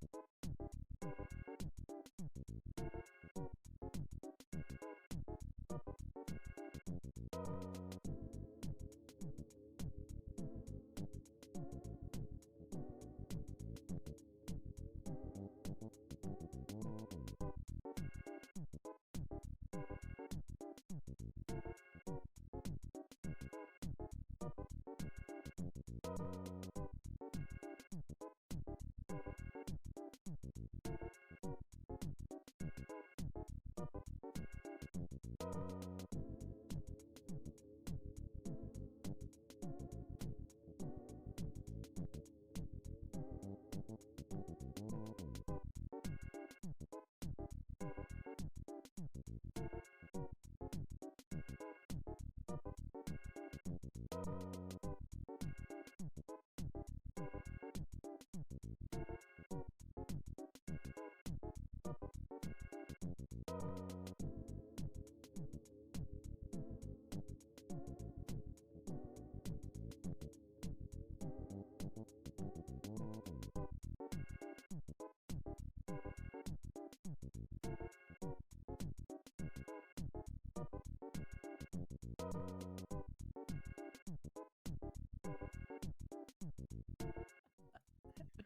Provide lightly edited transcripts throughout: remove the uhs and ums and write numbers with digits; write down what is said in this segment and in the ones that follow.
Thank you.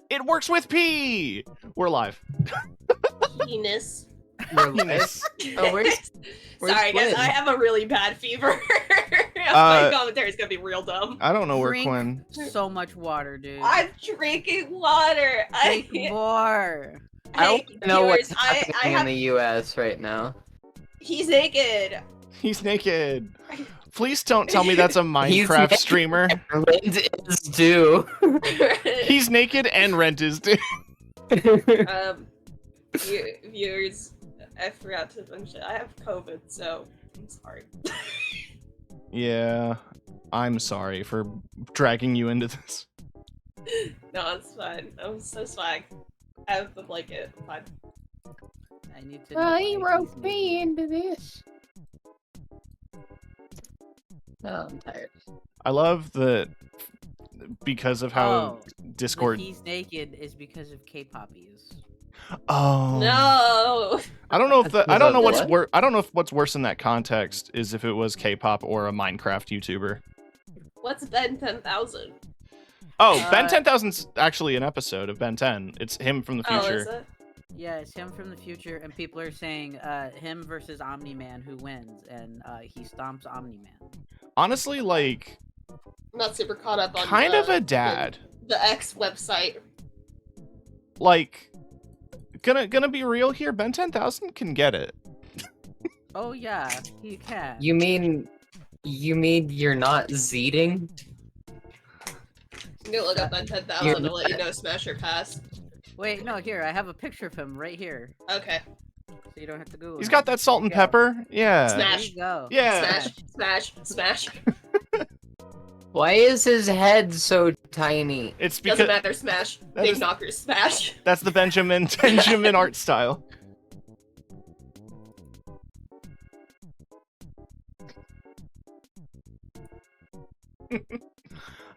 It works with P! We're live. Penis. Penis. Oh, where's Sorry, guys, Quinn? I have a really bad fever. My commentary is gonna be real dumb. I don't know where Drink Quinn. so much water, dude. I'm drinking water. Drink more. I Hey, don't know what's viewers, happening in the U.S. right now. He's naked. He's naked. Please don't tell me that's a Minecraft naked. streamer. Rent is due. He's naked and rent is due. Viewers, I forgot to mention I have COVID, so I'm sorry. Yeah, I'm sorry for dragging you into this. No, it's fine. I'm so swag. I have the blanket. I'm fine. I need to. He roped me into this. Oh, I'm tired. I love that because of how Discord. The he's naked is because of K-poppies. Oh No. I don't know if I don't know what's What? I don't know if what's worse in that context is if it was K-pop or a Minecraft YouTuber. What's Ben 10,000? Oh, Ben 10,000's actually an episode of Ben 10. It's him from the Oh, future. is it? Yeah, it's him from the future, and people are saying him versus Omni-Man who wins, and he stomps Omni-Man. Honestly, like, I'm not super caught up on kind of a dad. the X website. Like, gonna be real here. Ben 10,000 can get it. Oh yeah, he can. You mean you're not Zeeting? I'm gonna look up Ben 10,000 You're and let you know Smash or Pass. Wait, no, here I have a picture of him right here, Okay. so you don't have to Google. He's him. got that salt and There you go. pepper. Yeah. There Smash. you go. Yeah. Smash. Why is his head so tiny? It's Doesn't because matter, Smash. That Big is- knockers, Smash. that's the Benjamin art style.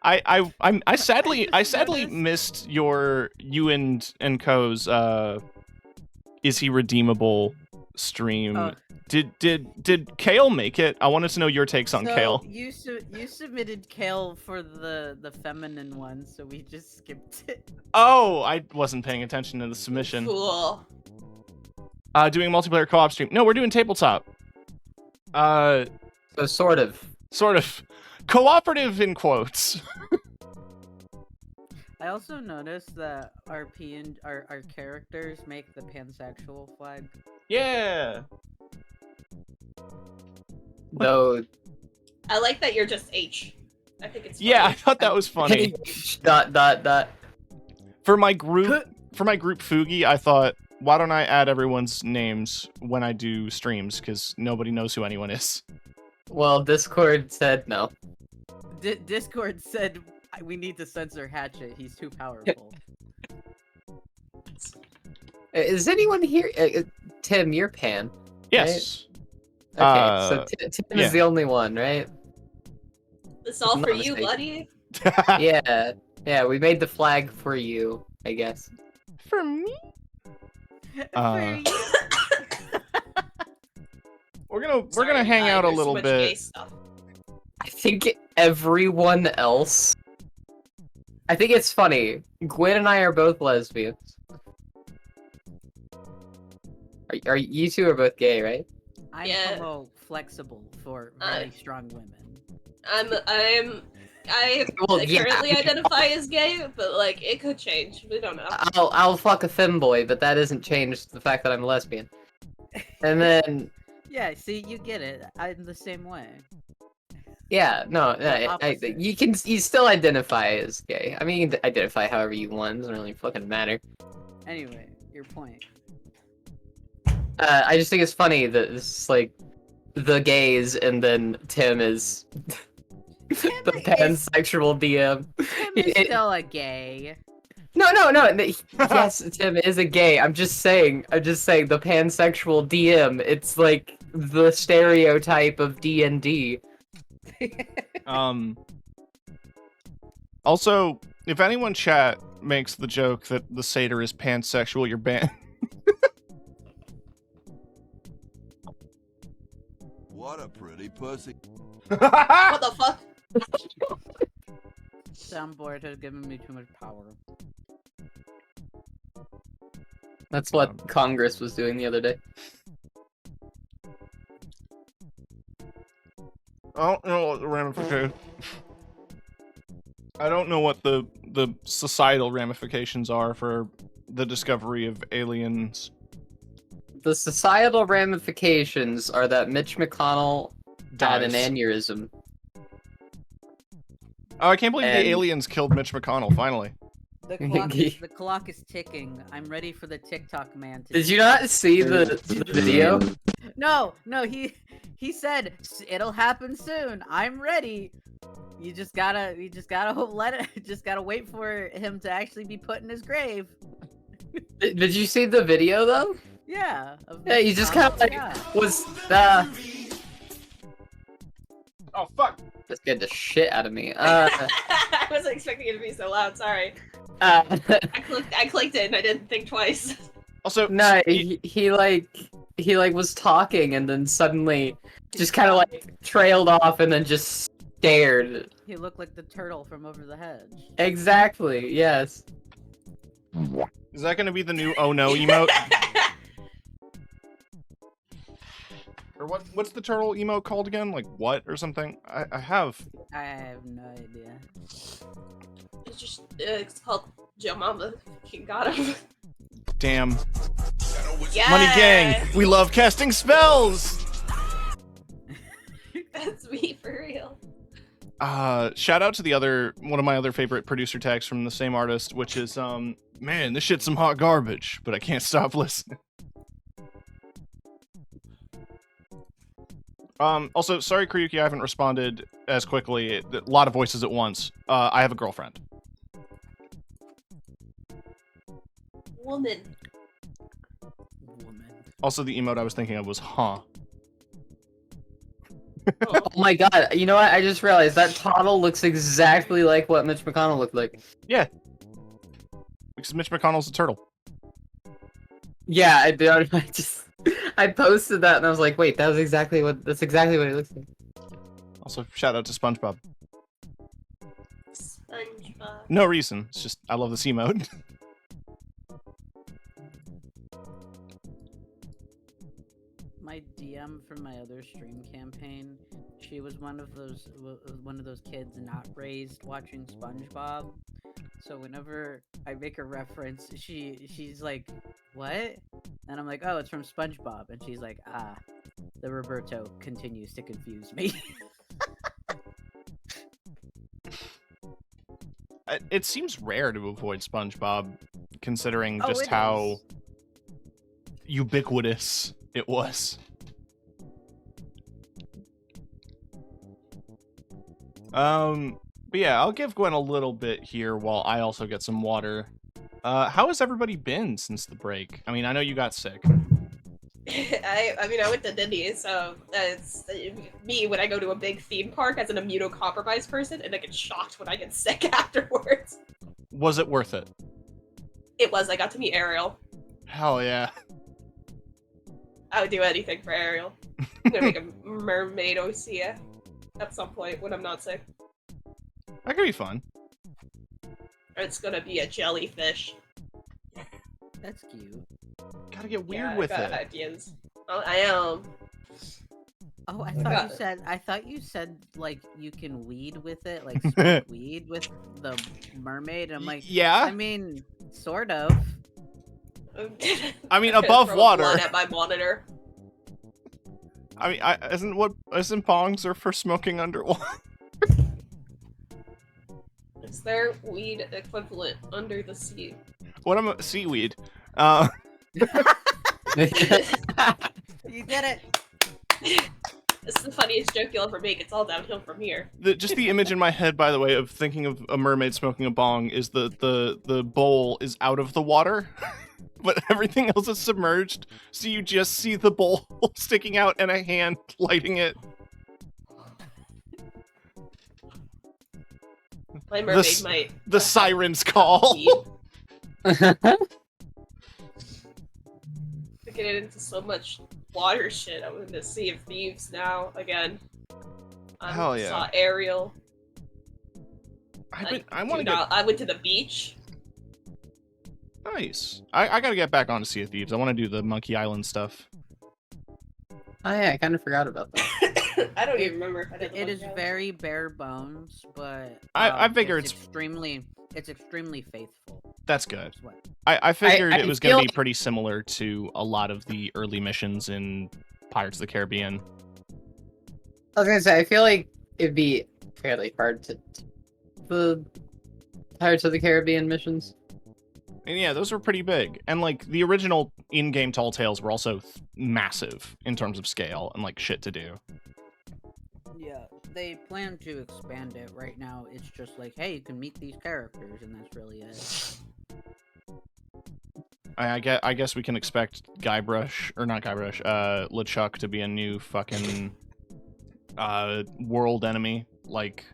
I sadly missed you and Co's is he redeemable stream. Oh. Did Kale make it? I wanted to know your takes on So, Kale. You submitted Kale for the feminine one, so we just skipped it. Oh, I wasn't paying attention to the submission. Cool. Doing a multiplayer co-op stream. No, we're doing tabletop. So sort of. Sort of cooperative in quotes. I also noticed that our characters make the pansexual flag. Yeah. Though. I like that you're just H. I think it's funny. Yeah, I thought that was funny. dot. For my group Fugi, I thought, why don't I add everyone's names when I do streams? Because nobody knows who anyone is. Well, Discord said no. Discord said we need to censor Hatchet. He's too powerful. Is anyone here? Tim, you're Pan. Yes. Okay, so Tim yeah. is the only one, right? This all I'm for not you, mistaken. buddy. Yeah, we made the flag for you, I guess. For me? For you. We're gonna Sorry, hang out a there's little too much gay bit. stuff. I think everyone else. I think it's funny. Gwen and I are both lesbians. Are you two are both gay, right? I'm Yeah. homo flexible for very strong women. I Well, yeah, currently I mean, identify as gay, but like it could change. We don't know. I'll fuck a femboy, but that doesn't change the fact that I'm lesbian. And then Yeah, see, you get it. I'm the same way. yeah, no, Opposite. you still identify as gay. I mean, you can identify however you want. It doesn't really fucking matter. Anyway, your point. I just think it's funny that it's like the gays and then Tim is The pansexual DM. Tim is still a gay. No. Yes, Tim is a gay. I'm just saying the pansexual DM. It's like the stereotype of D&D. Also, if anyone chat makes the joke that the satyr is pansexual, you're banned. What a pretty pussy. What the fuck? Soundboard has given me too much power. That's what Congress was doing the other day. I don't know what the ramifications. I don't know what the societal ramifications are for the discovery of aliens. The societal ramifications are that Mitch McConnell had an Dies. aneurysm. Oh, I can't believe And- the aliens killed Mitch McConnell, finally. The clock is ticking. I'm ready for the TikTok man to. Did you not see the video? No, he said it'll happen soon. I'm ready. You just gotta wait for him to actually be put in his grave. Did you see the video though? Yeah. Yeah, you just kind of like was Oh, fuck! that scared the shit out of me. I wasn't expecting it to be so loud. Sorry. I clicked it and I didn't think twice. Also, No, he was talking and then suddenly just kind of like trailed off and then just stared. He looked like the turtle from Over the Hedge. Exactly. Yes. is that gonna be the new oh no emote? Or what's the turtle emote called again? Like what or something? I have. I have no idea. It's just it's called Joe Mama King got him. Damn. Yeah. Money gang, we love casting spells! That's me for real. Shout out to one of my other favorite producer tags from the same artist, which is, man, this shit's some hot garbage, but I can't stop listening. Also, sorry, Kryuki, I haven't responded as quickly. A lot of voices at once. I have a girlfriend. Woman. Also, the emote I was thinking of was, huh. Oh my god, you know what? I just realized that Toddle looks exactly like what Mitch McConnell looked like. Yeah. Because Mitch McConnell's a turtle. Yeah, I posted that and I was like, wait, that's exactly what he looks like. Also, shout out to SpongeBob. SpongeBob. No reason. It's just, I love this emote. My DM from my other stream campaign, she was one of those kids not raised watching SpongeBob. So whenever I make a reference, she's like, "What?" And I'm like, "Oh, it's from SpongeBob." And she's like, "Ah, the Roberto continues to confuse me." It seems rare to avoid SpongeBob, considering Oh, just it how is. ubiquitous it was. But yeah, I'll give Gwen a little bit here while I also get some water. How has everybody been since the break? I mean, I know you got sick. I mean, I went to Disney, so it's me when I go to a big theme park as an immunocompromised person, and I get shocked when I get sick afterwards. Was it worth it? It was. I got to meet Ariel. Hell yeah. I would do anything for Ariel. I'm gonna make a mermaid Osea at some point when I'm not sick. That could be fun. Or it's gonna be a jellyfish. That's cute. Gotta get weird Yeah, with I got it. ideas. Oh, I am. Oh, I got thought you said like you can weed with it, like smoke weed with the mermaid. I'm like, yeah. I mean, sort of. I mean, I'm gonna above throw a water. blunt at my monitor. I mean, isn't bongs are for smoking underwater? Is there weed equivalent under the sea? What am seaweed? You did it. This is the funniest joke you'll ever make. It's all downhill from here. Just the image in my head, by the way, of thinking of a mermaid smoking a bong is the bowl is out of the water, but everything else is submerged, so you just see the bowl sticking out and a hand lighting it. My mermaid might. The siren's call. To get into so much water shit. I went to Sea of Thieves now again. Hell yeah. Saw Ariel. I want to get I went to the beach. nice. I gotta get back onto Sea of Thieves. I want to do the Monkey Island stuff. Oh yeah, I kind of forgot about that. I don't even remember if I did. It is very bare bones, but I figure it's extremely faithful. That's good. That's what- I figured I it was gonna feel be like- pretty similar to a lot of the early missions in Pirates of the Caribbean. I was gonna say, I feel like it'd be fairly hard to the Pirates of the Caribbean missions. And yeah, those were pretty big. And like the original in-game Tall Tales were also massive in terms of scale and like shit to do. Yeah, they plan to expand it. Right now, it's just like, hey, you can meet these characters, and that's really it. I guess we can expect Guybrush, or not Guybrush, LeChuck to be a new fucking world enemy, like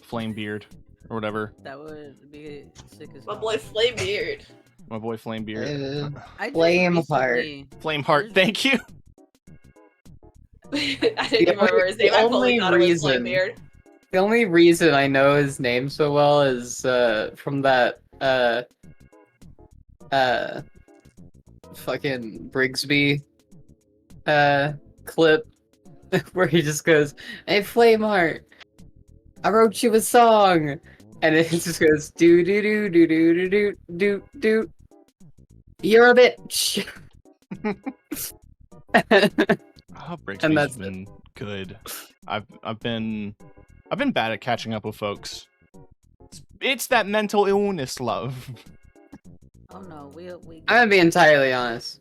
Flamebeard or whatever. That would be sick as My hell. boy Flamebeard. My boy Flamebeard. I just Flameheart. recently- Flameheart, thank you. I didn't remember his name. I totally thought it was Flamebeard. The only reason I know his name so well is from that fucking Brigsby clip where he just goes, "Hey Flameheart, I wrote you a song," and it just goes do do do do do do do do. You're a bitch. Oh, And Brigsby's that's been good. I've been bad at catching up with folks. It's that mental illness, love. Oh no, we. I'm gonna be entirely honest.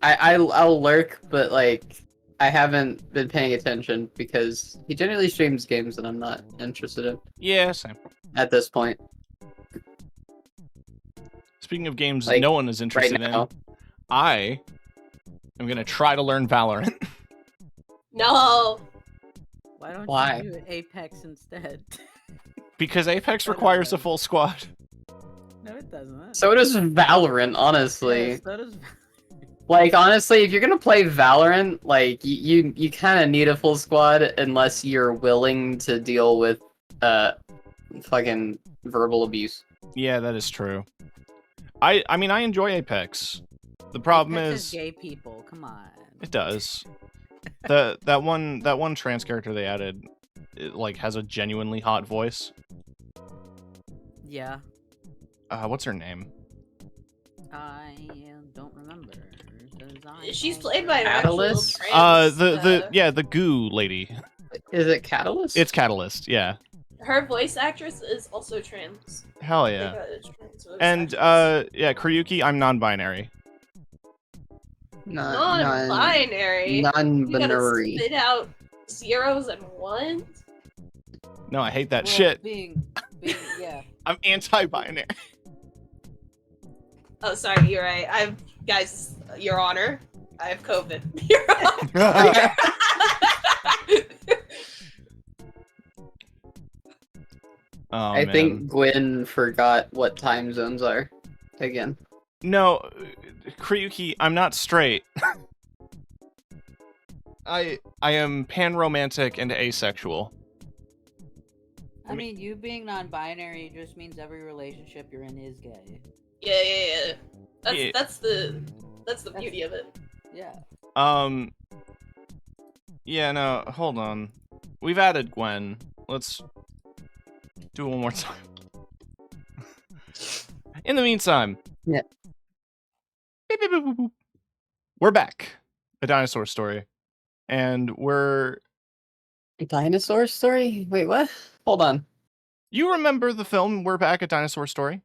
I'll lurk, but like I haven't been paying attention because he generally streams games that I'm not interested in Yeah, same. at this point. Speaking of games Like, no one is interested now. in, I am gonna try to learn Valorant. No. Why don't you do Apex instead? Because Apex I don't requires a know. full squad. No, it doesn't. So does Valorant, honestly. Yes, that is. Like honestly, if you're gonna play Valorant, like you kind of need a full squad unless you're willing to deal with fucking verbal abuse. Yeah, that is true. I mean I enjoy Apex. The problem Apex is gay people. Come on. it does. That one trans character they added, it, like has a genuinely hot voice. Yeah, What's her name? I don't remember. 'cause I She's don't played by an actual Catalyst? trans. The goo lady. Is it Catalyst? It's Catalyst, yeah. Her voice actress is also trans. Hell They yeah. got a trans voice And actress. yeah, Kryuki, I'm non-binary. Non-binary. You gotta Non-binary. spit out zeros and ones. No, I hate that Well, shit. Being, yeah. I'm anti-binary. Oh, sorry, you're right. Guys, Your Honor, I have COVID. Your Honor. Oh, I man. think Gwen forgot what time zones are again. No, Kryuki, I'm not straight. I am pan-romantic and asexual. I mean, you being non-binary just means every relationship you're in is gay. Yeah. Yeah. That's the beauty of it. Yeah. Yeah, no, hold on. We've added Gwen. Let's do it one more time. In the meantime. Yeah. Beep, beep, boop, boop, boop. We're back. A Dinosaur Story. And we're... Dinosaur Story? Wait, what? Hold on. You remember the film We're Back, A Dinosaur Story?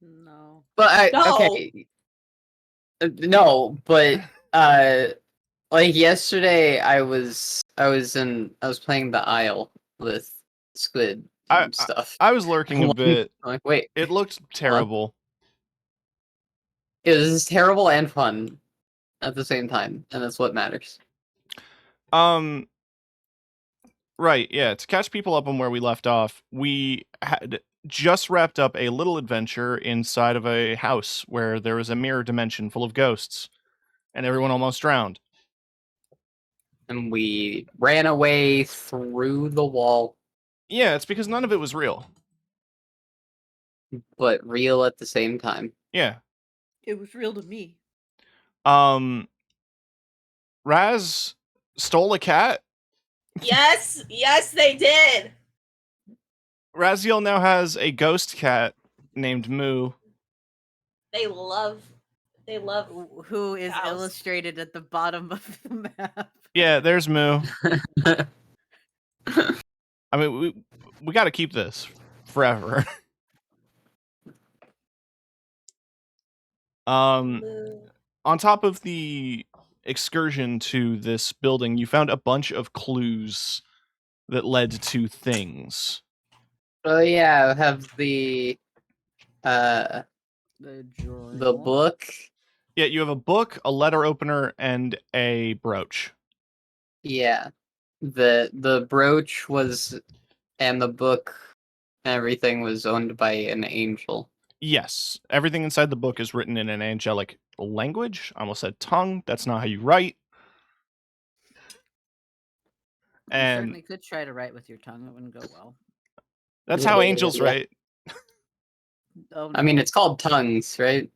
No. But No. okay. No, but like yesterday I was I was playing the Isle with Squid I and stuff. I was lurking a bit. I'm like, wait, It looked terrible. it was terrible and fun at the same time, and that's what matters. Right, yeah. To catch people up on where we left off, we had just wrapped up a little adventure inside of a house where there was a mirror dimension full of ghosts, and everyone almost drowned. And we ran away through the wall, Yeah, it's because none of it was real. but real at the same time. Yeah. It was real to me. Raz stole a cat. Yes, they did. Raziel now has a ghost cat named Moo. They love. Who is Cows. illustrated at the bottom of the map. Yeah, there's Moo. I mean, we got to keep this forever. On top of the excursion to this building, you found a bunch of clues that led to things. Oh yeah, I have the The book. Yeah, you have a book, a letter opener, and a brooch. Yeah. The brooch was and the book and everything was owned by an angel. Yes, everything inside the book is written in an angelic language. I almost said tongue. That's not how you write. You And certainly could try to write with your tongue. It wouldn't go well. that's how angels Yeah. write. Oh, I mean, no. it's called tongues, right?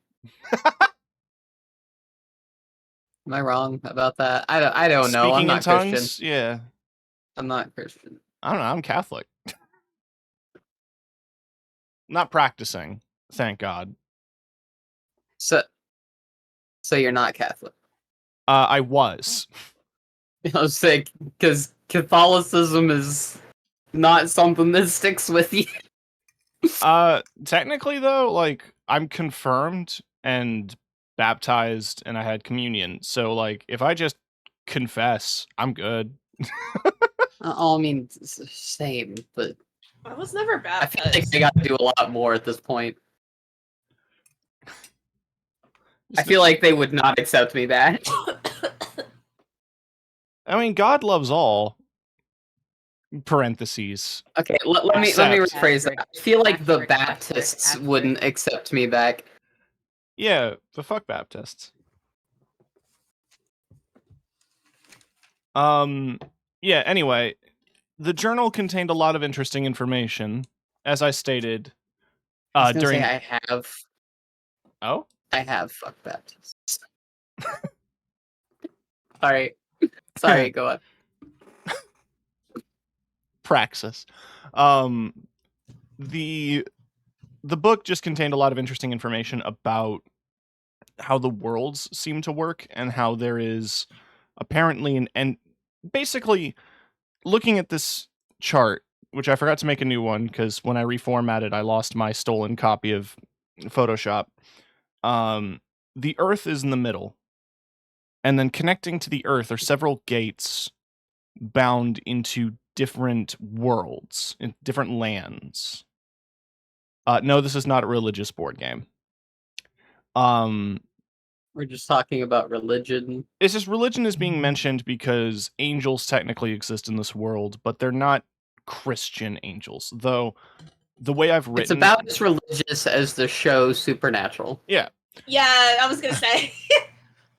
Am I wrong about that? I don't know. Speaking I'm in not tongues, Christian. yeah. I'm not Christian. I don't know. I'm Catholic. Not practicing, thank God. So you're not Catholic. I was. I was saying because Catholicism is not something that sticks with you. Technically though, like I'm confirmed and baptized, and I had communion. So like, if I just confess, I'm good. I mean, same, but I was never I feel baptized. like I got to do a lot more at this point. I feel like they would not accept me back. I mean, God loves all. Parentheses. Okay, let me Except- rephrase that. I feel like the Baptists wouldn't accept me back. Yeah, the fuck Baptists. Yeah, anyway, the journal contained a lot of interesting information, as I stated I was gonna during. say Oh? I have fuck Baptists. Sorry, go on. Praxis. The book just contained a lot of interesting information about how the worlds seem to work, and how there is apparently and basically looking at this chart, which I forgot to make a new one because when I reformatted, I lost my stolen copy of Photoshop. The Earth is in the middle, and then connecting to the Earth are several gates bound into different worlds, in different lands. No, this is not a religious board game. We're just talking about religion. It's just religion is being mentioned because angels technically exist in this world, but they're not Christian angels. Though the way I've written, It's about as religious as the show Supernatural. yeah. Yeah, I was gonna say.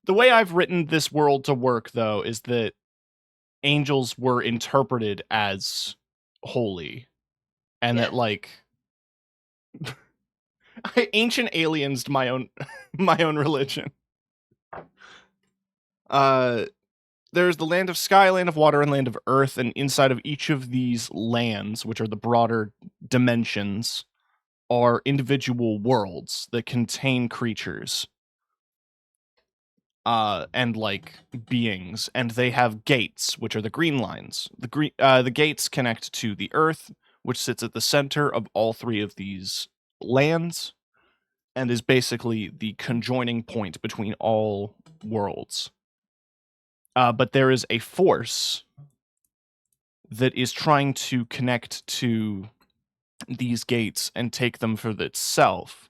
The way I've written this world to work, though, is that angels were interpreted as holy, and that like I ancient aliensed my own my own religion. There's the land of sky, land of water, and land of earth, and inside of each of these lands, which are the broader dimensions, are individual worlds that contain creatures. And like beings, and they have gates, which are the green lines. The gates connect to the earth, which sits at the center of all three of these lands, and is basically the conjoining point between all worlds. But there is a force that is trying to connect to these gates and take them for itself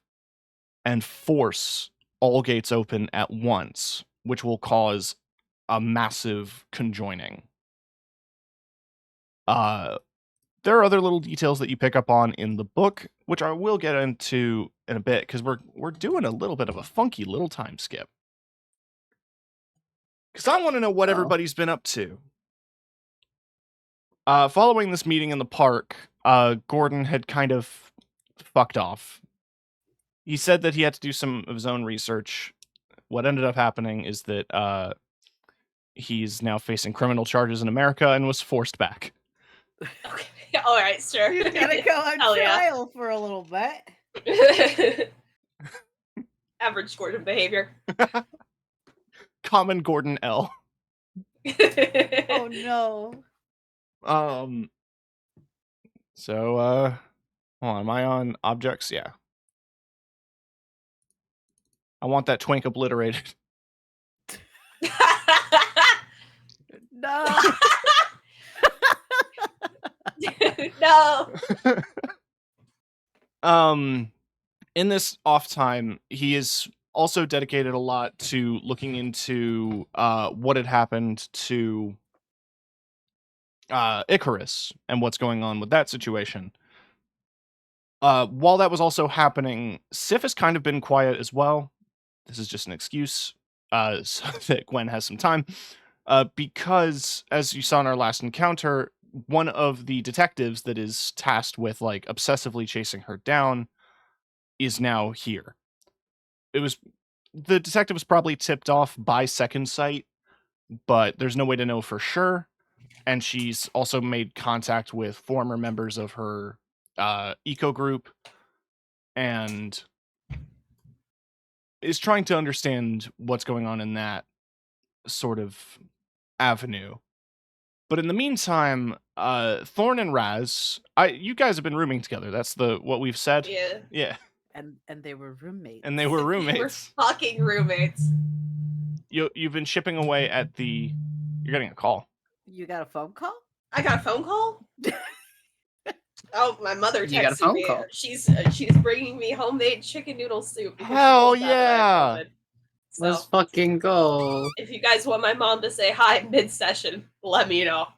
and force all gates open at once, which will cause a massive conjoining. There are other little details that you pick up on in the book, which I will get into in a bit, because we're doing a little bit of a funky little time skip. Because I want to know what everybody's been up to. Following this meeting in the park, Gordon had kind of fucked off. He said that he had to do some of his own research. What ended up happening is that he's now facing criminal charges in America and was forced back. Okay. All right, sure. You gotta go on Hell yeah. trial for a little bit. Average Gordon behavior. Common Gordon L. Oh no. So, hold on, am I on objects? Yeah. I want that twink obliterated. No. No. In this off time, he is also dedicated a lot to looking into what had happened to Icarus and what's going on with that situation. While that was also happening, Sif has kind of been quiet as well. This is just an excuse so that Gwen has some time. Because, as you saw in our last encounter, one of the detectives that is tasked with, like, obsessively chasing her down is now here. The detective was probably tipped off by Second Sight, but there's no way to know for sure. And she's also made contact with former members of her eco group and is trying to understand what's going on in that sort of avenue. But in the meantime, Thorn and Raz, you guys have been rooming together. That's what we've said. Yeah. Yeah. And they were roommates. And they were We're roommates. fucking roommates. You've been chipping away at the. You're getting a call. You got a phone call? I got a phone call. Oh, my mother texted You got a phone me. call. She's bringing me homemade chicken noodle soup. because she Hell told that I yeah. had COVID. So, Let's fucking go. if you guys want my mom to say hi mid-session, let me know.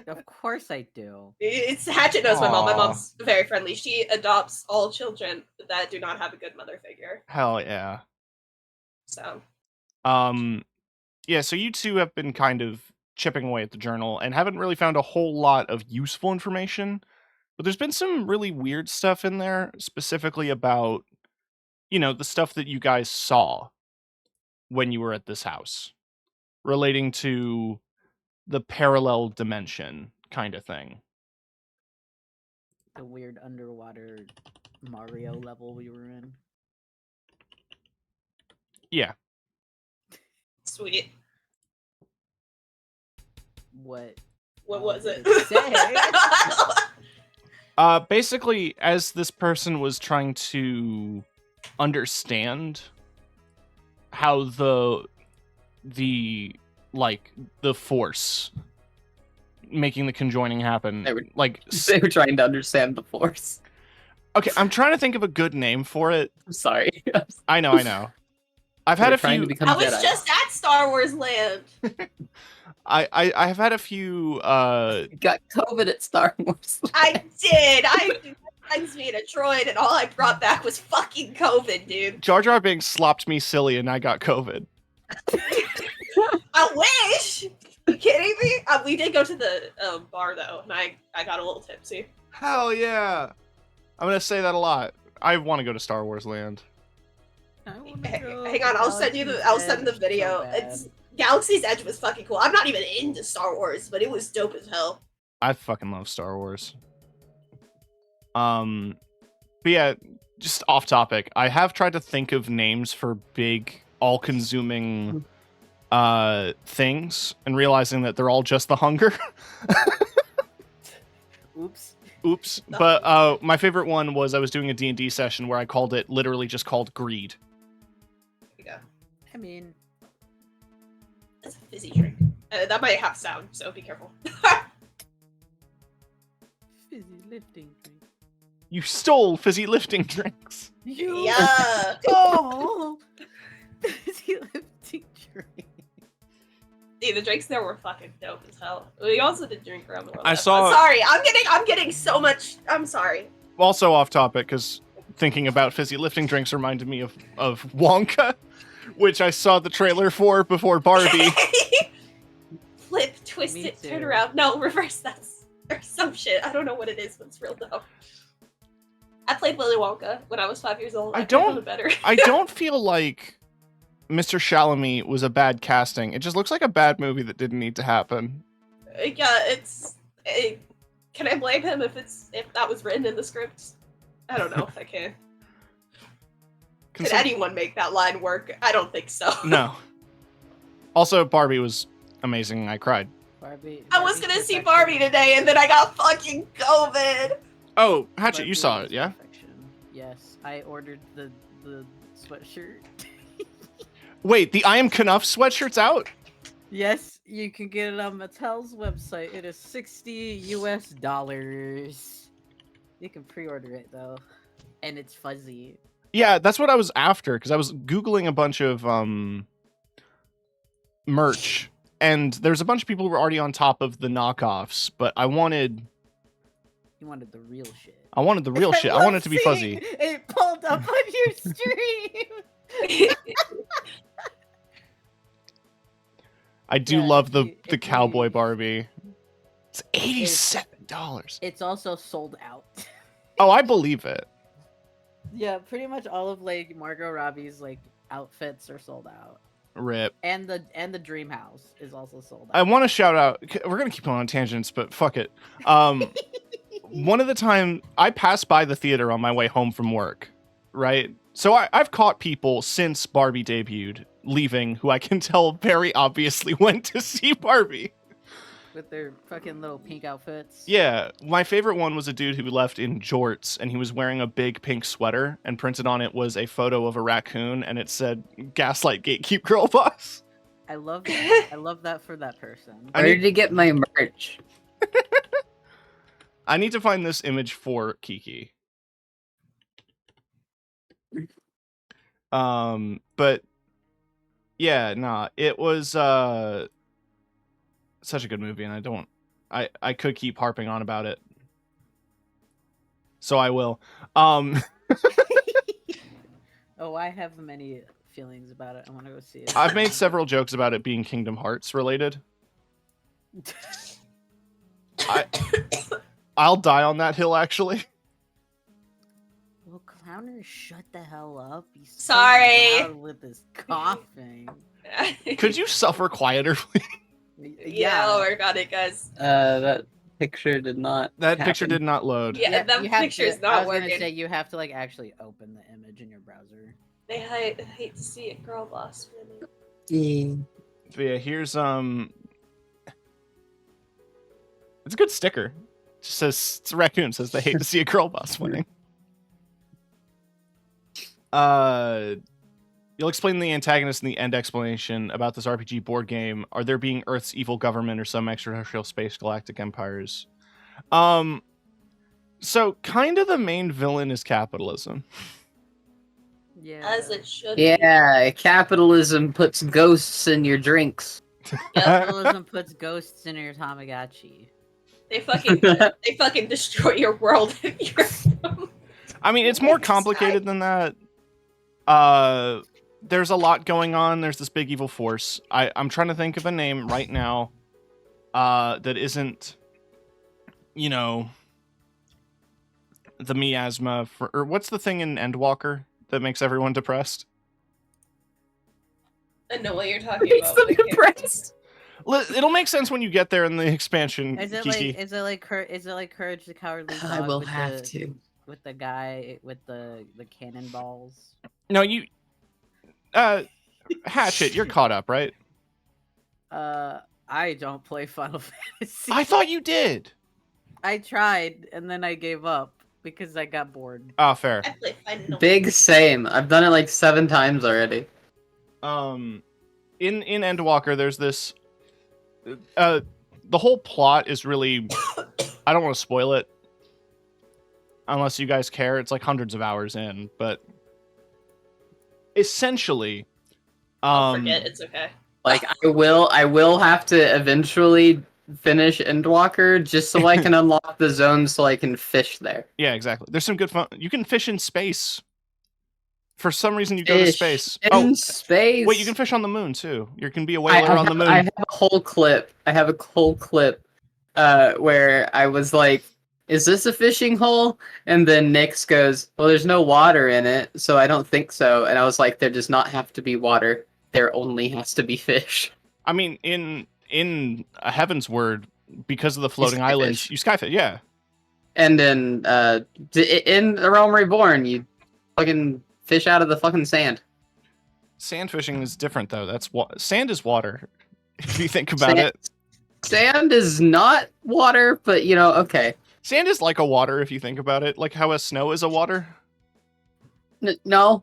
Of course I do. It's Hatchet knows my mom. My Aw. mom's very friendly. She adopts all children that do not have a good mother figure. Hell yeah. So, Yeah, so you two have been kind of chipping away at the journal and haven't really found a whole lot of useful information. But there's been some really weird stuff in there, specifically about, the stuff that you guys saw when you were at this house, relating to the parallel dimension kind of thing. The weird underwater Mario level we were in. Yeah. sweet. What Was did it? say? Basically, as this person was trying to understand how the force making the conjoining happen, They were- like, They were trying to understand the Force. okay, I'm trying to think of a good name for it. I'm sorry. I know. I've had They're a trying few. to become I was Jedi. just at Star Wars Land. I have had a few. Got COVID at Star Wars. I did. I brings me in a droid, and all I brought back was fucking COVID, dude. Jar Jar Binks slopped me silly, and I got COVID. I wish. You kidding me? We did go to the bar though, and I got a little tipsy. Hell yeah! I'm gonna say that a lot. I want to go to Star Wars Land. I wanna go Hang on, to I'll send the Galaxy's video. Edge so It's bad. Galaxy's Edge was fucking cool. I'm not even into Star Wars, but it was dope as hell. I fucking love Star Wars. But yeah, just off topic. I have tried to think of names for big, all-consuming things, and realizing that they're all just the hunger. Oops. Oops. But my favorite one was I was doing a D&D session where I called it literally just called Greed. There you go. I mean, That's a fizzy drink. That might have sound, so be careful. fizzy lifting drink. You stole fizzy lifting drinks. You Yeah. stole fizzy lifting drink. See, the drinks there were fucking dope as hell. We also did drink around the world. I saw- Sorry, I'm getting so much. I'm sorry. Also off topic, because thinking about fizzy lifting drinks reminded me of Wonka, which I saw the trailer for before Barbie. Flip, twist Me it, too. turn around. No, reverse that. Or some shit. I don't know what it is, but it's real though. I played Willy Wonka when I was 5 years old. I could've don't- done better. I don't feel like Mr. Chalamet was a bad casting. It just looks like a bad movie that didn't need to happen. Yeah, it's. Can I blame him if that was written in the script? I don't know if I can. Could anyone make that line work? I don't think so. No. Also, Barbie was amazing. I cried. Barbie. I was gonna see Barbie today, and then I got fucking COVID. Oh, Hatchet, you Barbie saw is it, yeah? perfection. Yes, I ordered the sweatshirt. Wait, the I Am Knuff sweatshirt's out? Yes, you can get it on Mattel's website. It is $60 US. You can pre-order it though, and it's fuzzy. Yeah, that's what I was after, because I was Googling a bunch of merch, and there's a bunch of people who were already on top of the knockoffs, but I wanted You wanted the real shit. the real shit. I want it to be fuzzy. It pulled up on your stream. I do Yeah, love if the you- if you- cowboy Barbie. It's $87. It's also sold out. Oh, I believe it. Yeah, pretty much all of like Margot Robbie's like outfits are sold out, Rip. and the Dream House is also sold out. I want to shout out. We're gonna keep on tangents, but fuck it. One of the time I passed by the theater on my way home from work, right? So I've caught people since Barbie debuted leaving who I can tell very obviously went to see Barbie. With their fucking little pink outfits. Yeah, my favorite one was a dude who left in jorts and he was wearing a big pink sweater, and printed on it was a photo of a raccoon and it said "Gaslight Gatekeep Girl Boss." I love that. I love that for that person. I Where need- did you get my merch? I need to find this image for Kiki. But yeah, nah, it was such a good movie, and I could keep harping on about it. So I will. Oh, I have many feelings about it. I want to go see it. I've made several jokes about it being Kingdom Hearts related. I'll die on that hill, actually. Well, Clowner, shut the hell up. He's so Sorry. loud with his coughing. Could you suffer quieter, please? Yeah, I'll work on it, guys. That picture did not. That picture happen. did not load. Yeah, that you have picture is to- not I was working. gonna say you have to like actually open the image in your browser. I hate to see it, girl boss. Really. Yeah. But yeah, here's it's a good sticker. It just says it's a raccoon, says they hate to see a girl boss winning. You'll explain the antagonist in the end explanation about this RPG board game. Are there being Earth's evil government or some extraterrestrial space galactic empires? So kind of the main villain is capitalism. Yeah. As it should be. Yeah, capitalism puts ghosts in your drinks. Capitalism puts ghosts in your Tamagotchi. They fucking destroy your world. I mean, it's more complicated than that. There's a lot going on. There's this big evil force. I'm trying to think of a name right now that isn't, you know, the miasma or what's the thing in Endwalker that makes everyone depressed? I know what you're talking Makes about. them but I can't- depressed. It'll make sense when you get there in the expansion. Is it Kiki. like Courage the Cowardly Dog? I will with have the, to. with the guy with the cannonballs. No, you. Hatchet, you're caught up, right? I don't play Final Fantasy. I thought you did. I tried and then I gave up because I got bored. Ah, fair. I play Final Big same. I've done it like 7 times already. In Endwalker, there's this. The whole plot is really. I don't want to spoil it, unless you guys care. It's like hundreds of hours in, but essentially, I'll forget. It's okay. Like I will have to eventually finish Endwalker just so I can unlock the zone so I can fish there. Yeah, exactly. There's some good fun. You can fish in space. For some reason, you go to Fish space. in space. Wait, you can fish on the moon too. You can be a whaler on the moon. I have a whole clip. Where I was like, "Is this a fishing hole?" And then Nyx goes, "Well, there's no water in it, so I don't think so." And I was like, "There does not have to be water. There only has to be fish." I mean, in a Heaven's Word, because of the floating islands, you skyfish. Yeah. And then in The Realm Reborn, you fucking fish out of the fucking sand. Sand fishing is different though. Sand is water. If you think about it. Sand is not water, but okay. Sand is like a water if you think about it, like how a snow is a water. No.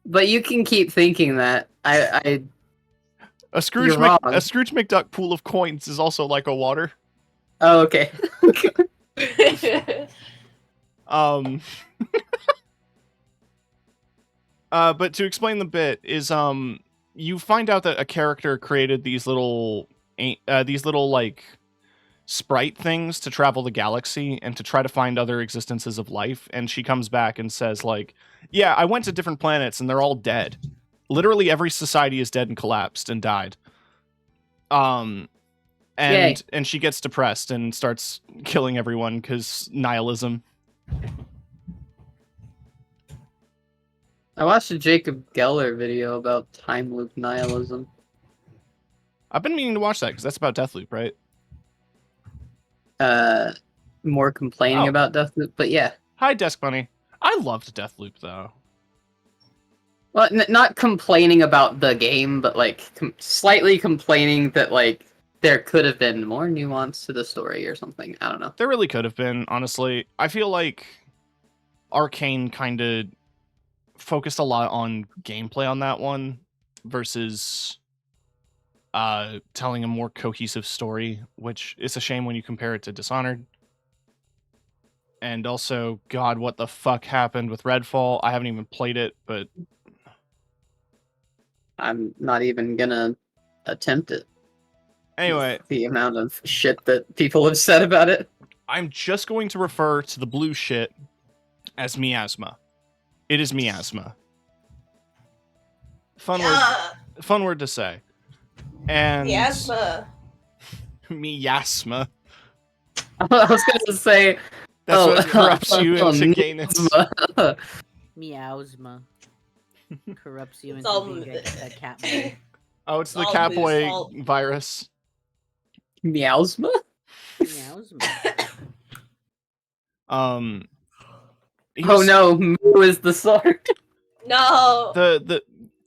But you can keep thinking that. A Scrooge McDuck pool of coins is also like a water. Oh, okay. But to explain the bit is you find out that a character created these little like sprite things to travel the galaxy and to try to find other existences of life, and she comes back and says like, yeah, I went to different planets and they're all dead. Literally every society is dead and collapsed and died. And she gets depressed and starts killing everyone because nihilism. I watched a Jacob Geller video about time loop nihilism. I've been meaning to watch that because that's about Deathloop, right? More complaining about Deathloop, but yeah. Hi, Desk Bunny. I loved Deathloop though. Well, not complaining about the game, but like slightly complaining that like there could have been more nuance to the story or something. I don't know. There really could have been, honestly. I feel like Arcane kind of focused a lot on gameplay on that one versus telling a more cohesive story, which is a shame when you compare it to Dishonored. And also, God, what the fuck happened with Redfall? I haven't even played it, but I'm not even gonna attempt it. Anyway, the amount of shit that people have said about it. I'm just going to refer to the blue shit as miasma. It is miasma. Fun word to say. And miasma. Miasma. I was gonna say that's what corrupts you into gayness. Meowsma. Corrupts you It's into being a cat boy. Oh, it's the Catboy virus. Meowsma? Meowsma. No, Moo is the sword. No.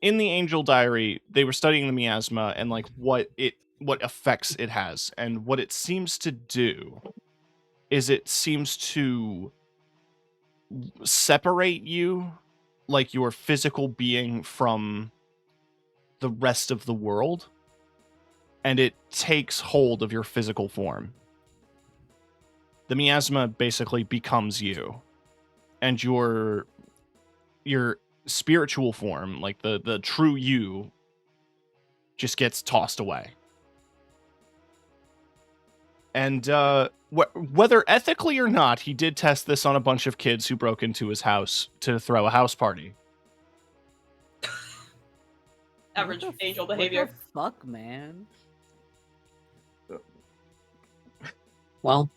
In the Angel Diary, they were studying the miasma and like what effects it has, and what it seems to do is it seems to separate you, like your physical being, from the rest of the world, and it takes hold of your physical form. The miasma basically becomes you, and your spiritual form, like the true you, just gets tossed away. And whether ethically or not, he did test this on a bunch of kids who broke into his house to throw a house party. Average angel behavior. What the fuck, man? Well,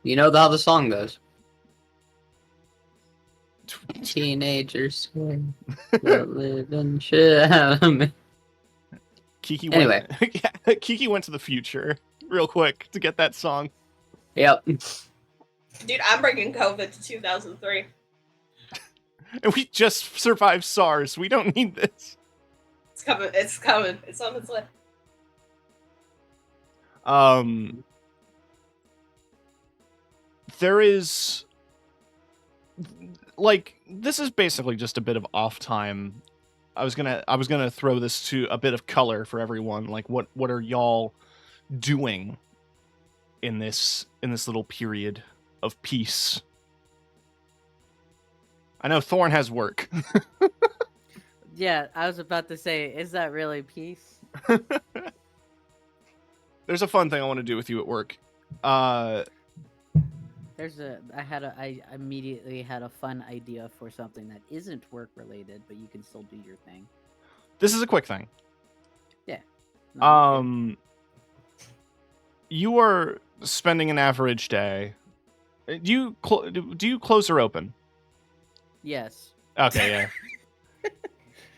you know how the song goes. Teenagers live and shit. Kiki went to the future real quick to get that song. Yep. Dude, I'm bringing COVID to 2003. And we just survived SARS. We don't need this. It's coming. It's coming. It's on its way. There is, like, this is basically just a bit of off time. I was gonna throw this to a bit of color for everyone. Like, what are y'all doing in this little period of peace. I know Thorn has work. Yeah, I was about to say, is that really peace? There's a fun thing I want to do with you at work. I immediately had a fun idea for something that isn't work related, but you can still do your thing. This is a quick thing. No, You are spending an average day. Do you close or open? yes. Okay, yeah.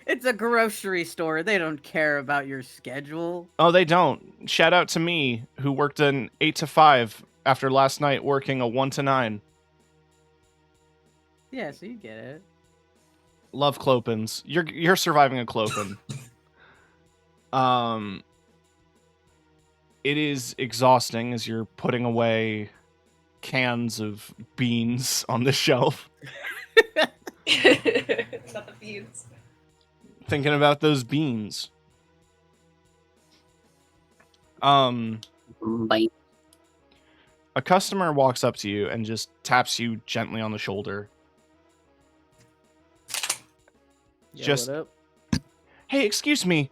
It's a grocery store. They don't care about your schedule. Oh, they don't. Shout out to me, who worked an 8 to 5 after last night working a 1 to 9. Yeah, so you get it. Love Clopins. You're surviving a Clopin. It is exhausting as you're putting away cans of beans on the shelf. Not the beans. Thinking about those beans. Bite. A customer walks up to you and just taps you gently on the shoulder. Yeah, Just- what up? Hey, excuse me.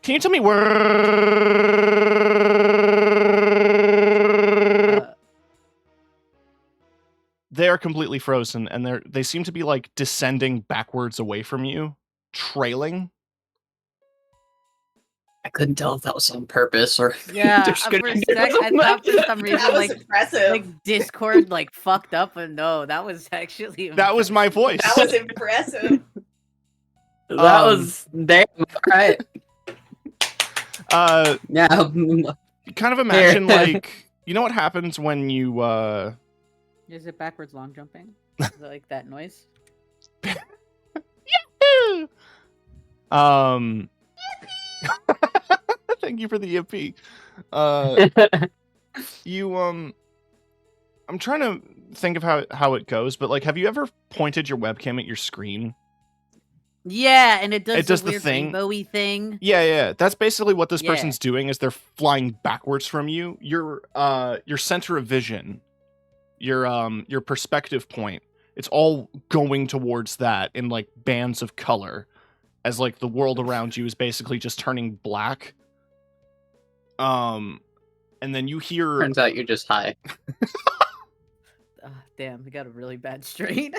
Can you tell me where... They are completely frozen, and they seem to be like descending backwards away from you, trailing. I couldn't tell if that was on purpose or. Yeah, they're just for gonna a do sec, I it. thought for some reason, That was like impressive. Discord, like, fucked up, but no, that was actually... That was my voice. That was impressive. That Um, was damn right. Yeah. Kind of imagine like, you know what happens when you Is it backwards long jumping? Is it like that noise? Thank you for the yippee. I'm trying to think of how it goes, but like, have you ever pointed your webcam at your screen? Yeah, and it does does the the weird thing. rainbowy thing. Yeah. That's basically what this Yeah. person's doing is they're flying backwards from you. Your center of vision, your perspective point, it's all going towards that in like bands of color, as like the world around you is basically just turning black. And then you hear Turns out you're just high. Damn, we got a really bad strain.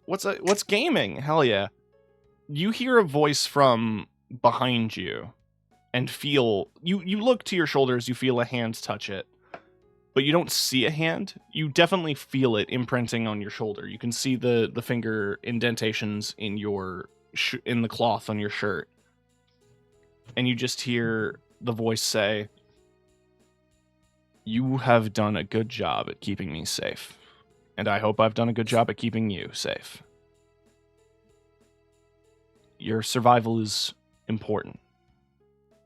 what's gaming? Hell yeah. You hear a voice from behind you and feel you look to your shoulders, you feel a hand touch it. But you don't see a hand. You definitely feel it imprinting on your shoulder. You can see the finger indentations in your in the cloth on your shirt. And you just hear the voice say, "You have done a good job at keeping me safe. And I hope I've done a good job at keeping you safe. Your survival is important.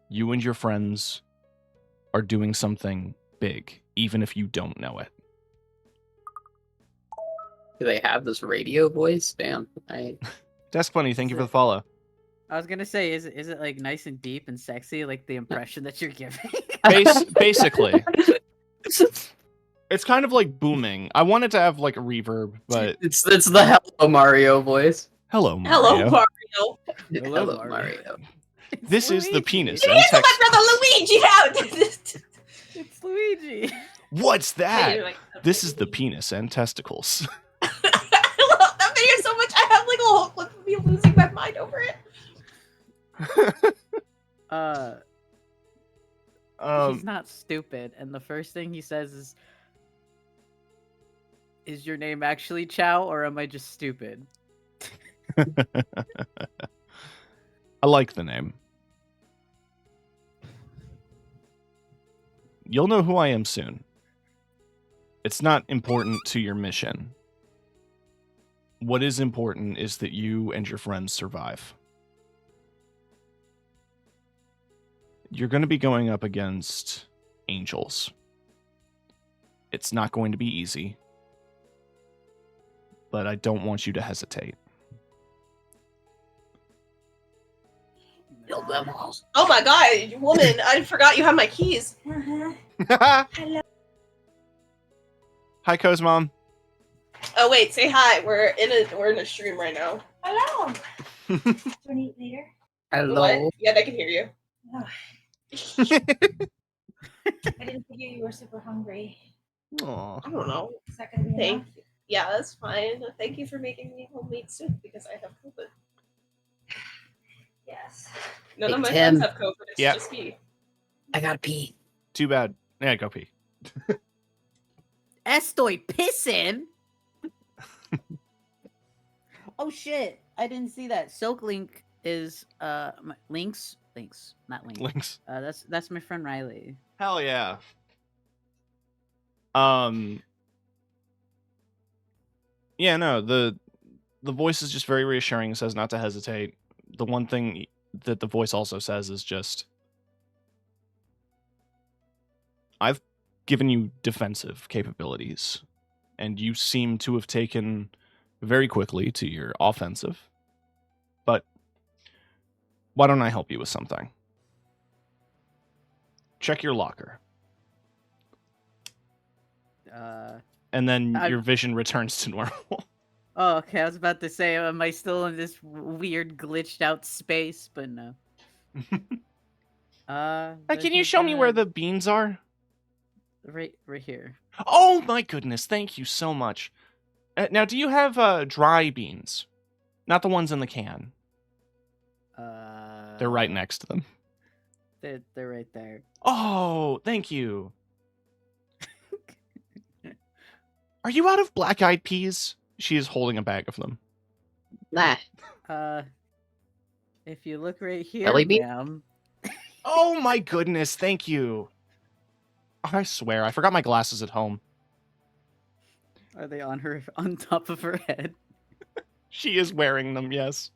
You and your friends are doing something big, even if you don't know it." Do they have this radio voice? Damn. Desk Bunny, thank you for the follow. I was gonna say, is it like nice and deep and sexy, like the impression that you're giving? Basically. It's kind of like booming. I wanted to have like a reverb, but It's the Hello Mario voice. hello, Mario. Hello, Mario. Hello, Mario. This is the Luigi. penis. Here's and my text- brother Luigi out. It's Luigi. What's that? Like, This is the penis and testicles. I love that video so much. I have like a whole clip of me losing my mind over it. He's not stupid, and the first thing he says is your name actually Chow, or am I just stupid? I like the name. You'll know who I am soon. It's not important to your mission. What is important is that you and your friends survive. You're going to be going up against angels. It's not going to be easy. But I don't want you to hesitate. Kill them all. Oh my god, woman! I forgot you have my keys. Hello. Hi, Co's mom. Oh wait, say hi. We're in a stream right now. Hello. Do you want to eat later? Hello. What? Yeah, I can hear you. Oh. I didn't figure you were super hungry. Aw. I don't know. Is that gonna be Thank enough? you. Yeah, that's fine. Thank you for making me homemade soup because I have COVID. Yes. None Hey, of my Tim. friends have COVID. It's Yep. just me. I gotta pee. Too bad. Yeah, go pee. Estoy pissing. Oh shit! I didn't see that. Silk Link is Links, not Link. Links. That's my friend Riley. Hell yeah. Yeah, no, the voice is just very reassuring. It says not to hesitate. The one thing that the voice also says is just, I've given you defensive capabilities, and you seem to have taken very quickly to your offensive. But why don't I help you with something? Check your locker. And then your vision returns to normal. Oh, okay. I was about to say, am I still in this weird glitched out space? But no. Can you show me where the beans are? right here? Oh my goodness, thank you so much. Now, do you have dry beans? Not the ones in the can. They're right next to them. They're right there. Oh, thank you. Are you out of black-eyed peas? She is holding a bag of them. Nah. If you look right here, Jelly bean? ma'am. Oh my goodness, thank you. I swear, I forgot my glasses at home. Are they on top of her head? She is wearing them, yes.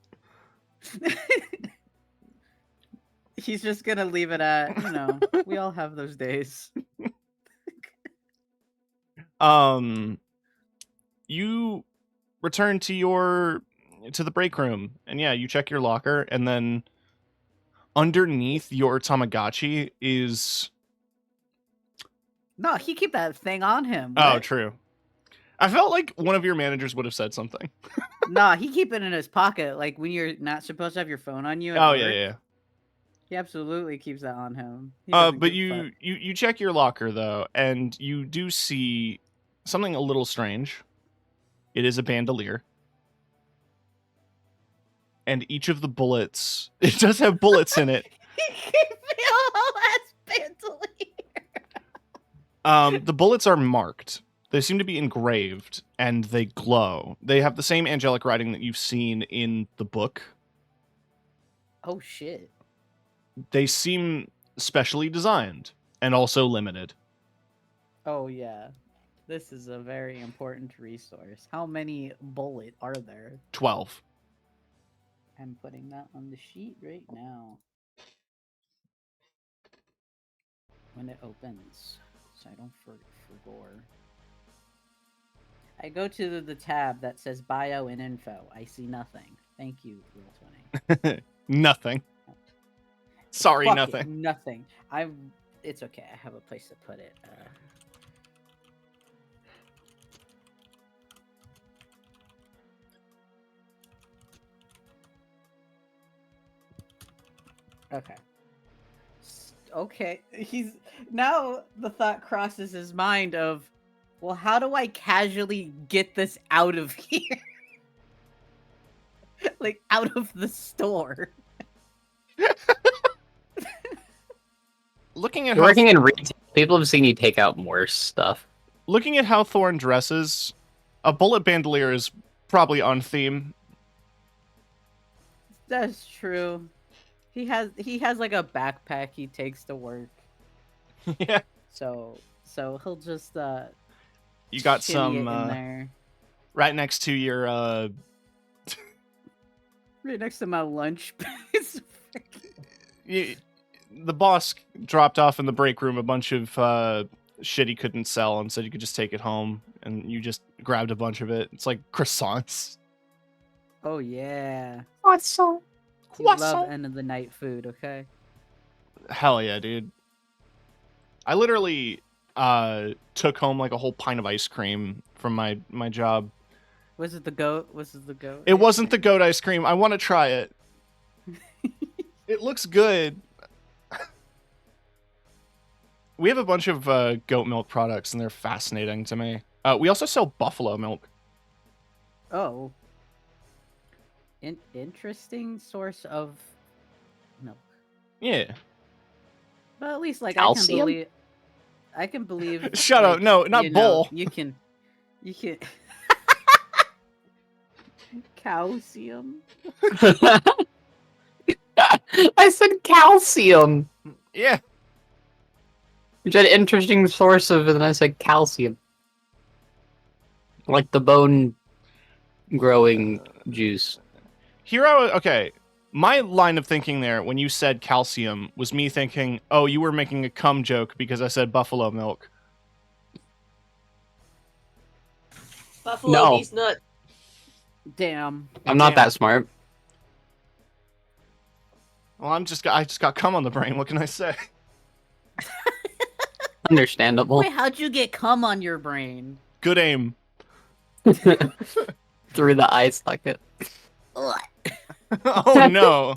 He's just gonna leave it at, we all have those days. You return to the break room, and yeah, you check your locker, and then underneath your Tamagotchi is... No, he keep that thing on him. Oh, What? true. I felt like one of your managers would have said something. Nah, he keep it in his pocket, like when you're not supposed to have your phone on you. At Oh, work. yeah. He absolutely keeps that on him. He doesn't But give a fuck. you check your locker, though, and you do see something a little strange. It is a bandolier. And each of the bullets... It does have bullets in it. He gave me a whole ass bandolier. The bullets are marked. They seem to be engraved, and they glow. They have the same angelic writing that you've seen in the book. Oh shit. They seem specially designed, and also limited. Oh yeah. This is a very important resource. How many bullet are there? 12. I'm putting that on the sheet right now. When it opens, so I don't forgore. I go to the tab that says bio and info. I see nothing. Thank you, Rule 20. Nothing. Sorry, Fuck nothing. it, nothing. It's okay. I have a place to put it. Okay. Okay. Now the thought crosses his mind of, well, how do I casually get this out of here? Like out of the store. Looking at You're how working in retail. People have seen you take out more stuff. looking at how Thorn dresses, a bullet bandolier is probably on theme. That's true. He has like a backpack he takes to work. Yeah. So he'll just You got shimmy some it in there. right next to your Right next to my lunch. the boss dropped off in the break room a bunch of shit he couldn't sell and said you could just take it home, and you just grabbed a bunch of it. It's like croissants. Oh yeah. Croissant. You love end of the night food, okay? Hell yeah, dude. I literally took home like a whole pint of ice cream from my job. Was it the goat? Was it the goat? It wasn't the goat ice cream. I want to try it. It looks good. We have a bunch of goat milk products, and they're fascinating to me. We also sell buffalo milk. Oh. Interesting source of milk. Yeah. But at least, like, Calcium? I can believe. Shut up. like, No, not you know, bull. You can. Calcium. I said calcium. Yeah. You said interesting source of it, and I said calcium. Like the bone growing juice. Okay. My line of thinking there when you said calcium was me thinking, oh, you were making a cum joke because I said buffalo milk. Buffalo No. these nuts. Damn. I'm not Damn. that smart. Well, I just got cum on the brain. What can I say? Understandable. Wait, how'd you get cum on your brain? Good aim. Through the eye socket. Oh no.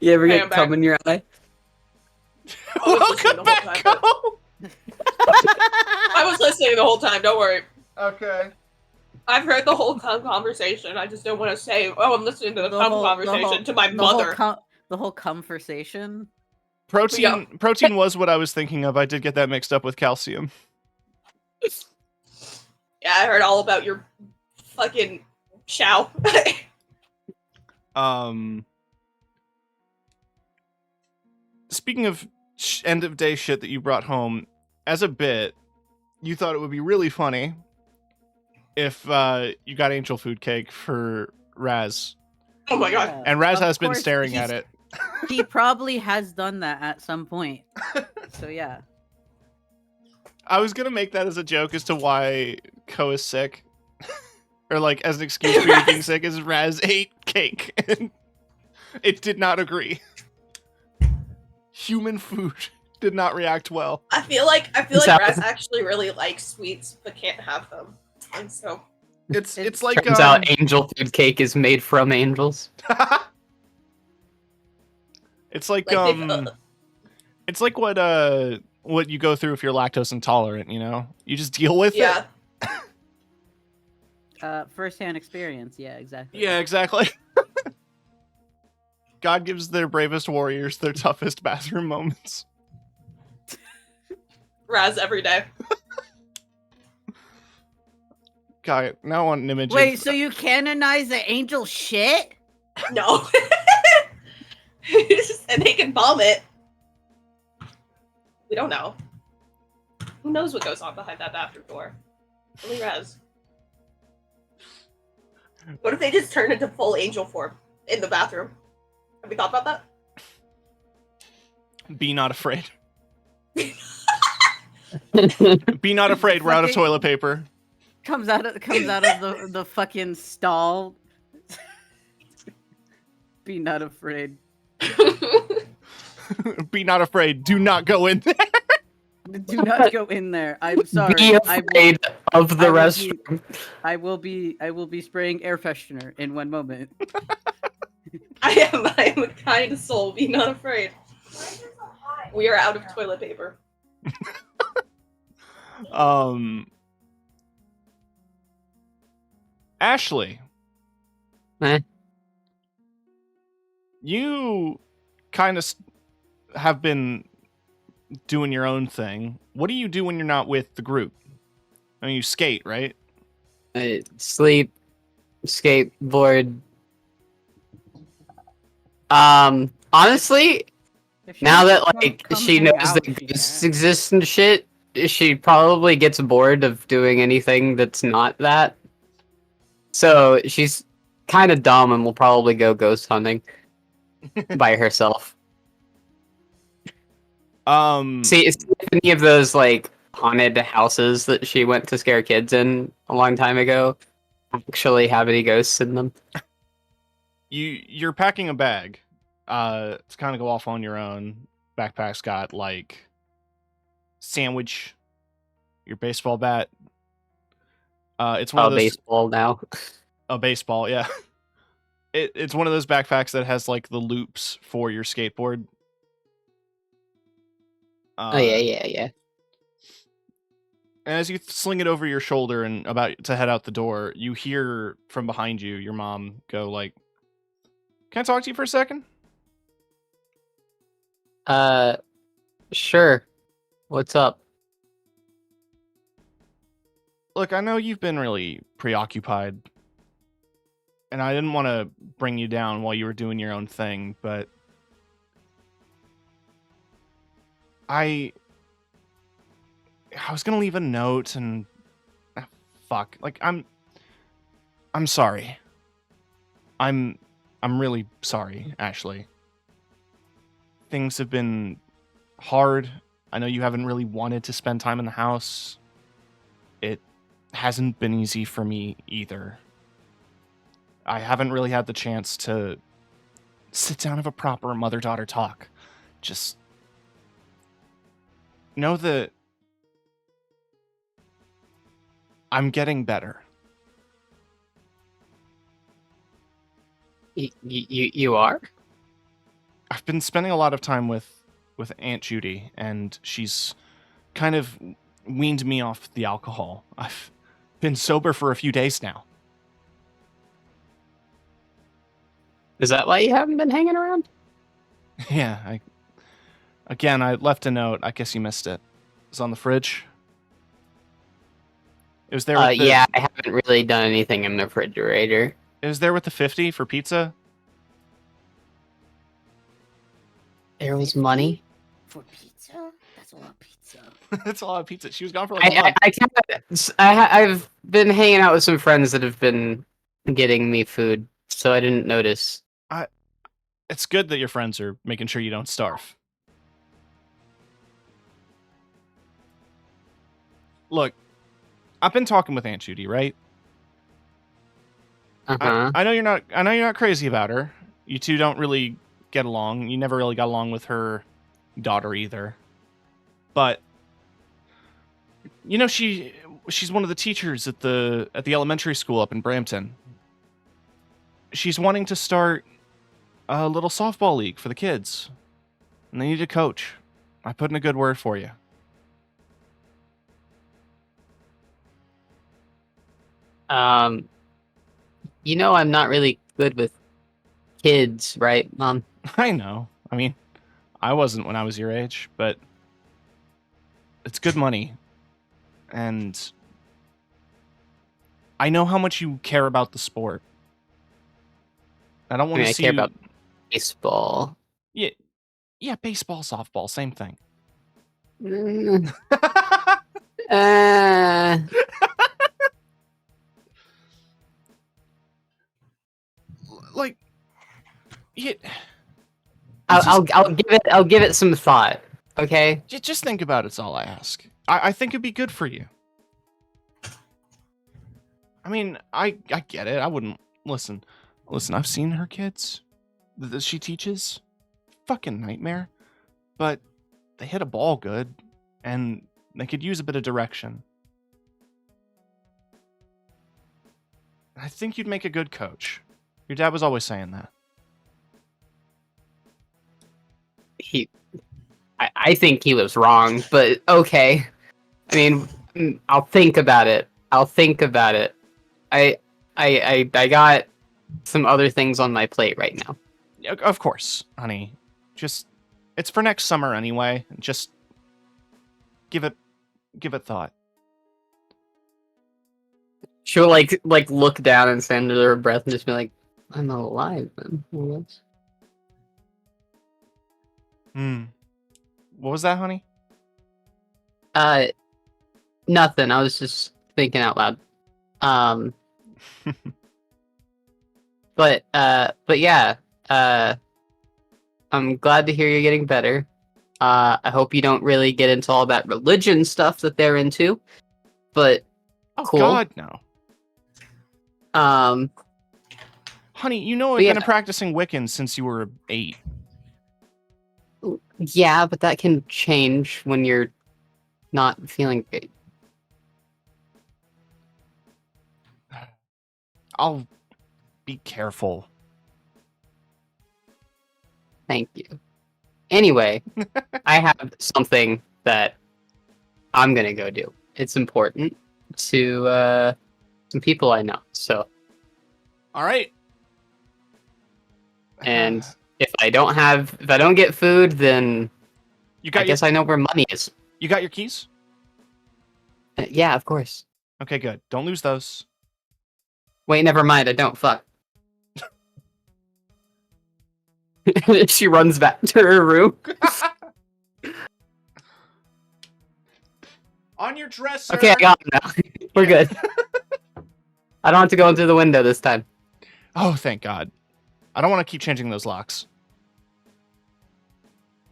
You ever Hey, get I'm cum back. in your eye? I was listening Welcome the whole back time. home. I was listening the whole time. Don't worry. Okay. I've heard the whole cum conversation. I just don't want to say, "Oh, I'm listening to the cum conversation" to my mother. The whole conversation. Protein was what I was thinking of. I did get that mixed up with calcium. Yeah, I heard all about your fucking chow. Speaking of end of day shit that you brought home, as a bit, you thought it would be really funny if you got angel food cake for Raz. Oh my god. Yeah, And Raz of has been course, staring at it. He probably has done that at some point. So yeah. I was gonna make that as a joke as to why Ko is sick. Or like as an excuse for you being sick is Raz ate cake. And it did not agree. Human food did not react well. I feel like So- Raz actually really likes sweets but can't have them. And so It's like Turns out angel food cake is made from angels. it's like they've, it's like what you go through if you're lactose intolerant, you know? You just deal with yeah. it. First-hand experience. Yeah, exactly. Yeah, exactly. God gives their bravest warriors their toughest bathroom moments. Raz every day. God, now I want an image Wait, of... so you canonize the angel shit? No. And they can bomb it. We don't know. Who knows what goes on behind that bathroom door? Only Raz. What if they just turn into full angel form in the bathroom? Have we thought about that? Be not afraid. Be not afraid, we're out of Fucking- toilet paper. Comes out of the fucking stall. Be not afraid. Be not afraid, do not go in there. Do not go in there. I'm sorry. Be afraid of the I will restroom. I will be spraying air freshener in one moment. I am a kind soul. Be not afraid. Why is it so hot? We are out of toilet paper. Ashley. Eh? You kind of have been doing your own thing. What do you do when you're not with the group? I mean, you skate, right? Sleep, skateboard. Honestly, If she now that wants to like come she hang knows out, that she ghosts can. exist and shit, she probably gets bored of doing anything that's not that. So she's kind of dumb and will probably go ghost hunting by herself. See if any of those like haunted houses that she went to scare kids in a long time ago actually have any ghosts in them. you're packing a bag to kind of go off on your own. backpack's got like sandwich, your baseball bat. It's one of those baseball now. a baseball, yeah. It's one of those backpacks that has like the loops for your skateboard. Oh yeah. And as you sling it over your shoulder and about to head out the door, you hear from behind you your mom go like, "Can I talk to you for a second?" Sure. What's up? Look, I know you've been really preoccupied, and I didn't want to bring you down while you were doing your own thing, but I was gonna leave a note and fuck. Like I'm sorry. I'm really sorry, Ashley. Things have been hard. I know you haven't really wanted to spend time in the house. It hasn't been easy for me either. I haven't really had the chance to sit down and have a proper mother-daughter talk. Just know that I'm getting better. You are? I've been spending a lot of time with Aunt Judy, and she's kind of weaned me off the alcohol. I've been sober for a few days now. Is that why you haven't been hanging around? Yeah, I left a note. I guess you missed it. It's on the fridge. It was there with the, Yeah, I haven't really done anything in the refrigerator. It was there with the 50 for pizza. There was money. For pizza? That's a lot of pizza. That's a lot of pizza. She was gone for like a month. I've been hanging out with some friends that have been getting me food, so I didn't notice. It's good that your friends are making sure you don't starve. Look, I've been talking with Aunt Judy, right? Uh-huh. I know you're not crazy about her. You two don't really get along. You never really got along with her daughter either. But you know she's one of the teachers at the elementary school up in Brampton. She's wanting to start a little softball league for the kids. And they need a coach. I put in a good word for you. You know I'm not really good with kids, right, Mom? I know. I mean, I wasn't when I was your age, but it's good money. And I know how much you care about the sport. I don't want to see I care you... about baseball. Yeah, baseball, softball, same thing. Mm. Like, yeah, I'll give it some thought. Okay. just think about it's all I ask. I think it'd be good for you. I mean, I get it. I wouldn't listen. I've seen her kids that she teaches. Fucking nightmare. But they hit a ball good, and they could use a bit of direction. I think you'd make a good coach. Your dad was always saying that. I think he was wrong, but okay. I mean, I'll think about it. I got some other things on my plate right now. Of course, honey. Just, it's for next summer anyway. Just give it thought. She'll like look down and stand under her breath and just be like, "I'm alive, man." What was that, honey? Nothing. I was just thinking out loud. But yeah. I'm glad to hear you're getting better. I hope you don't really get into all that religion stuff that they're into. But cool. God, no. Honey, you know I've been practicing Wiccan since you were 8. Yeah, but that can change when you're not feeling great. I'll be careful. Thank you. Anyway, I have something that I'm gonna go do. It's important to some people I know. So, All right. and if I don't get food, then you I guess I know where money is. You got your keys? Yeah, of course. Okay, good. Don't lose those. Wait, never mind. I don't. Fuck. She runs back to her room. On your dresser. Okay, I got them now. We're good. I don't have to go in through the window this time. Oh, thank God. I don't want to keep changing those locks.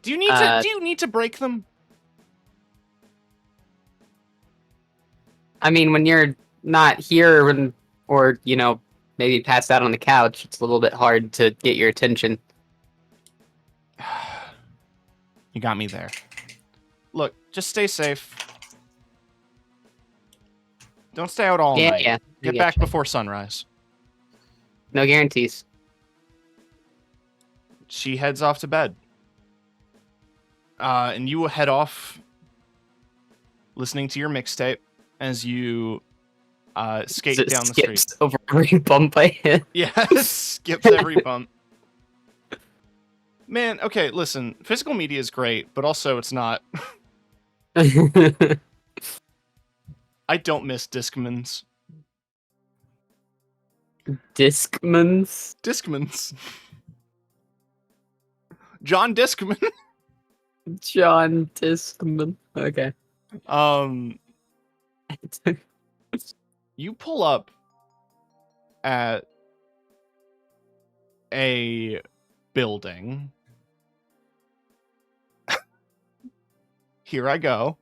Do you need to break them? I mean, when you're not here or, maybe passed out on the couch, it's a little bit hard to get your attention. You got me there. Look, just stay safe. Don't stay out all night. Yeah. Get back before sunrise. No guarantees. She heads off to bed. And you will head off listening to your mixtape as you skate down the street. Skips over every bump I hit. Yeah, skips every bump. Man, okay, listen. Physical media is great, but also it's not. I don't miss Discmans. Discmans? Discmans. John Discman. John Discman. Okay. You pull up at a building. Here I go.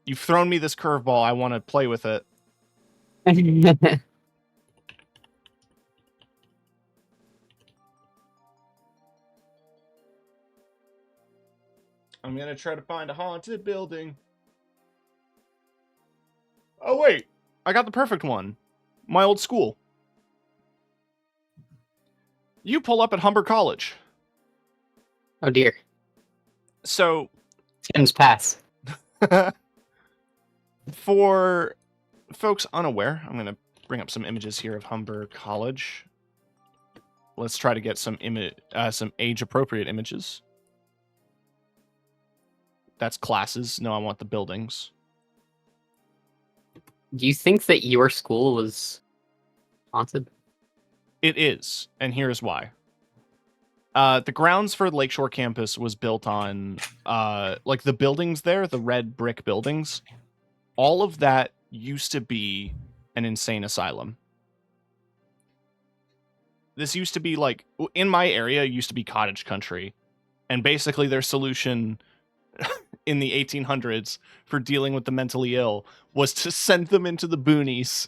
You've thrown me this curveball. I want to play with it. I'm going to try to find a haunted building. Oh, wait. I got the perfect one. My old school. You pull up at Humber College. Oh, dear. So... Tim's pass. For folks unaware, I'm going to bring up some images here of Humber College. Let's try to get some age-appropriate images. That's classes. No, I want the buildings. Do you think that your school was haunted? It is, and here's why. The grounds for Lakeshore campus was built on, like the buildings there, the red brick buildings. All of that used to be an insane asylum. This used to be like, in my area, it used to be cottage country. And basically their solution in the 1800s for dealing with the mentally ill was to send them into the boonies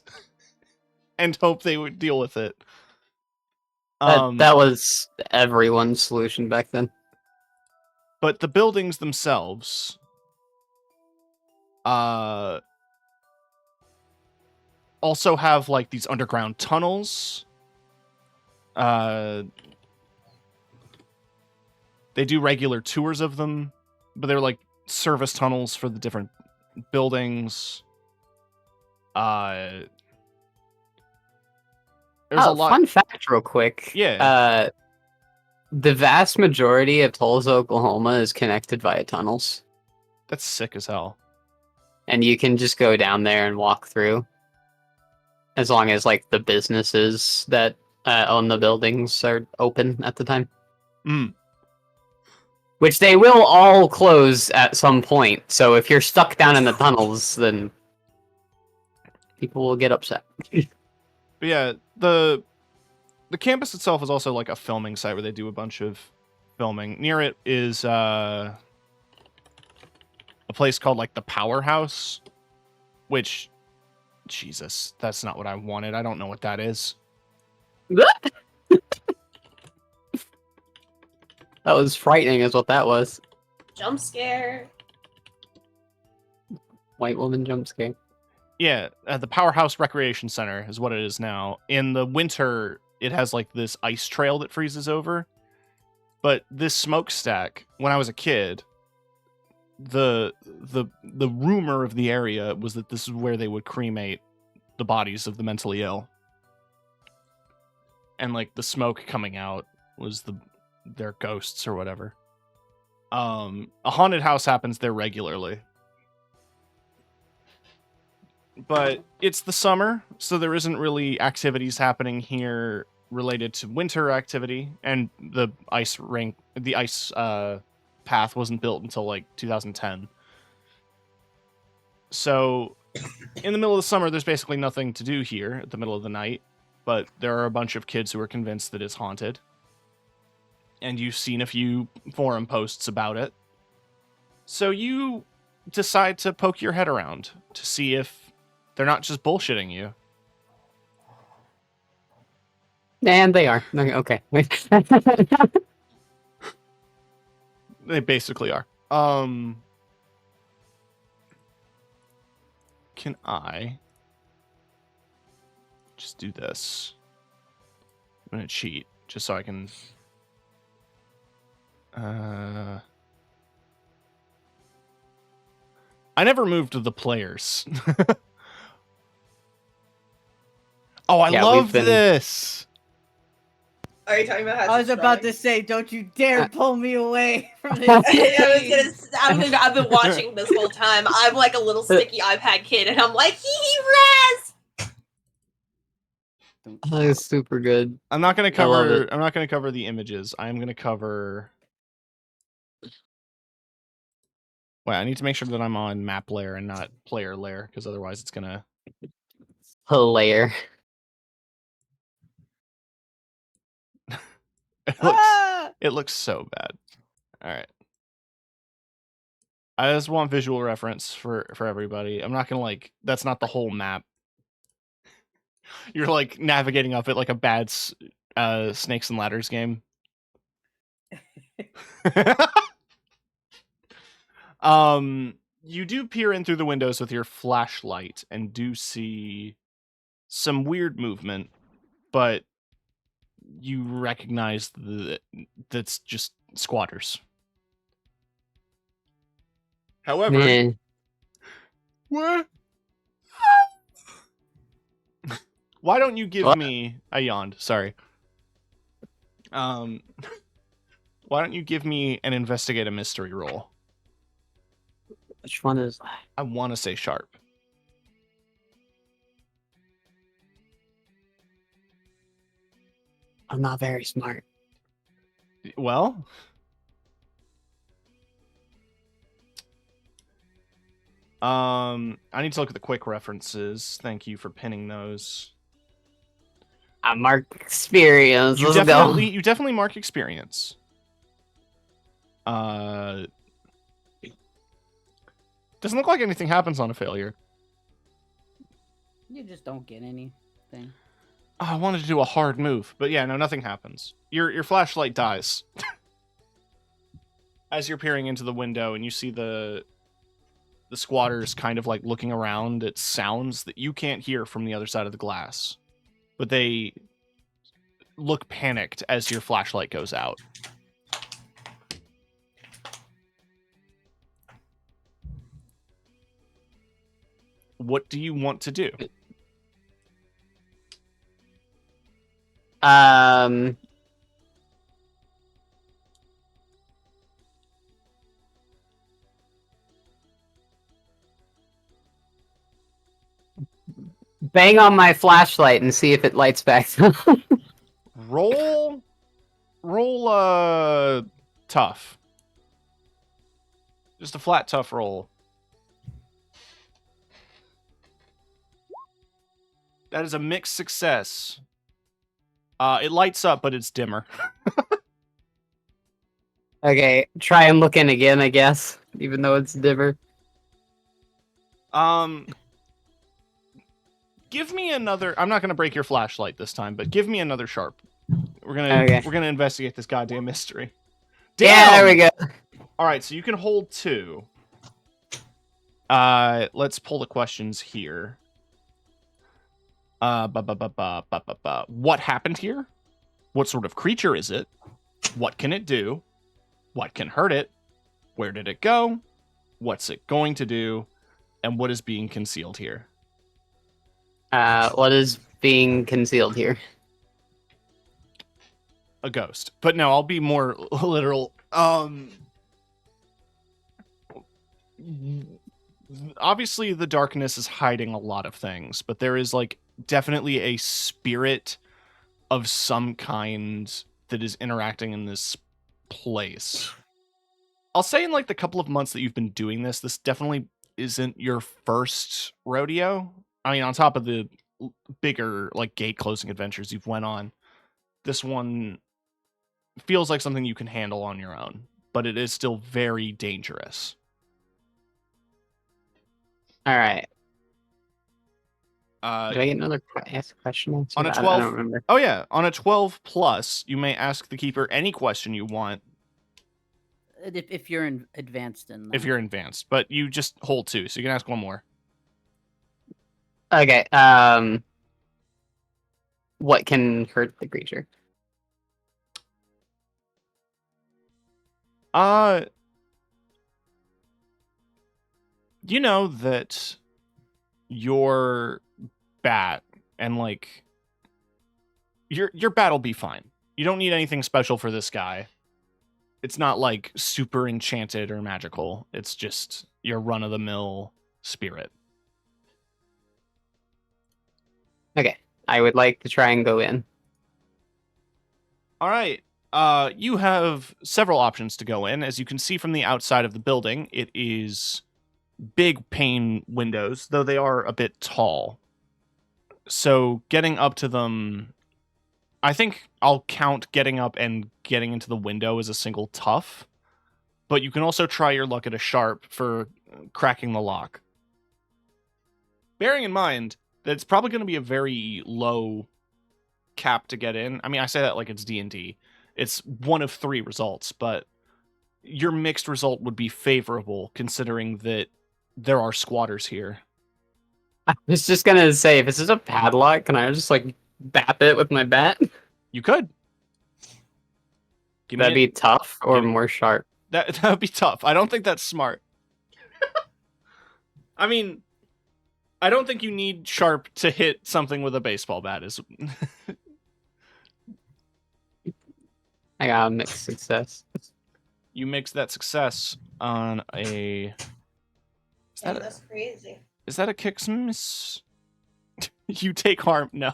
and hope they would deal with it. That was everyone's solution back then. But the buildings themselves also have like these underground tunnels. They do regular tours of them, but they're like service tunnels for the different buildings. There's a lot. Fun fact, real quick. Yeah. The vast majority of Tulsa, Oklahoma, is connected via tunnels, That's sick as hell. and you can just go down there and walk through, as long as like the businesses that own the buildings are open at the time. Mm. Which they will all close at some point. So if you're stuck down in the tunnels, then people will get upset. But yeah, the campus itself is also like a filming site where they do a bunch of filming. Near it is a place called like the Powerhouse, which, Jesus, that's not what I wanted. I don't know what that is. That was frightening, is what that was. Jump scare. White woman jump scare. Yeah, the Powerhouse Recreation Center is what it is now. In the winter, it has like this ice trail that freezes over. But this smokestack, when I was a kid, the rumor of the area was that this is where they would cremate the bodies of the mentally ill. And like the smoke coming out was their ghosts or whatever. A haunted house happens there regularly. But it's the summer, so there isn't really activities happening here related to winter activity, and the ice path wasn't built until like 2010. So in the middle of the summer, there's basically nothing to do here at the middle of the night, but there are a bunch of kids who are convinced that it's haunted. And you've seen a few forum posts about it. So you decide to poke your head around to see if they're not just bullshitting you. And they are. Okay. They basically are. Can I just do this? I'm gonna cheat just so I can. I never moved to the players. Oh, I love this. Are you talking about how I was about to say, don't you dare pull me away from this. I've been watching this whole time. I'm like a little sticky iPad kid, and I'm like, res. That is super good. I'm not gonna cover the images. I'm gonna cover. Wait, I need to make sure that I'm on map layer and not player layer, because otherwise it's gonna. Layer. It looks so bad. All right. I just want visual reference for everybody. I'm not gonna that's not the whole map. You're like navigating up it like a bad Snakes and Ladders game. You do peer in through the windows with your flashlight and do see some weird movement, but you recognize that's just squatters. However, what? Why don't you give me? I yawned. Sorry. Why don't you give me an investigate a mystery roll? Which one is? I want to say sharp. I'm not very smart. Well, I need to look at the quick references. Thank you for pinning those. I mark experience. You definitely mark experience. Doesn't look like anything happens on a failure. You just don't get anything. Oh, I wanted to do a hard move, but yeah, no, nothing happens. Your flashlight dies. As you're peering into the window and you see the squatters kind of like looking around at sounds that you can't hear from the other side of the glass. But they look panicked as your flashlight goes out. What do you want to do? Bang on my flashlight and see if it lights back. Roll tough. Just a flat tough roll. That is a mixed success. It lights up, but it's dimmer. Okay, try and look in again, I guess, even though it's dimmer. Give me another. I'm not gonna break your flashlight this time, but give me another sharp. We're gonna investigate this goddamn mystery. Damn! Yeah, there we go. All right, so you can hold 2. Let's pull the questions here. What happened here? What sort of creature is it? What can it do? What can hurt it? Where did it go? What's it going to do? And what is being concealed here? What is being concealed here? A ghost. But no, I'll be more literal. Obviously the darkness is hiding a lot of things, but there is like definitely a spirit of some kind that is interacting in this place. I'll say in like the couple of months that you've been doing this definitely isn't your first rodeo. I mean, on top of the bigger like gate closing adventures you've went on, this one feels like something you can handle on your own, but it is still very dangerous. All right. Do Uh, I get another ask a question? answered? on a I 12 don't remember. Oh yeah, on a 12 plus, you may ask the keeper any question you want If you're advanced in that. if you're advanced, but you just hold 2, so you can ask one more. Okay. What can hurt the creature? You know that your bat and like your bat'll be fine. You don't need anything special for this guy. It's not like super enchanted or magical. It's just your run-of-the-mill spirit. Okay. I would like to try and go in. All right. You have several options to go in. As you can see from the outside of the building, it is big pane windows, though they are a bit tall. So getting up to them, I think I'll count getting up and getting into the window as a single tough. But you can also try your luck at a sharp for cracking the lock. Bearing in mind that it's probably going to be a very low cap to get in. I mean, I say that like it's D&D. It's one of 3 results, but your mixed result would be favorable considering that there are squatters here. I was just gonna say, if this is a padlock, can I just like bap it with my bat? You could. Give me That'd be tough or give me- more sharp. that would be tough. I don't think that's smart. I mean, I don't think you need sharp to hit something with a baseball bat. Is I got a mixed success. you mix that success on a Damn, that's crazy. is that a Kixmas? You take harm. No.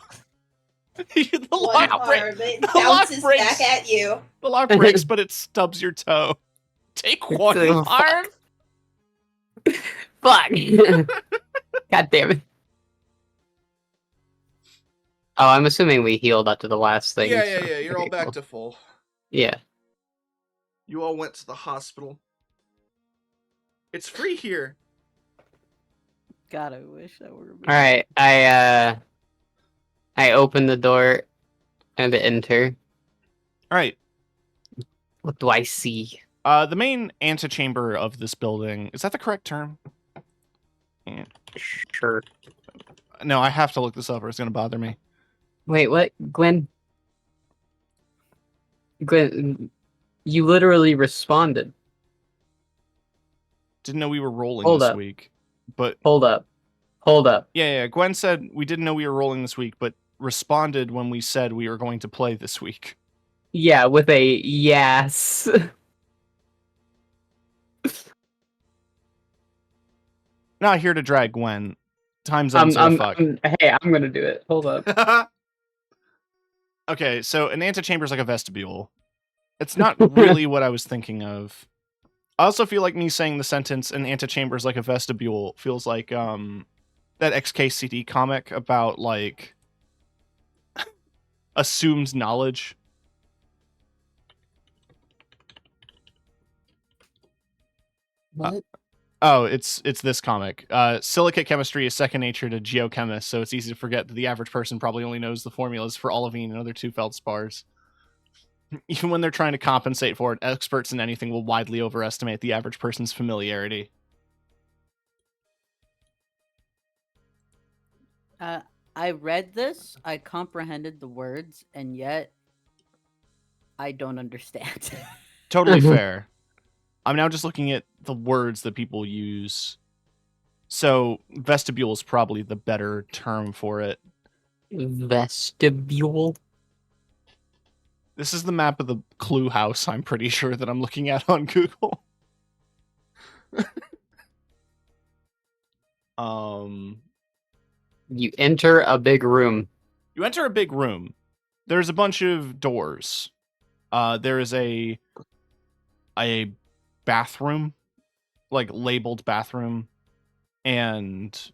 The One lock break- arm, it the lock bounces breaks. back at you. The lock breaks, but it stubs your toe. Take one Oh, fuck. harm. Fuck! God damn it. Oh, I'm assuming we healed up to the last thing. so- You're all okay, back cool. to full. Yeah. You all went to the hospital. It's free here. God, I wish that were. Alright, I open the door and enter. All right. What do I see? The main antechamber of this building, is that the correct term? Sure. No, I have to look this up or it's going to bother me. Wait, what? Gwen, you literally responded. Didn't know we were rolling Hold this up. week. But Hold up. Hold up. yeah, Gwen said we didn't know we were rolling this week, but responded when we said we were going to play this week. Yeah, with a yes. Not here to drag Gwen. Time zones are fuck. Hey, I'm gonna do it. Hold up. Okay, so an antechamber is like a vestibule. It's not really what I was thinking of. I also feel like me saying the sentence an antechamber is like a vestibule feels like that XKCD comic about like assumed knowledge. What? Oh, it's this comic. Silicate chemistry is second nature to geochemists, so it's easy to forget that the average person probably only knows the formulas for olivine and other two feldspars. Even when they're trying to compensate for it, experts in anything will widely overestimate the average person's familiarity. I read this, I comprehended the words, and yet I don't understand. Totally fair. I'm now just looking at the words that people use. So vestibule is probably the better term for it. Vestibule. This is the map of the Clue House, I'm pretty sure, that I'm looking at on Google. You enter a big room. You enter a big room. There's a bunch of doors. There is a bathroom, like labeled bathroom, and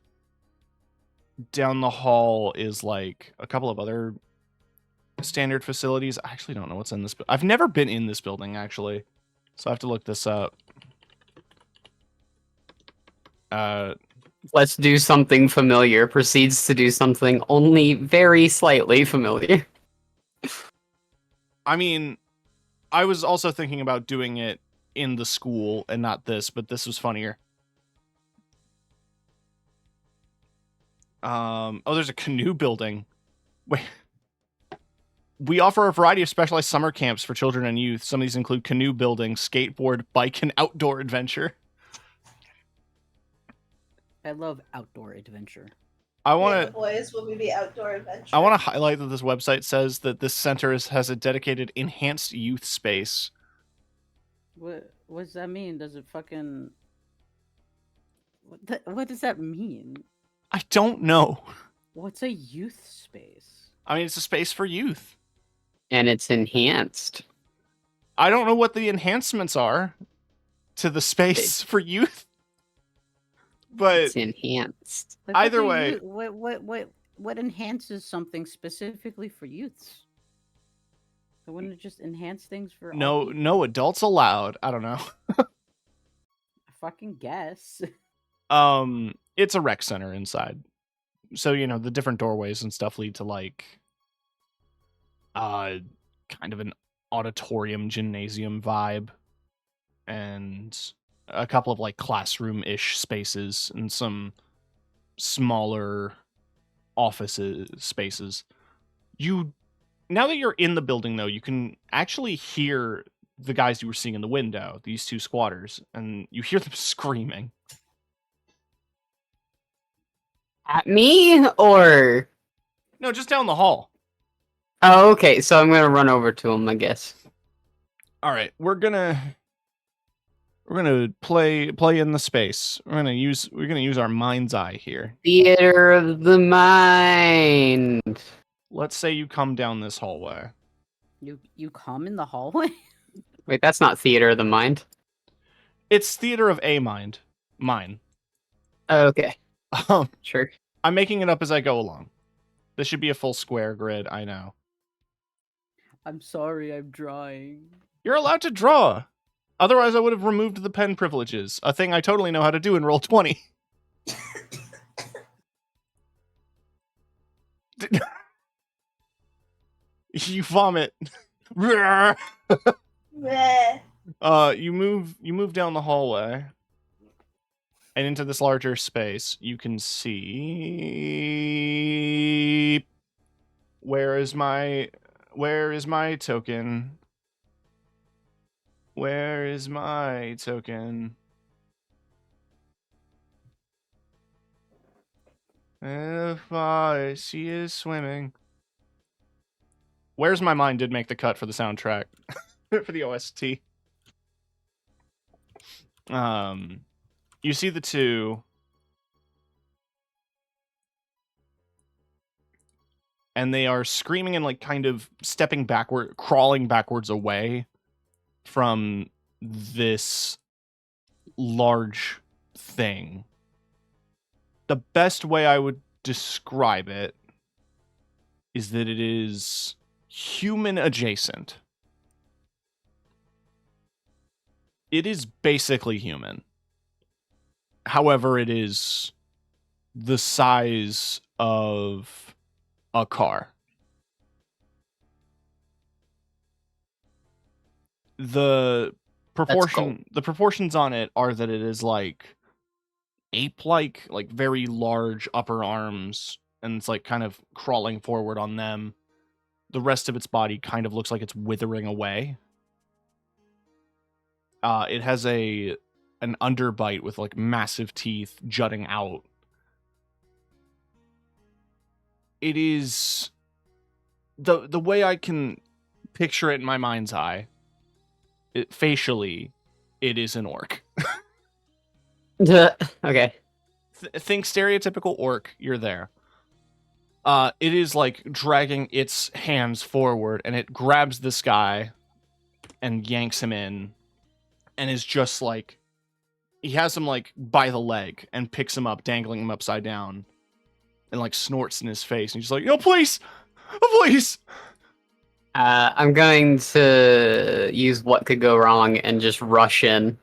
down the hall is like a couple of other standard facilities. I actually don't know what's in this. I've never been in this building, actually, so I have to look this up. Let's do something familiar. Proceeds to do something only very slightly familiar. I mean, I was also thinking about doing it in the school and not this, but this was funnier. Oh, there's a canoe building. Wait. We offer a variety of specialized summer camps for children and youth. Some of these include canoe building, skateboard, bike, and outdoor adventure. I love outdoor adventure. I want Yeah, to. boys will be the outdoor adventure. I want to highlight that this website says that this center has a dedicated enhanced youth space. What does that mean? Does it fucking... What does that mean? I don't know. What's a youth space? I mean, it's a space for youth. And it's enhanced. I don't know what the enhancements are to the space for youth. But It's enhanced. Like, either what way, what enhances something specifically for youths? So wouldn't it just enhance things for all people? no adults allowed. I don't know. I fucking guess. It's a rec center inside. So, you know, the different doorways and stuff lead to like kind of an auditorium gymnasium vibe and a couple of like classroom-ish spaces and some smaller offices spaces. Now that you're in the building though, you can actually hear the guys you were seeing in the window, these two squatters, and you hear them screaming. At me, or... No, just down the hall. Oh, okay, so I'm gonna run over to him, I guess. All right, we're gonna play in the space. We're gonna use our mind's eye here. Theater of the mind. Let's say you come down this hallway. You come in the hallway? Wait, that's not theater of the mind. It's theater of a mind. Mine. Oh, okay, sure. I'm making it up as I go along. This should be a full square grid, I know. I'm sorry, I'm drawing. You're allowed to draw. Otherwise, I would have removed the pen privileges, a thing I totally know how to do in Roll20. You vomit. Meh. You move down the hallway and into this larger space. You can see. Where is my token? Where is my token? If she is swimming. Where's My Mind did make the cut for the soundtrack. For the OST. You see the two. And they are screaming and like kind of crawling backwards away from this large thing. The best way I would describe it is that it is human adjacent. It is basically human. However, it is the size of a car. the cool. proportions on it are that it is like ape-like, like very large upper arms, and it's like kind of crawling forward on them. The rest of its body kind of looks like it's withering away. It has an underbite with like massive teeth jutting out. It is the way I can picture it in my mind's eye. Facially, it is an orc. Okay. Think stereotypical orc. You're there. It is like dragging its hands forward, and it grabs this guy and yanks him in, and is just like, he has him like by the leg and picks him up, dangling him upside down, and like snorts in his face, and he's like, "No, please, oh, please." I'm going to use what could go wrong and just rush in.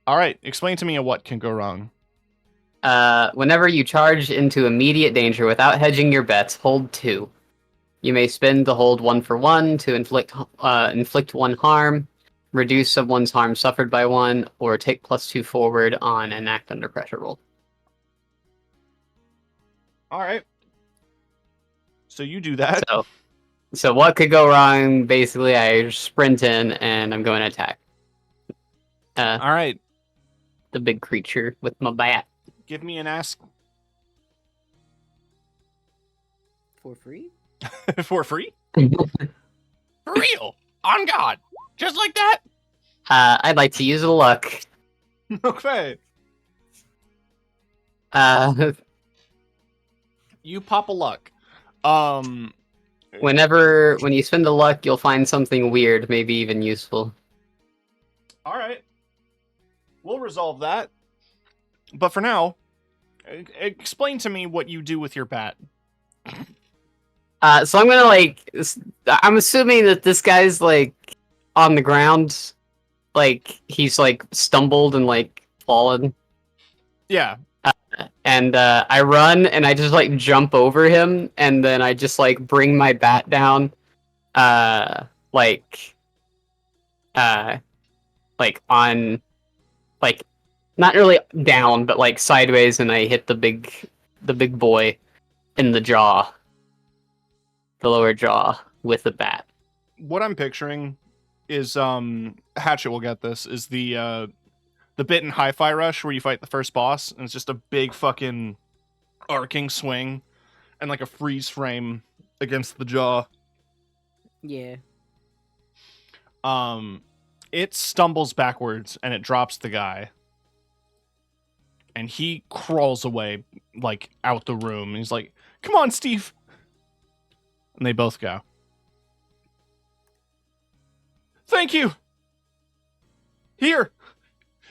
All right, explain to me what can go wrong. Whenever you charge into immediate danger without hedging your bets, hold 2. You may spend the hold 1 for 1 to inflict 1 harm, reduce someone's harm suffered by 1, or take +2 forward on an act under pressure roll. All right. So you do that. So what could go wrong? Basically, I sprint in and I'm going to attack. All right. The big creature with my bat. Give me an ask. For free? For free? For real? On God? Just like that? I'd like to use a luck. Okay. You pop a luck. When you spend a luck, you'll find something weird, maybe even useful. All right. We'll resolve that. But for now, explain to me what you do with your bat. So I'm gonna I'm assuming that this guy's like on the ground, like he's like stumbled and like fallen. Yeah. And I run and I just like jump over him, and then I just like bring my bat down, like on, like not really down, but like sideways, and I hit the big boy in the jaw, the lower jaw with the bat. What I'm picturing is Hatchet will get this, is the bit in Hi-Fi Rush where you fight the first boss, and it's just a big fucking arcing swing and like a freeze frame against the jaw. Yeah. It stumbles backwards and it drops the guy. And he crawls away, like, out the room. And he's like, "Come on, Steve!" And they both go. "Thank you! Here!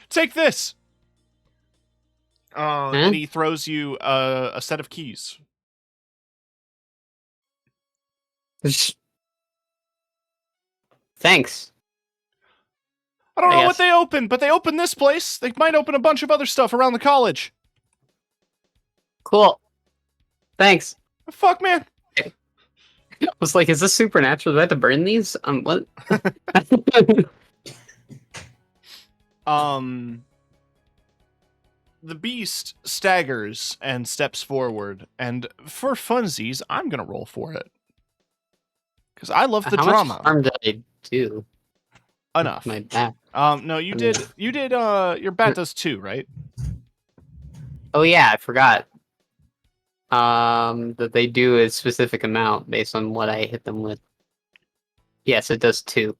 Take this!" And he throws you a set of keys. Thanks. I don't know what they open, but they open this place. They might open a bunch of other stuff around the college. Cool. Thanks. Fuck, man. I was like, is this supernatural? Do I have to burn these? What? The beast staggers and steps forward, and for funsies, I'm gonna roll for it. Because I love the drama. How much harm did I do? Enough. My bat. No, you did, your bat does 2, right? Oh yeah, I forgot. That they do a specific amount based on what I hit them with. Yes, it does 2.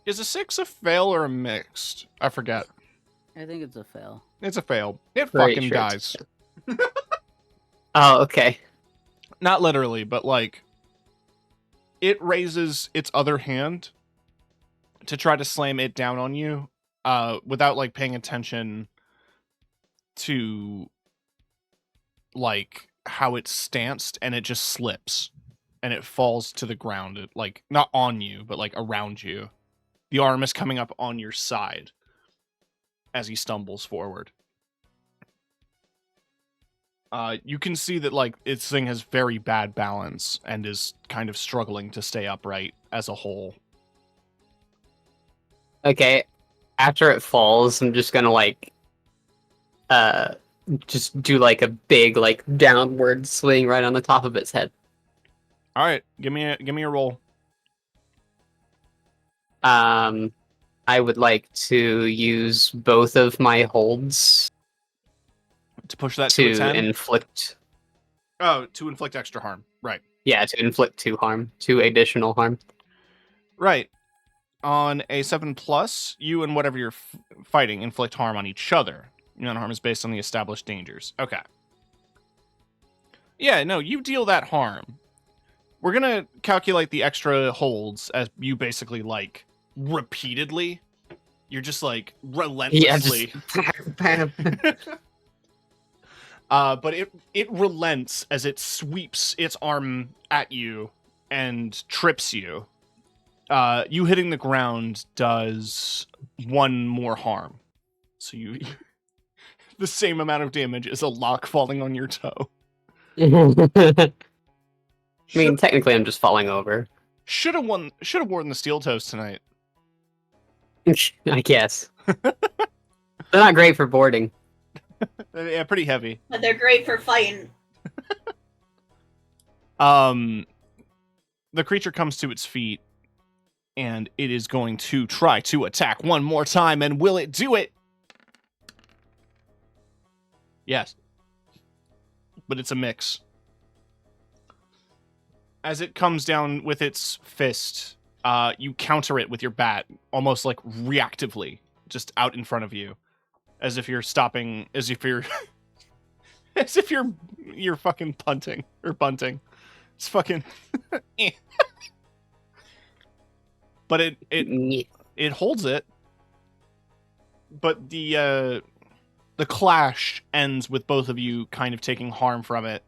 Is a 6 a fail or a mixed? I forget. I think it's a fail. It's a fail. It Very fucking sure dies. Oh, okay. Not literally, but like, it raises its other hand to try to slam it down on you, without like paying attention to like how it's stanced, and it just slips and it falls to the ground. It, like, not on you, but like around you. The arm is coming up on your side as he stumbles forward. You can see that like its thing has very bad balance and is kind of struggling to stay upright. as a whole. Okay, after it falls, I'm just gonna like, just do like a big like downward swing right on the top of its head. All right, give me a roll. I would like to use both of my holds To push that to a to 10? inflict. Oh, to inflict extra harm. Right. Yeah, to inflict 2 additional harm. Right. On a 7+, you and whatever you're fighting inflict harm on each other. Non-harm is based on the established dangers. Okay. Yeah, no, you deal that harm. We're gonna calculate the extra holds as you basically, like, repeatedly. You're just, like, relentlessly. Yeah, But it relents as it sweeps its arm at you and trips you. You hitting the ground does 1 more harm. So you the same amount of damage as a lock falling on your toe. I mean, technically, I'm just falling over. Should have worn the steel toes tonight. I guess. They're not great for boarding. Yeah, pretty heavy. But they're great for fighting. The creature comes to its feet, and it is going to try to attack 1 more time, and will it do it? Yes. But it's a mix. As it comes down with its fist, you counter it with your bat, almost like reactively, just out in front of you. As if you're stopping, as if you're you're fucking punting or bunting. It's fucking But it holds it. But the clash ends with both of you kind of taking harm from it.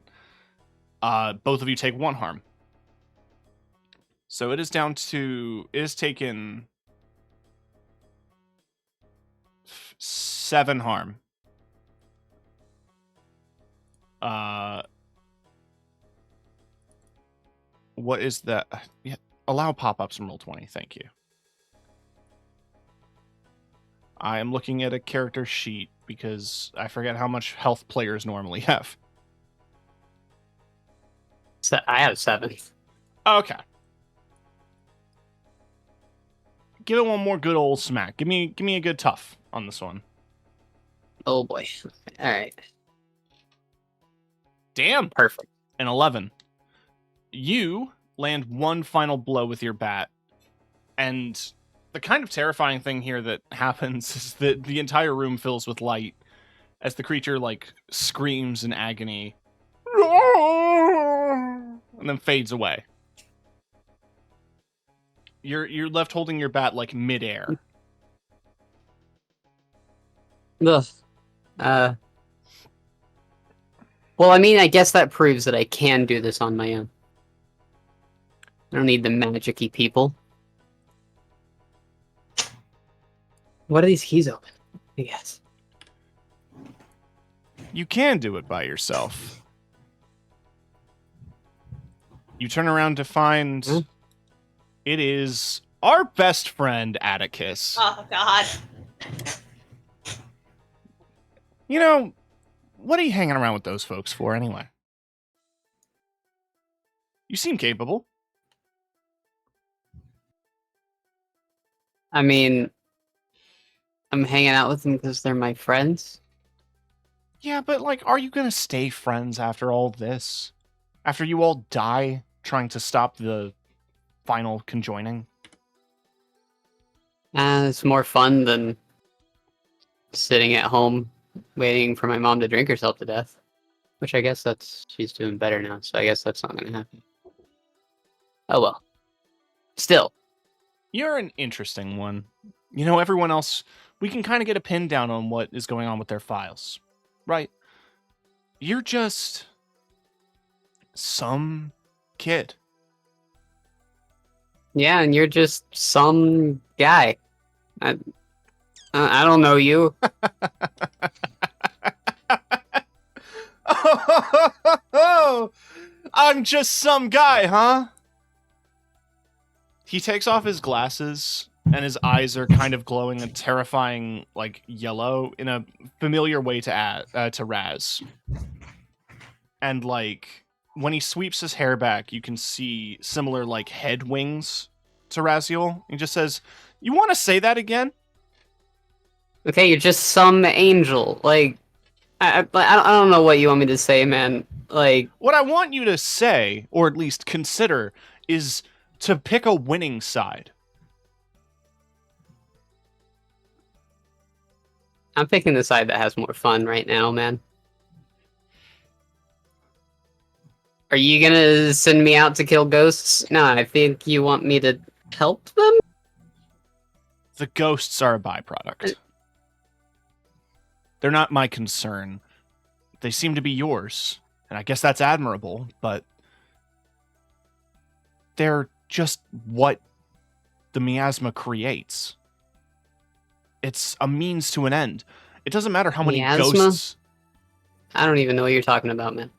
Both of you take 1 harm. So it is taken 7 harm. What is that? Yeah, allow pop-ups and roll 20. Thank you. I am looking at a character sheet because I forget how much health players normally have. So I have 7. Okay. Give it 1 more good old smack. Give me a good tough on this one. Oh boy. Alright. Damn. Perfect. An 11. You land 1 final blow with your bat, and the kind of terrifying thing here that happens is that the entire room fills with light as the creature, like, screams in agony and then fades away. You're left holding your bat, like, midair. Ugh. Well, I mean, I guess that proves that I can do this on my own. I don't need the magic-y people. What are these keys open? I guess. You can do it by yourself. You turn around to find it is our best friend, Atticus. Oh, God. You know, what are you hanging around with those folks for, anyway? You seem capable. I mean, I'm hanging out with them because they're my friends. Yeah, but, like, are you gonna stay friends after all this? After you all die trying to stop the final conjoining? It's more fun than sitting at home waiting for my mom to drink herself to death. Which I guess she's doing better now, so I guess that's not gonna happen. Oh well. Still. You're an interesting one. You know, everyone else, we can kind of get a pin down on what is going on with their files. Right? You're just some kid. Yeah, and you're just some guy. I don't know you. Oh, I'm just some guy, huh? He takes off his glasses, and his eyes are kind of glowing a terrifying, like, yellow in a familiar way to Raz. And, like, when he sweeps his hair back, you can see similar, like, head wings to Raziel. He just says, "You want to say that again?" Okay, you're just some angel. Like, I don't know what you want me to say, man. Like, What I want you to say, or at least consider, is to pick a winning side. I'm picking the side that has more fun right now, man. Are you gonna send me out to kill ghosts? No, I think you want me to help them? The ghosts are a byproduct. They're not my concern. They seem to be yours, and I guess that's admirable, but they're just what the miasma creates. It's a means to an end. It doesn't matter how many Miasma? ghosts... I don't even know what you're talking about, man.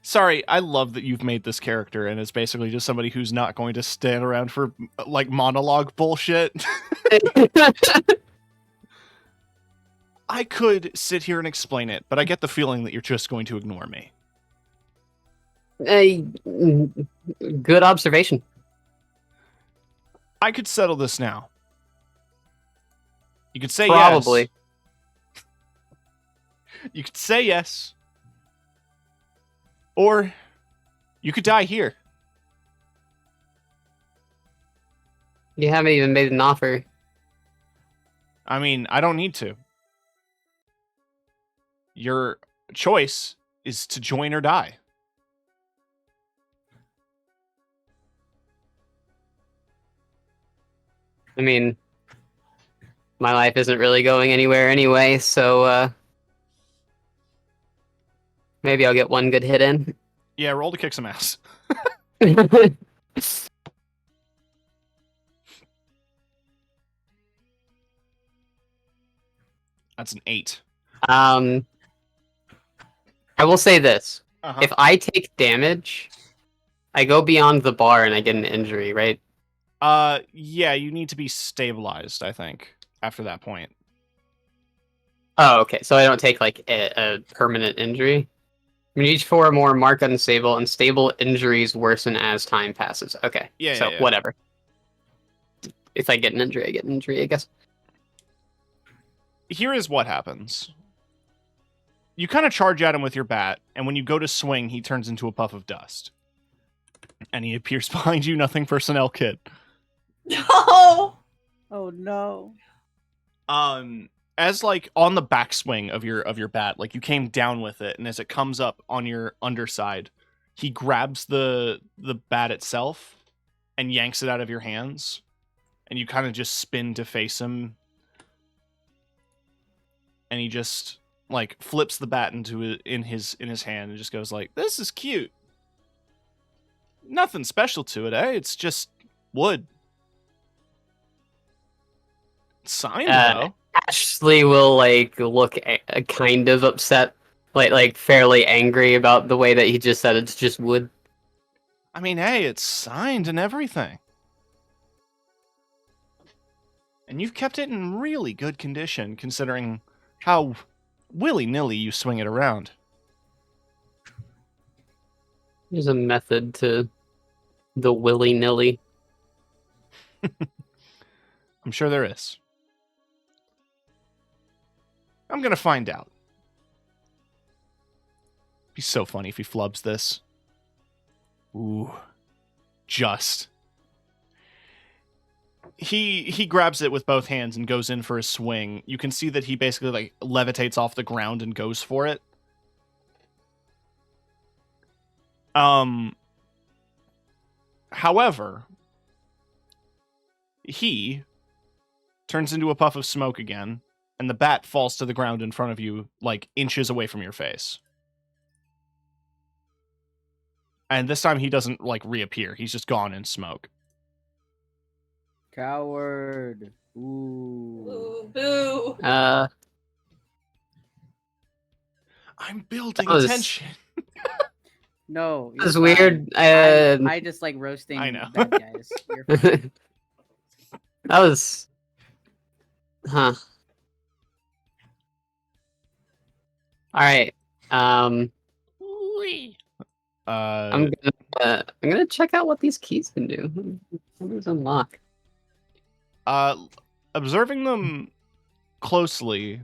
Sorry, I love that you've made this character, and it's basically just somebody who's not going to stand around for, like, monologue bullshit. I could sit here and explain it, but I get the feeling that you're just going to ignore me. Good observation. I could settle this now. You could say Probably. yes. You could say yes. Or you could die here. You haven't even made an offer. I mean, I don't need to. Your choice is to join or die. I mean, my life isn't really going anywhere anyway, so, maybe I'll get one good hit in. Yeah, roll to kick some ass. That's an 8. I will say this. Uh-huh. If I take damage, I go beyond the bar and I get an injury, right? Yeah, you need to be stabilized, I think, after that point. Oh, okay. So I don't take, like, a permanent injury? I mean, each 4 or more mark unstable, and stable injuries worsen as time passes. Okay. Yeah, So, yeah. whatever. If I get an injury, I get an injury, I guess. Here is what happens. You kind of charge at him with your bat, and when you go to swing, he turns into a puff of dust. And he appears behind you, nothing personnel kit. No! Oh no. As like on the backswing of your bat, like you came down with it, and as it comes up on your underside, he grabs the bat itself and yanks it out of your hands, and you kind of just spin to face him, and he just like flips the bat in his hand and just goes like, "This is cute. Nothing special to it, eh? It's just wood. It's signed though." Ashley will, like, look kind of upset, like fairly angry about the way that he just said it's just wood. I mean, hey, it's signed and everything. And you've kept it in really good condition, considering how willy-nilly you swing it around. There's a method to the willy-nilly. I'm sure there is. I'm gonna find out. Be so funny if he flubs this. Ooh. Just. He grabs it with both hands and goes in for a swing. You can see that he basically like levitates off the ground and goes for it. However, he turns into a puff of smoke again, and the bat falls to the ground in front of you, like inches away from your face. And this time he doesn't like reappear. He's just gone in smoke. Coward. Ooh. Ooh, boo. I'm building That was- tension. No, That's you're weird. fine. I just like roasting I know. bad guys. You're fine. That was, huh? All right. I'm Uh, gonna check out what these keys can do. What does unlock? observing them closely,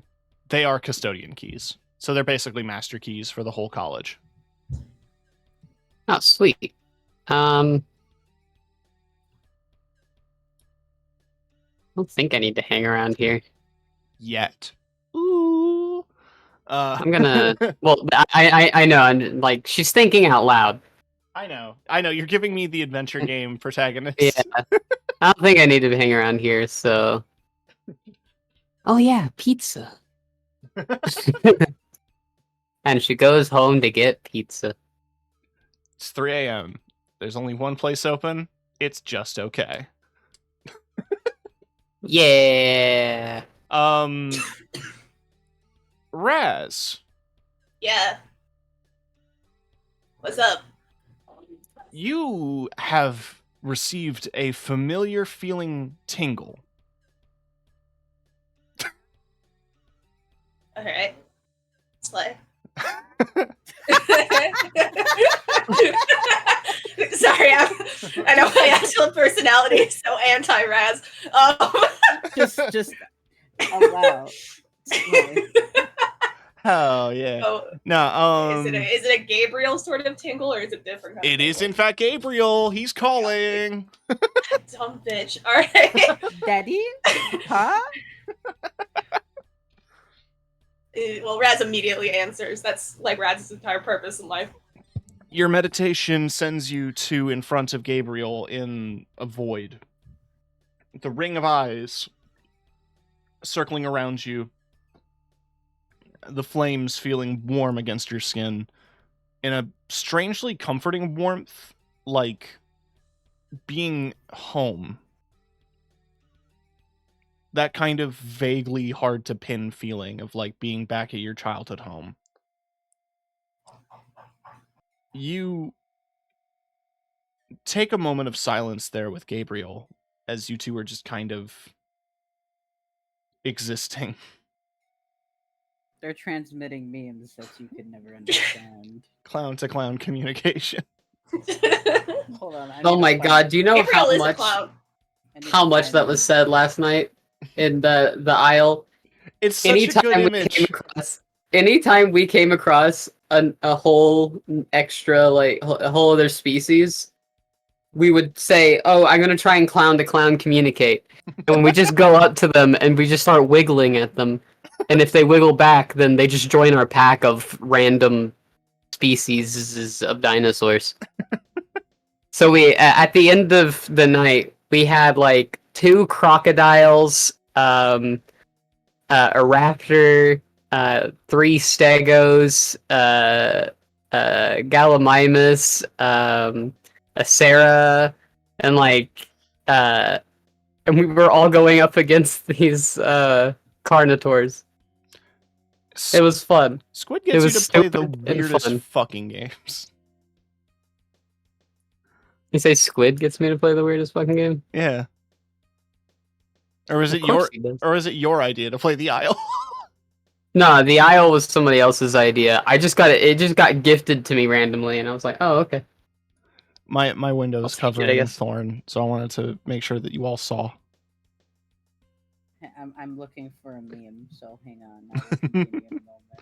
they are custodian keys. So they're basically master keys for the whole college. Oh, sweet. I don't think I need to hang around here. Yet. Ooh. I'm gonna. Well, I know. I'm like she's thinking out loud. I know. You're giving me the adventure game protagonist. Yeah. I don't think I need to hang around here. So. Oh yeah, pizza. And she goes home to get pizza. It's 3 a.m. There's only one place open. It's just okay. Yeah. Raz, Yeah. What's up? you have received a familiar feeling tingle. Alright. Slay. Sorry, I know my actual personality is so anti-Raz. Just allow. Oh yeah. Oh, No, is it a Gabriel sort of tingle or is it different? Kind it of is in tingle? fact Gabriel. He's calling. Dumb bitch. Alright. Daddy? Huh? Well, Raz immediately answers. That's like Raz's entire purpose in life. Your meditation sends you to in front of Gabriel in a void. The ring of eyes circling around you. The flames feeling warm against your skin. In a strangely comforting warmth, like being home. That kind of vaguely hard to pin feeling of like being back at your childhood home. You take a moment of silence there with Gabriel as you two are just kind of existing. They're transmitting memes that you could never understand. Clown to clown communication. Hold on. I Oh need my to god, find- do you know Gabriel how is a much clown. I need how to much find that the- was said last night in the aisle? It's such a good image. Anytime we came across a whole extra like a whole other species, we would say, "Oh, I'm gonna try and clown to clown communicate," and we just go up to them and we just start wiggling at them, and if they wiggle back, then they just join our pack of random species of dinosaurs. So we at the end of the night we had like 2 crocodiles, a raptor, 3 stegos, gallimimus, a Sarah, and like and we were all going up against these carnitors. It was fun. Squid It gets you was to play the stupid and weirdest fun. fucking games. You say Squid gets me to play the weirdest fucking game? Yeah. Or is Of it course he does. your idea to play the Isle? No, the Isle was somebody else's idea. I just got it just got gifted to me randomly and I was like, "Oh, okay." My window I'll is take it, I covered in guess. thorn, so I wanted to make sure that you all saw. I'm looking for a meme, so hang on. I will continue in a moment.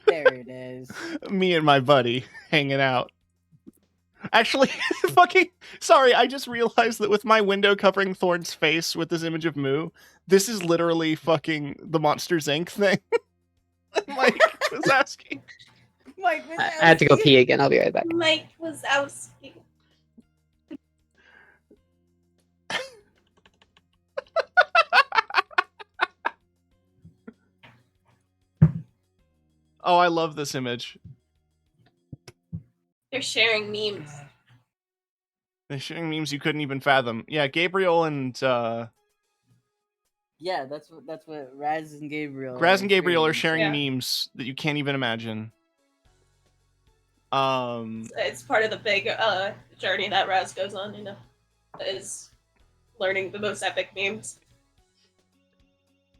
There it is. Me and my buddy hanging out. Actually, fucking sorry, I just realized that with my window covering Thorn's face with this image of Moo, this is literally fucking the Monsters Inc. thing. Mike was asking. Mike, I had to go pee again. I'll be right back. Mike was out. Oh, I love this image. They're sharing memes. They're sharing memes you couldn't even fathom. Yeah, Gabriel and Yeah, that's what Raz and Gabriel. Graz and Gabriel are sharing Yeah. memes that you can't even imagine. It's part of the big journey that Raz goes on, you know, is learning the most epic memes.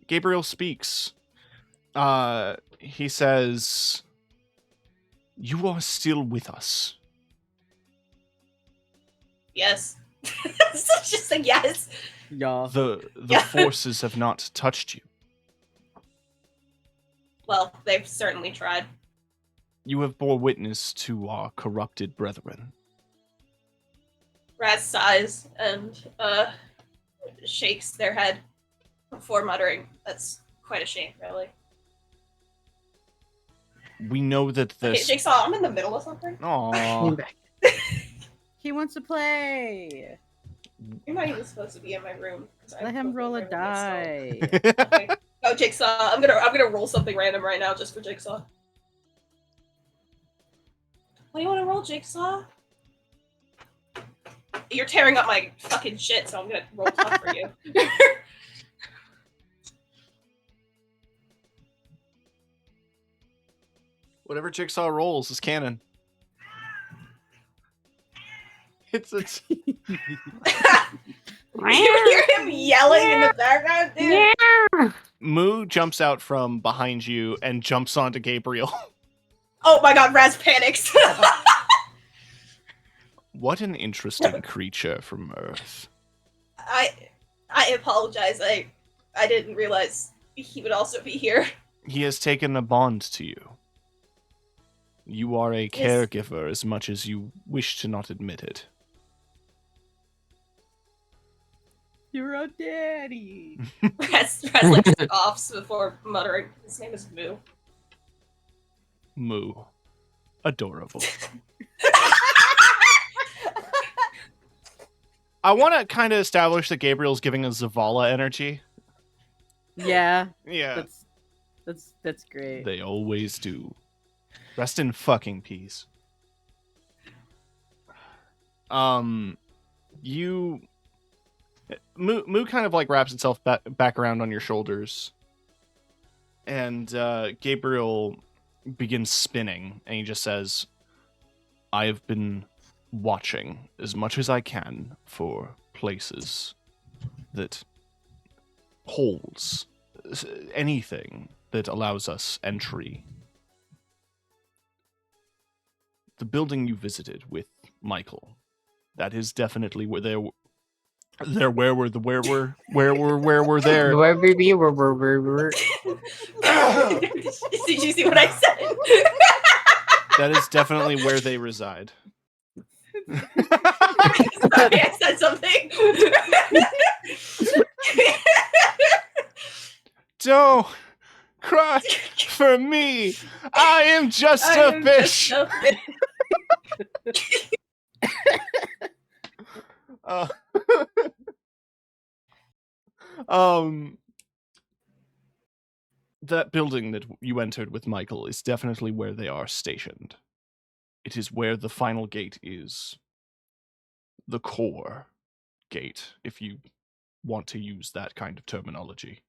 Gabriel speaks. He says, "You are still with us." Yes. It's just a yes. Yeah. The Yeah. forces have not touched you. Well, they've certainly tried. You have bore witness to our corrupted brethren. Raz sighs and shakes their head before muttering, "That's quite a shame, really." We know that Okay, this. Jigsaw, I'm in the middle of something. Aww. He wants to play. You're not even supposed to be in my room. 'Cause I Let him moved roll a my roommate's die. phone. Okay. Oh, Jigsaw, I'm gonna roll something random right now just for Jigsaw. What do you want to roll, Jigsaw? You're tearing up my fucking shit, so I'm gonna roll tough for you. Whatever Jigsaw rolls is canon. It's You hear him yelling in the background, dude? Moo jumps out from behind you and jumps onto Gabriel. Oh my god, Raz panics. What an interesting creature from Earth. I apologize. I didn't realize he would also be here. He has taken a bond to you. You are a caregiver as much as you wish to not admit it. You're a daddy. Raz like coughs before muttering, "His name is Moo." Moo. Adorable. I want to kind of establish that Gabriel's giving us Zavala energy. Yeah. Yeah. That's great. They always do. Rest in fucking peace. You... Moo kind of like wraps itself back around on your shoulders. And Gabriel begins spinning, and he just says, "I have been watching as much as I can for places that holds anything that allows us entry. The building you visited with Michael, that is definitely where there were there. Did you see what I said? That is definitely where they reside. Sorry, I said something. Don't cry for me. I am just a fish. That building that you entered with Michael is definitely where they are stationed. It is where the final gate is. The core gate, if you want to use that kind of terminology.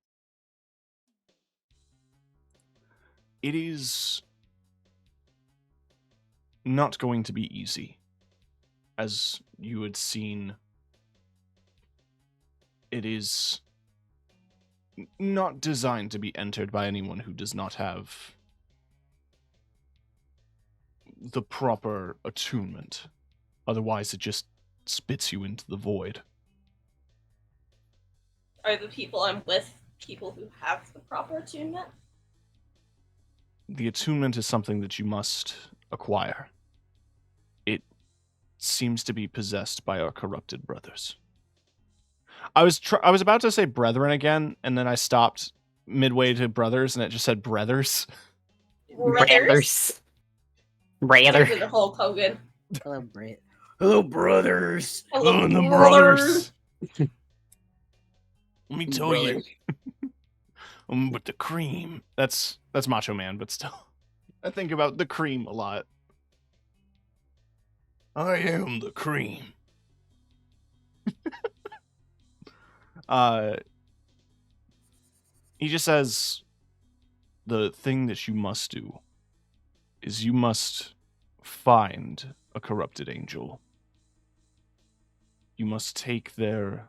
It is not going to be easy. As you had seen, it is not designed to be entered by anyone who does not have the proper attunement. Otherwise, it just spits you into the void. Are the people I'm with people who have the proper attunement? The attunement is something that you must acquire. It seems to be possessed by our corrupted brothers. I was about to say brethren again, and then I stopped midway to brothers, and it just said brothers. Brothers. Brother. The Hulk Hogan. Hello, Brit. Hello, brothers. Hello, the brothers. Let me tell you. But the cream. That's Macho Man, but still. I think about the cream a lot. I am the cream. He just says, the thing that you must do is you must find a corrupted angel, you must take their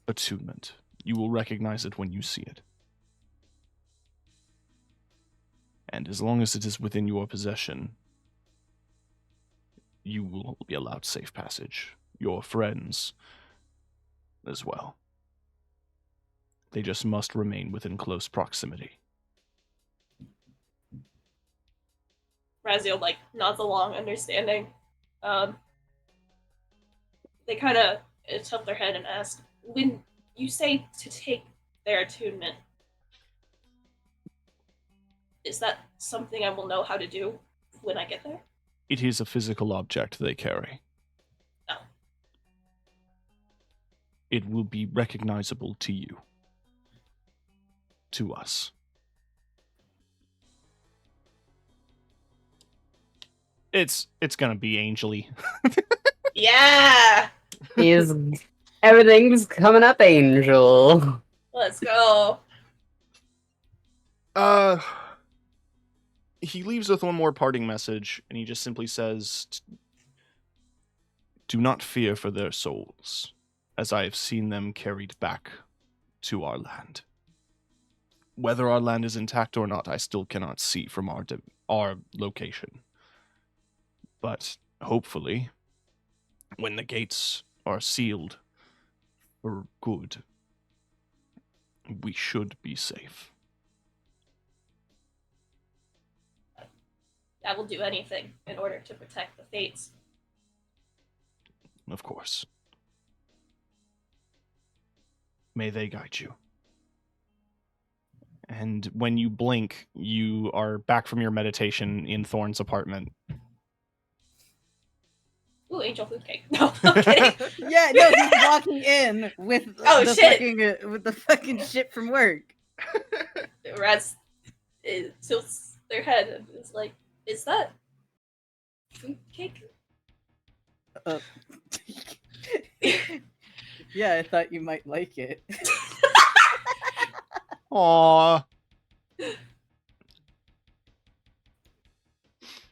attunement. You will recognize it when you see it. And as long as it is within your possession, you will be allowed safe passage. Your friends as well. They just must remain within close proximity. Raziel, like, nods along, understanding. They kind of tilt their head and ask, when you say to take their attunement, is that something I will know how to do when I get there? It is a physical object they carry. Oh. It will be recognizable to you. To us. It's gonna be angely. Yeah! Everything's coming up, Angel. Let's go. He leaves with one more parting message, and he just simply says, "Do not fear for their souls, as I have seen them carried back to our land. Whether our land is intact or not, I still cannot see from our location. But hopefully, when the gates are sealed for good, we should be safe." I will do anything in order to protect the Fates. Of course. May they guide you. And when you blink, you are back from your meditation in Thorn's apartment. Ooh, angel food cake. No, I'm kidding. Yeah, no, he's walking in with the shit. with the fucking shit from work. Raz tilts their head and is like, is that food cake? Yeah, I thought you might like it. Aww.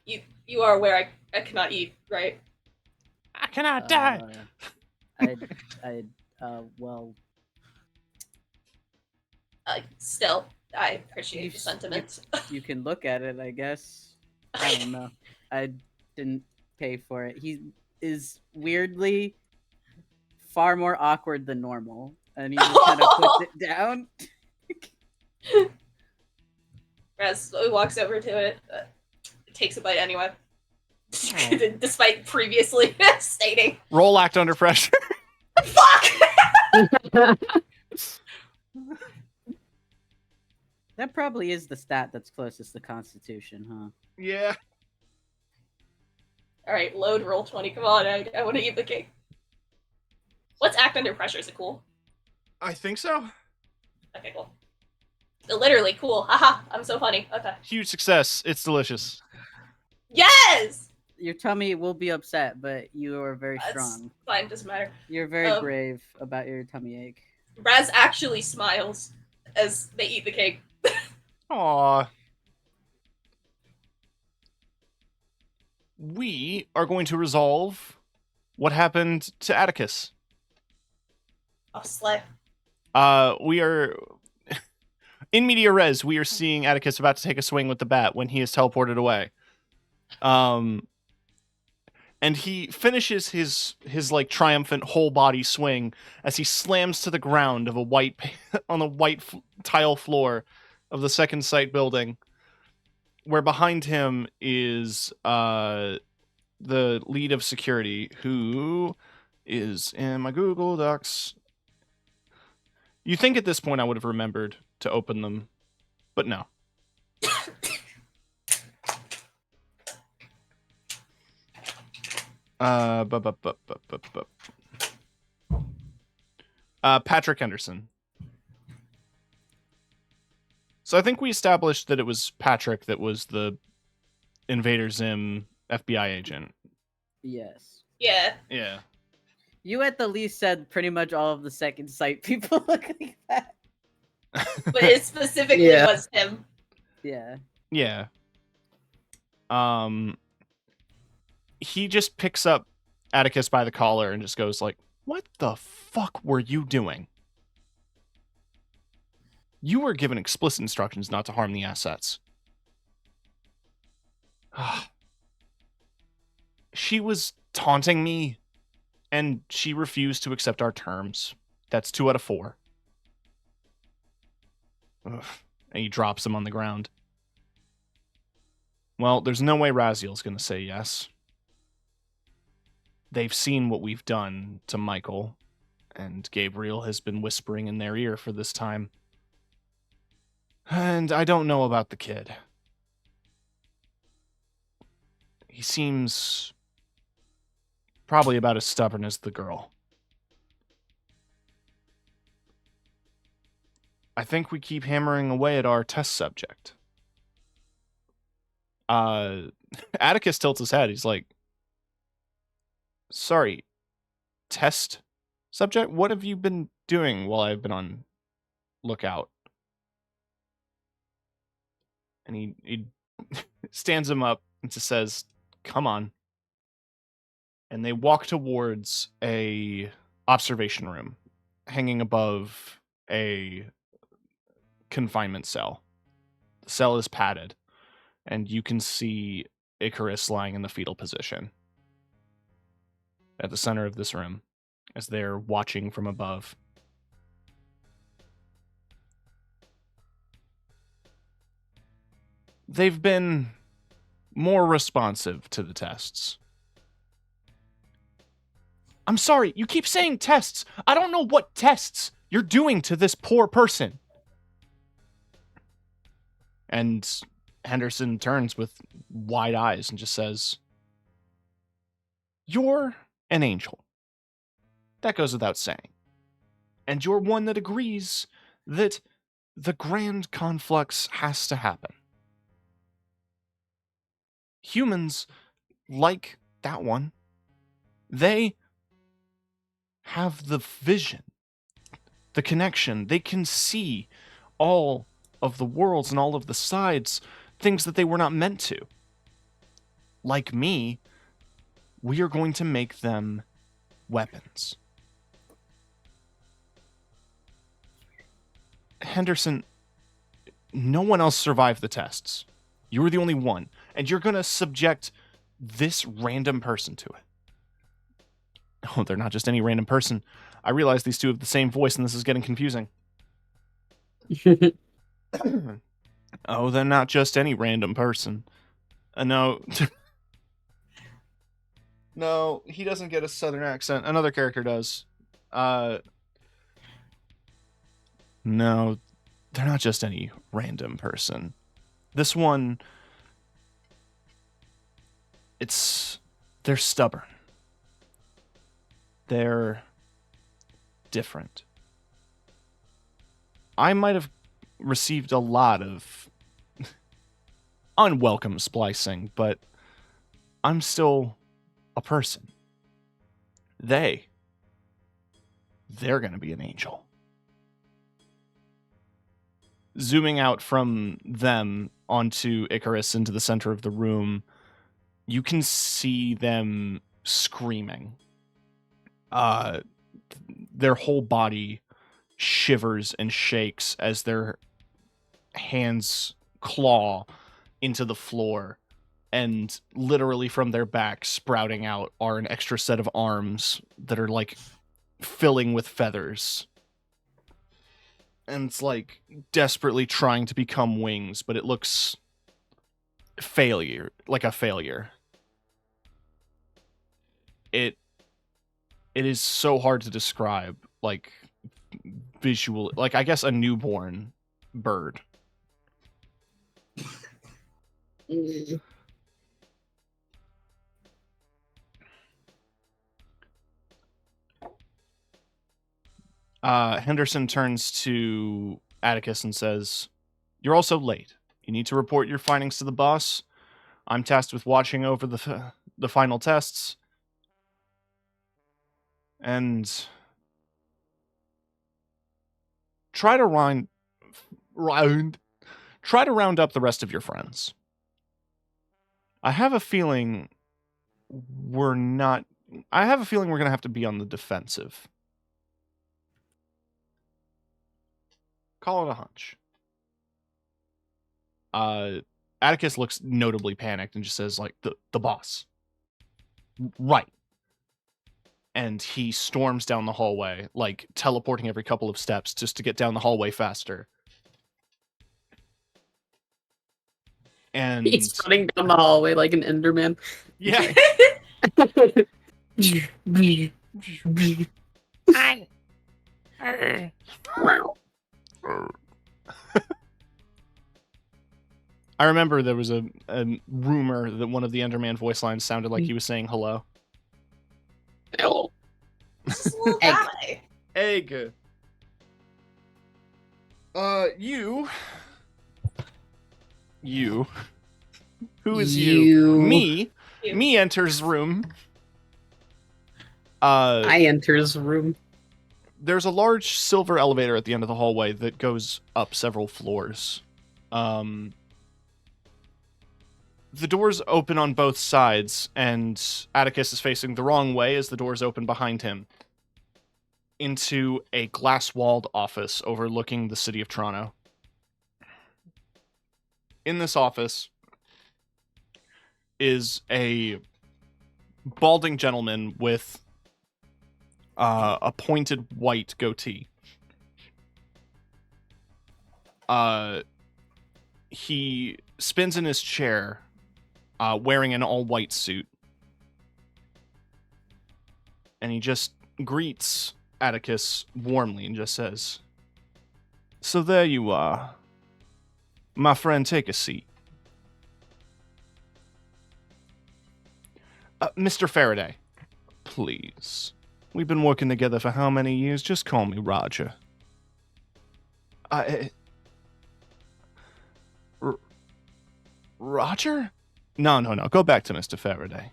You are aware I cannot eat, right? I cannot die. Well, Still, I appreciate the sentiment. you can look at it, I guess. I don't know. I didn't pay for it. He is weirdly far more awkward than normal, and he just kind of puts it down. Raz slowly walks over to it, takes a bite anyway. Despite previously stating. Roll act under pressure. Fuck! That probably is the stat that's closest to Constitution, huh? Yeah. Alright, load roll 20. Come on, I want to eat the cake. What's act under pressure? Is it cool? I think so. Okay, cool. Literally cool. Haha, I'm so funny. Okay. Huge success. It's delicious. Yes! Your tummy will be upset, but you are very strong. Fine, doesn't matter. You're very brave about your tummy ache. Raz actually smiles as they eat the cake. Aww. We are going to resolve what happened to Atticus. Oh, slay. We are... In media res, we are seeing Atticus about to take a swing with the bat when he is teleported away. And he finishes his like triumphant whole body swing as he slams to the ground of on the white tile floor of the second site building, where behind him is the lead of security, who is in my Google Docs. You think at this point I would have remembered to open them, but no. Patrick Henderson. So I think we established that it was Patrick that was the Invader Zim FBI agent. Yes. Yeah. Yeah. You at the least said pretty much all of the second sight people look like that. But it specifically was him. Yeah. Yeah. he just picks up Atticus by the collar and just goes like, "What the fuck were you doing? You were given explicit instructions not to harm the assets." She was taunting me, and she refused to accept our terms. That's 2 out of 4. Ugh. And he drops him on the ground. Well, there's no way Raziel's going to say yes. They've seen what we've done to Michael, and Gabriel has been whispering in their ear for this time. And I don't know about the kid. He seems probably about as stubborn as the girl. I think we keep hammering away at our test subject. Atticus tilts his head. He's like, "Sorry, test subject? What have you been doing while I've been on lookout?" And he stands him up and just says, "Come on." And they walk towards a observation room hanging above a confinement cell. The cell is padded, and you can see Icarus lying in the fetal position at the center of this room as they're watching from above. They've been more responsive to the tests. I'm sorry, you keep saying tests. I don't know what tests you're doing to this poor person. And Henderson turns with wide eyes and just says, "You're an angel. That goes without saying. And you're one that agrees that the grand conflux has to happen. Humans, like that one, they have the vision, the connection. They can see all of the worlds and all of the sides, things that they were not meant to. Like me, we are going to make them weapons." Henderson, no one else survived the tests. You were the only one, and you're going to subject this random person to it. Oh, they're not just any random person. I realize these two have the same voice, and this is getting confusing. Oh, they're not just any random person. No. No, he doesn't get a southern accent. Another character does. No, they're not just any random person. This one, they're stubborn. They're different. I might have received a lot of unwelcome splicing, but I'm still a person. They're going to be an angel. Zooming out from them onto Icarus into the center of the room, you can see them screaming. Their whole body shivers and shakes as their hands claw into the floor, and literally from their back sprouting out are an extra set of arms that are like filling with feathers. And it's like desperately trying to become wings, but it looks like a failure. It is so hard to describe, like visual, like I guess a newborn bird. Henderson turns to Atticus and says, "You're also late. You need to report your findings to the boss. I'm tasked with watching over the final tests. And try to round up the rest of your friends. I have a feeling we're not... I have a feeling we're going to have to be on the defensive. Call it a hunch. Atticus looks notably panicked and just says, like, the boss. Right. And he storms down the hallway, like, teleporting every couple of steps just to get down the hallway faster. And He's running down the hallway like an Enderman. yeah. I remember there was a rumor that one of the Enderman voice lines sounded like he was saying hello. Hello. This is a little Egg. guy. Egg. You. Who is you? Me. You. Me enters room. I enters room. There's a large silver elevator at the end of the hallway that goes up several floors. The doors open on both sides, and Atticus is facing the wrong way as the doors open behind him into a glass-walled office overlooking the city of Toronto. In this office is a balding gentleman with a pointed white goatee. He spins in his chair, wearing an all-white suit. And he just greets Atticus warmly and just says, "So there you are. My friend, take a seat. Mr. Faraday, please. We've been working together for how many years? Just call me Roger." Roger? No. Go back to Mr. Faraday.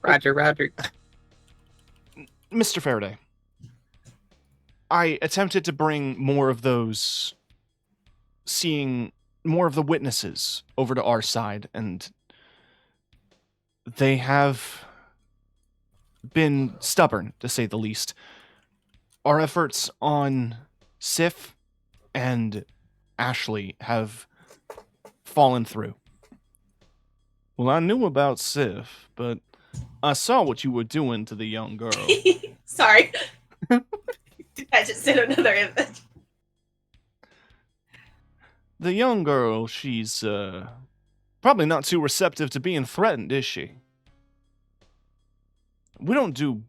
Roger. Mr. Faraday, I attempted to bring more of those, seeing more of the witnesses over to our side, and they have been stubborn, to say the least. Our efforts on Sif and Ashley have fallen through. Well, I knew about Sif, but I saw what you were doing to the young girl. Sorry. I just did another image. The young girl, she's, probably not too receptive to being threatened, is she? The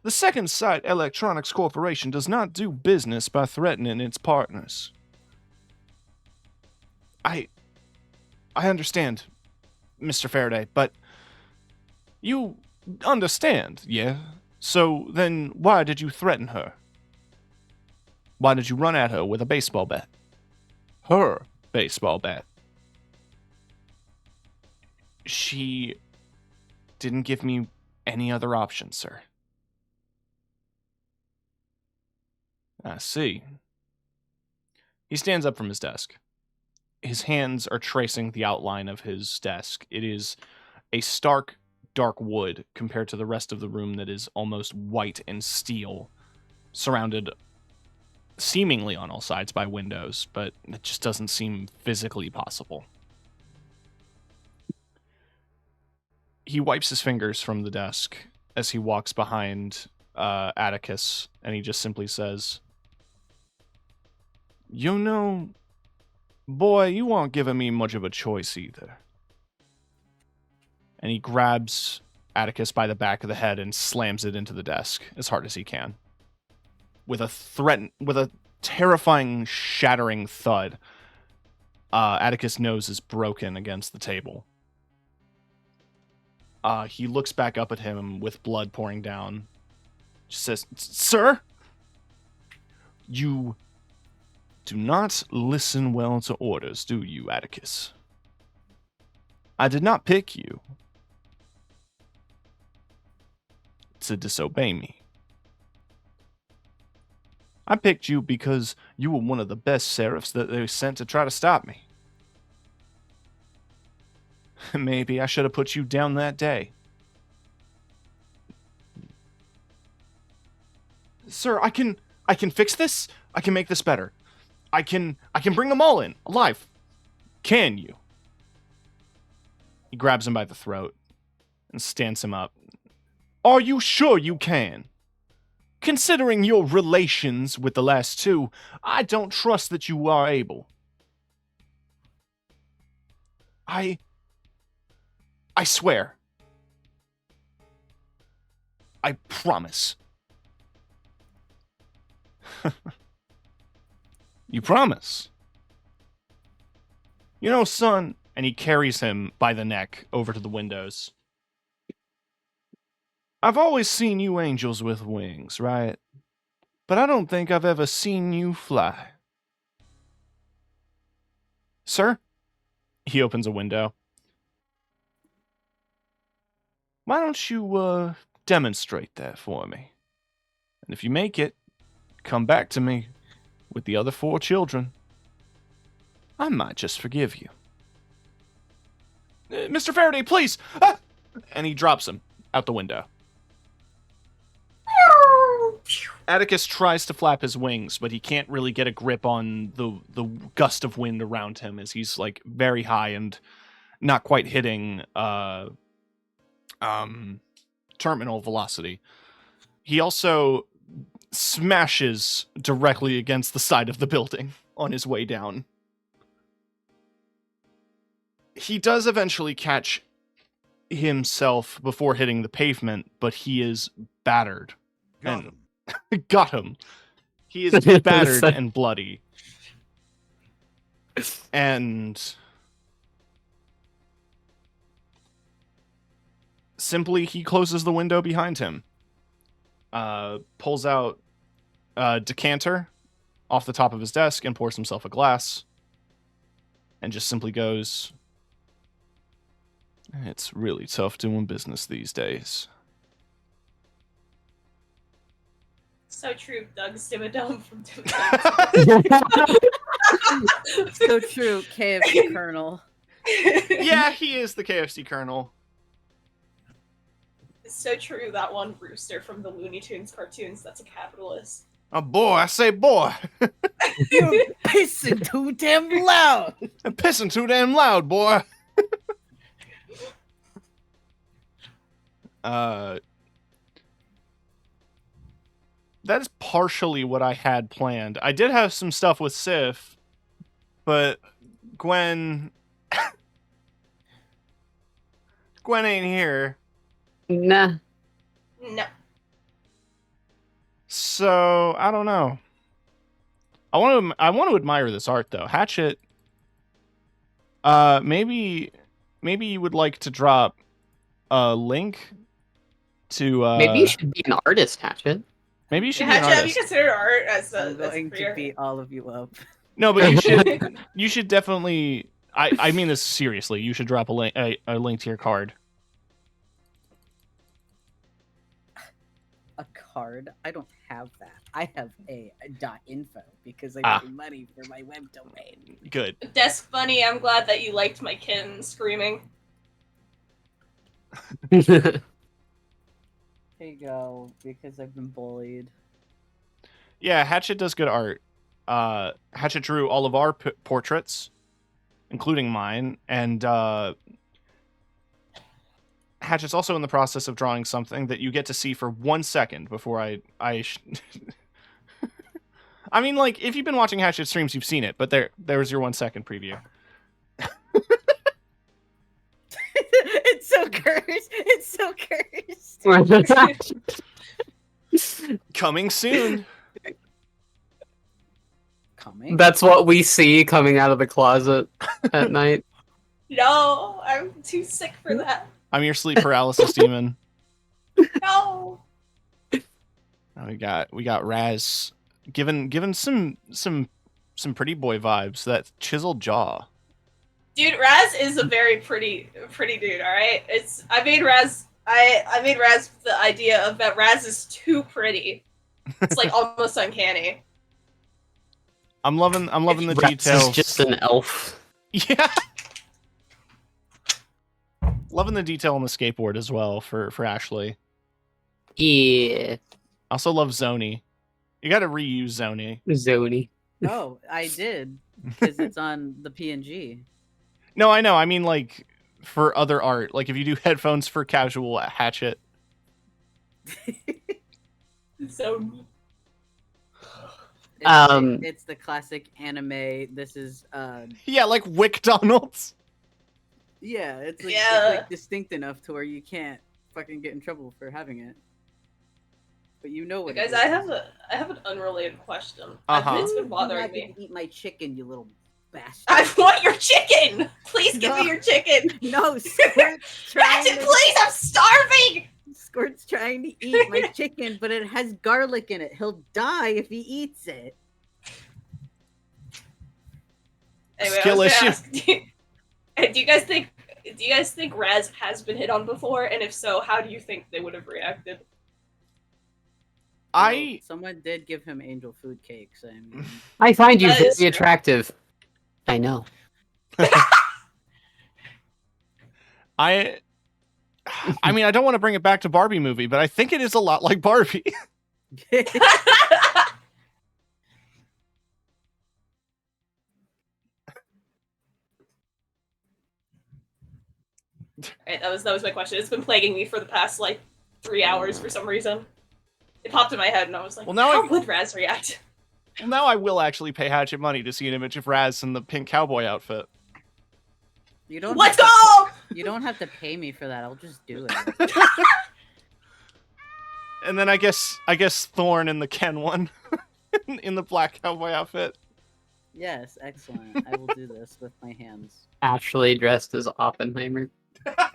Second Sight Electronics Corporation does not do business by threatening its partners. I understand, Mr. Faraday, but you understand, yeah? So then why did you threaten her? Why did you run at her with a baseball bat? Her baseball bat. She didn't give me any other option, sir. I see. He stands up from his desk. His hands are tracing the outline of his desk. It is a stark, dark wood compared to the rest of the room that is almost white and steel, surrounded seemingly on all sides by windows, but it just doesn't seem physically possible. He wipes his fingers from the desk as he walks behind Atticus, and he just simply says, "You know, boy, you aren't giving me much of a choice either." And he grabs Atticus by the back of the head and slams it into the desk as hard as he can. With a terrifying, shattering thud, Atticus' nose is broken against the table. He looks back up at him with blood pouring down. Just says, "Sir, you do not listen well to orders, do you, Atticus? I did not pick you to disobey me. I picked you because you were one of the best seraphs that they sent to try to stop me. Maybe I should have put you down that day, Sir, I can fix this. I can make this better. I can bring them all in alive. Can you? He grabs him by the throat and stands him up. Are you sure you can? Considering your relations with the last two, I don't trust that you are able. I swear. I promise. You promise? You know, son, and he carries him by the neck over to the windows. I've always seen you angels with wings, right? But I don't think I've ever seen you fly. Sir? He opens a window. Why don't you, demonstrate that for me? And if you make it, come back to me with the other 4 children. I might just forgive you. Mr. Faraday, please! Ah! And he drops him out the window. Atticus tries to flap his wings, but he can't really get a grip on the gust of wind around him as he's like very high and not quite hitting terminal velocity. He also smashes directly against the side of the building on his way down. He does eventually catch himself before hitting the pavement, but he is battered. Got him. Got him. He is battered and bloody. And simply he closes the window behind him. Pulls out a decanter off the top of his desk and pours himself a glass. And just simply goes, "It's really tough doing business these days." So true, Doug Dimmadome from Doom. So true, KFC Colonel. Yeah, he is the KFC Colonel. It's so true, that one rooster from the Looney Tunes cartoons that's a capitalist. Oh boy, I say boy. You're pissing too damn loud. I'm pissing too damn loud, boy. That is partially what I had planned. I did have some stuff with Sif, but Gwen ain't here. Nah. No. So, I don't know. I want to admire this art though. Hatchet, maybe you would like to drop a link to Maybe you should be an artist, Hatchet. Maybe you should Yeah, be an have you artist. considered art as I'm a going to career? beat all of you up. No, but you should definitely. I mean this seriously. You should drop a link to your card. A card? I don't have that. I have a .info because I pay money for my web domain. Good. Desk Bunny, I'm glad that you liked my kitten screaming. Here you go, because I've been bullied. Yeah, Hatchet does good art. Hatchet drew all of our portraits, including mine, and Hatchet's also in the process of drawing something that you get to see for 1 second before I I mean, like, if you've been watching Hatchet streams, you've seen it, but there's your 1 second preview. It's so cursed. It's so cursed. Coming soon. Coming. That's what we see coming out of the closet at night. No, I'm too sick for that. I'm your sleep paralysis demon. No. We got Raz given some pretty boy vibes. That chiseled jaw. Dude, Raz is a very pretty dude, alright? I made Raz the idea of that Raz is too pretty. It's like almost uncanny. I'm loving the Rex details. is just an elf. Yeah. Loving the detail on the skateboard as well for Ashley. Yeah. Also love Zoni. You gotta reuse Zony. Zony. Oh, I did because it's on the PNG. No, I know. I mean, like, for other art. Like, if you do headphones for casual Hatchet. So It's the classic anime. This is Yeah, like Wikdonald's. yeah, it's like, Yeah. it's like distinct enough to where you can't fucking get in trouble for having it. But you know what guys, it is. I have an unrelated question. Uh-huh. It's been You're bothering not me. gonna eat my chicken, you little bastard. I want your chicken! Please give No. me your chicken! No, Squirt's trying Ratchet, to please! I'm starving! Squirt's trying to eat my chicken, but it has garlic in it. He'll die if he eats it. Anyway, Skill I was issue. gonna ask, do you guys think Raz has been hit on before? And if so, how do you think they would have reacted? Well, someone did give him angel food cakes. I mean, I find you That is very true. attractive. I know. I mean, I don't want to bring it back to Barbie movie, but I think it is a lot like Barbie. Alright, that was my question. It's been plaguing me for the past like 3 hours for some reason. It popped in my head and I was like, Well, now how I- would Raz react? Well, now I will actually pay Hatchet money to see an image of Raz in the pink cowboy outfit. you don't. Let's have go! to, you don't have to pay me for that. I'll just do it. And then I guess Thorn in the Ken one, in the black cowboy outfit. Yes, excellent. I will do this with my hands. Actually dressed as Oppenheimer.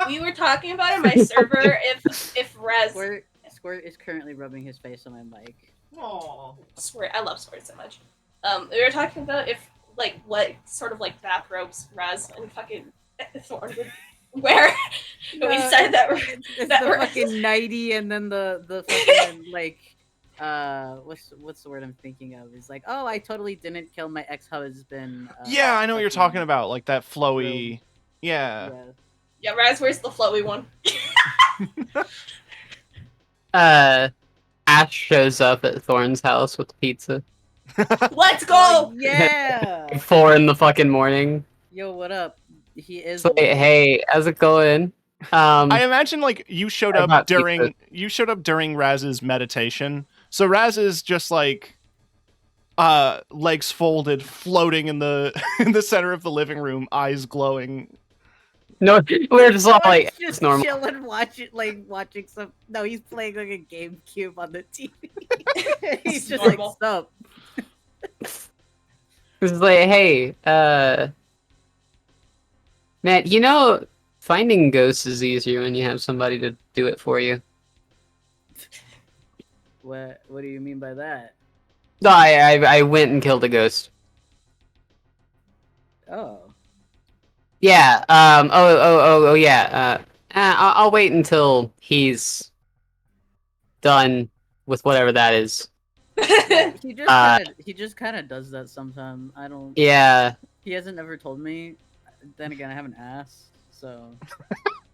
We were talking about in my server if Raz Squirt is currently rubbing his face on my mic. Aww. Squirt, I love Squirt so much. We were talking about if like what sort of like bathrobes Raz and fucking Thorn would wear. And we decided that It's that the we're- fucking nighty and then the fucking like what's the word I'm thinking of? Is like, oh, I totally didn't kill my ex-husband. Yeah, I know what you're fucking talking about, like that flowy. Yeah. Yeah. yeah, Raz wears the flowy one. Ash shows up at Thorn's house with pizza. Let's go! Oh, yeah. 4 in the fucking morning. Yo, what up? He is. It's like, hey, how's it going? I imagine like you showed I up got during Raz's meditation. So Raz is just like legs folded, floating in the in the center of the living room, eyes glowing. No, we're just all like, Squirt's it's just normal. chilling, watching some. No, he's playing like a GameCube on the TV. He's just normal. like, sup. It's like, hey, Matt, you know, finding ghosts is easier when you have somebody to do it for you. What do you mean by that? No, I went and killed a ghost. Oh. Yeah, yeah. I'll wait until he's done with whatever that is. He just kind of does that sometimes. I don't. Yeah. He hasn't ever told me. Then again, I haven't asked, so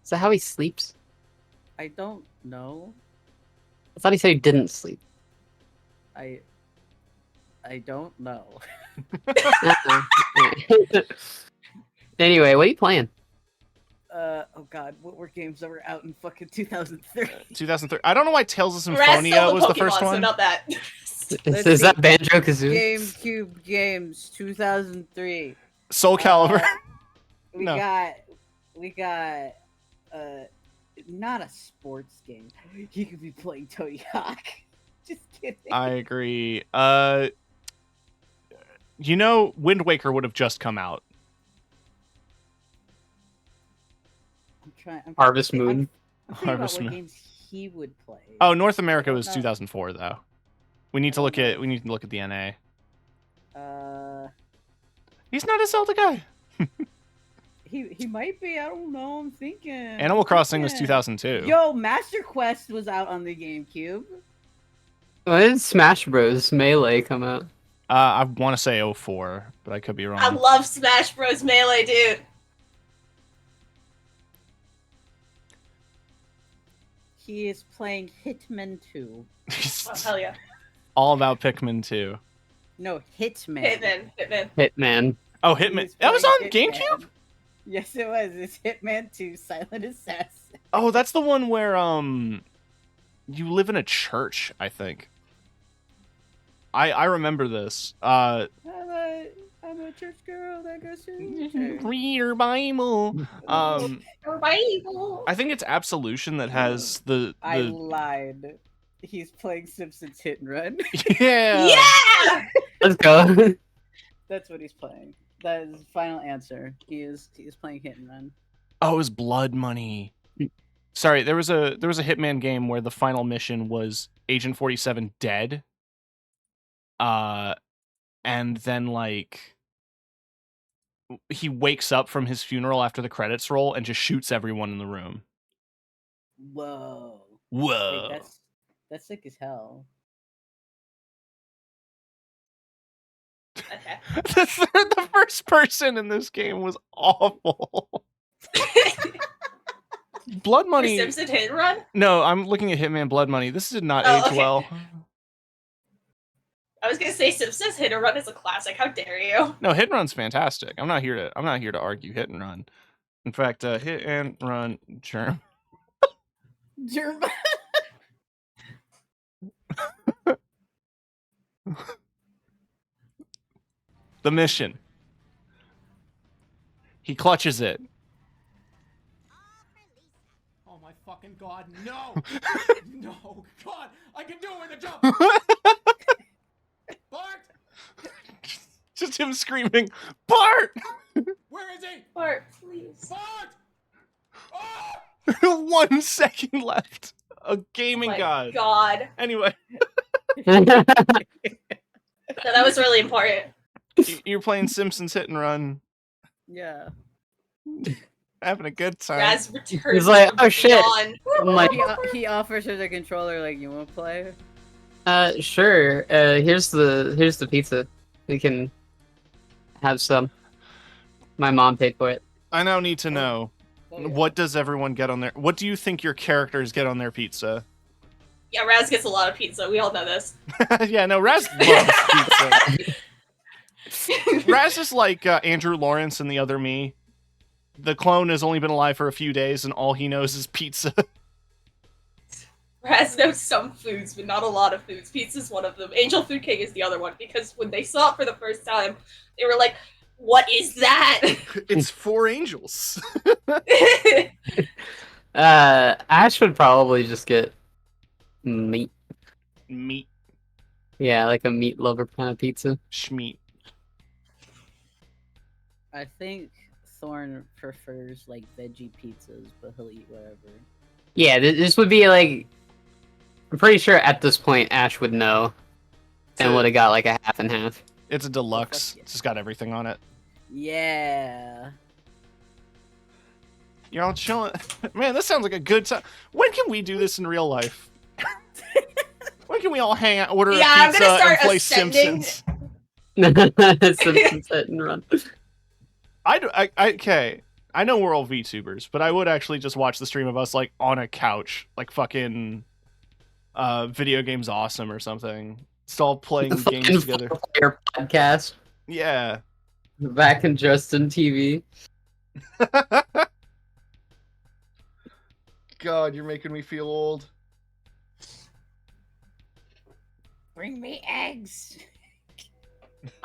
Is that how he sleeps? I don't know. I thought he said he didn't sleep. I don't know. Anyway, what are you playing? Oh god, what were games that were out in fucking 2003? 2003. I don't know why Tales of Raz Symphonia stole was the Pokemon, first so one. not that. Let's Is see. that Banjo Kazooie? GameCube games 2003. Soul Calibur. We No. got not a sports game. He could be playing Tony Hawk. Just kidding. I agree. You know, Wind Waker would have just come out. I'm trying Harvest to think- Moon. I'm thinking Harvest about what Moon. games he would play. Oh, North America don't was know. 2004 though. We need to look at the NA. He's not a Zelda guy. He might be. I don't know. I'm thinking. Animal Crossing was 2002. Yo, Master Quest was out on the GameCube. When did Smash Bros. Melee come out? I want to say 04, but I could be I wrong. love Smash Bros. Melee, dude. He is playing Hitman 2. Oh, hell yeah. all about Pikmin 2. No, Hitman. Hitman. Oh, He Hitman. was That was playing on Hitman. GameCube? Yes, it was. It's Hitman 2 Silent Assassin. Oh, that's the one where you live in a church, I think. I remember this. I'm a church girl that goes to church. Read your Bible. Bible. I think it's Absolution that has the I lied. He's playing Simpsons Hit and Run. yeah. Yeah! Let's go. That's what he's playing. That is the final answer. He is playing Hit and Run. Oh, it was Blood Money. Sorry, there was a Hitman game where the final mission was Agent 47 dead. And then like he wakes up from his funeral after the credits roll and just shoots everyone in the room. Whoa. Whoa. Wait, that's sick as hell. Okay. The first person in this game was awful. Blood Money. Simpson Hit and Run? No, I'm looking at Hitman Blood Money. This did not Oh, age okay. well. I was gonna say Simpsons Hit and Run is a classic. How dare you? No, Hit and Run's fantastic. I'm not here to argue Hit and Run. In fact, Hit and Run Germ. German. The mission. He clutches it. Oh my fucking god, no! No, god! I can do it with a jump! Bart! Just him screaming, Bart! Where is he? Bart, please. Bart! Ah! 1 second left. A Oh gaming my god. God. Anyway, No, that was really important. you're playing Simpsons Hit and Run, Yeah. having a good time. Raz returns. He's like, from oh, shit. beyond. I'm like, He offers her the controller like, you want to play? sure. Here's the pizza. We can have some. My mom paid for it. I now need to know, Oh, yeah. what does everyone get on their... What do you think your characters get on their pizza? Yeah, Raz gets a lot of pizza. We all know this. Yeah, no, Raz loves pizza. Raz is like Andrew Lawrence in The Other Me. The clone has only been alive for a few days, and all he knows is pizza. Raz knows some foods, but not a lot of foods. Pizza's one of them. Angel Food King is the other one, because when they saw it for the first time, they were like, what is that? It's 4 angels. Ash would probably just get meat. Meat. Yeah, like a meat lover kind of pizza. Schmeat. I think Thorn prefers like veggie pizzas, but he'll eat whatever. Yeah, this would be like... I'm pretty sure at this point Ash would know. And would have got like a half and half. It's a deluxe. fuck yeah. It's just got everything on it. Yeah. You're all chilling. Man, this sounds like a good time. When can we do this in real life? When can we all hang out, order Yeah, a I'm pizza, gonna start and play ascending. Simpsons? Simpsons Hit and Run. Okay. I know we're all VTubers, but I would actually just watch the stream of us like on a couch, like fucking Video Games Awesome or something. Just all playing games together. Player podcast. Yeah. Back in Justin TV. God, you're making me feel old. Bring me eggs.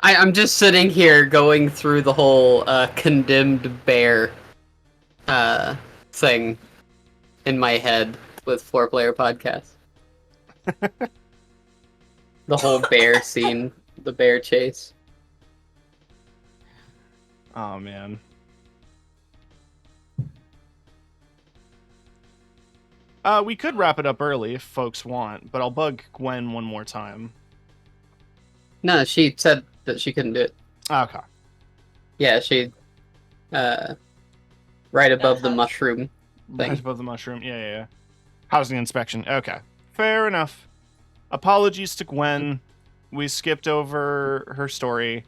I'm just sitting here going through the whole condemned bear thing in my head with 4-player podcast. The whole bear scene, the bear chase. Oh man. We could wrap it up early if folks want, but I'll bug Gwen one more time. No, she said that she couldn't do it. Okay. Yeah, she right above the mushroom thing. Right above the mushroom. Yeah. Housing inspection. Okay. Fair enough. Apologies to Gwen. We skipped over her story.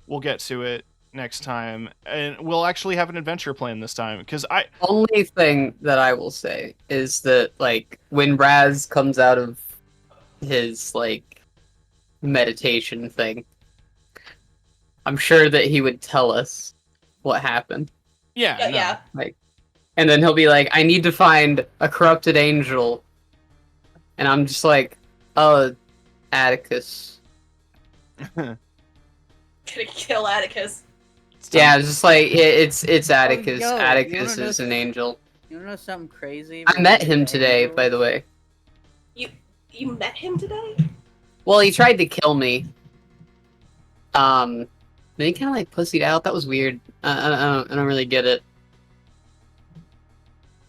We'll get to it next time. And we'll actually have an adventure plan this time. Because Only thing that I will say is that, like, when Raz comes out of his, like, meditation thing. I'm sure that he would tell us what happened. Yeah, Yeah, no. yeah. Like, and then he'll be like, I need to find a corrupted angel. And I'm just like, oh, Atticus. Gonna kill Atticus. Yeah, it's just like, it's Atticus. yo, you Atticus wanna know is an angel. You wanna know something crazy? I met related him to today, angels? by the way. You met him today? Well, he tried to kill me. Then he kind of like pussied out. That was weird. I don't really get it.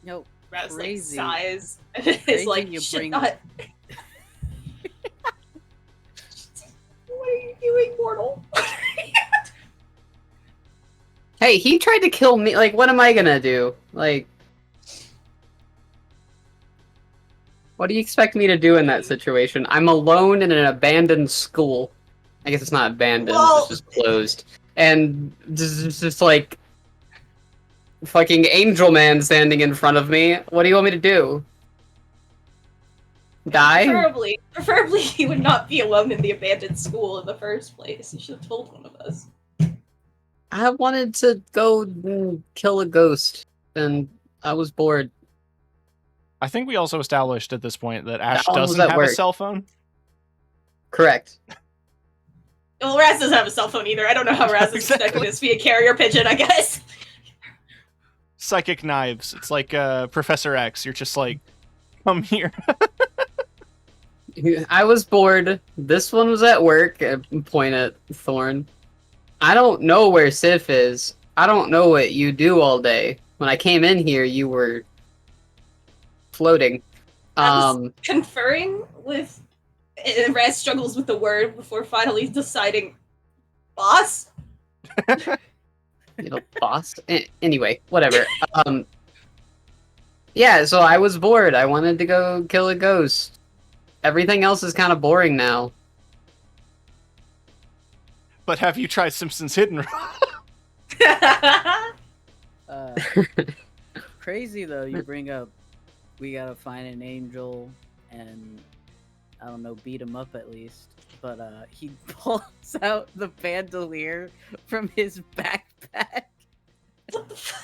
No, Raz like Crazy. sighs and Crazy is like, you should bring- not. What are you doing, mortal? Hey, he tried to kill me. Like, what am I gonna do? Like, what do you expect me to do in that situation? I'm alone in an abandoned school. I guess it's not abandoned, Well- it's just closed. And just like fucking Angel Man standing in front of me. What do you want me to do? Die? Preferably, he would not be alone in the abandoned school in the first place. You should have told one of us. I wanted to go and kill a ghost, and I was bored. I think we also established at this point that Ash That one was doesn't at have a work. cell phone. Correct. Well, Raz doesn't have a cell phone either. I don't know how Raz is Exactly. expecting this via carrier pigeon, I guess. Psychic knives. It's like Professor X. You're just like, come here. I was bored. This one was at work. Point at Thorn. I don't know where Sif is. I don't know what you do all day. When I came in here, you were floating. I was conferring with. And Raz struggles with the word before finally deciding. Boss? You know, boss. Anyway, whatever. Yeah. So I was bored. I wanted to go kill a ghost. Everything else is kind of boring now. But have you tried Simpsons Hidden? Crazy though, you bring up we gotta find an angel and I don't know, beat him up at least. But he pulls out the bandolier from his backpack. What the fuck?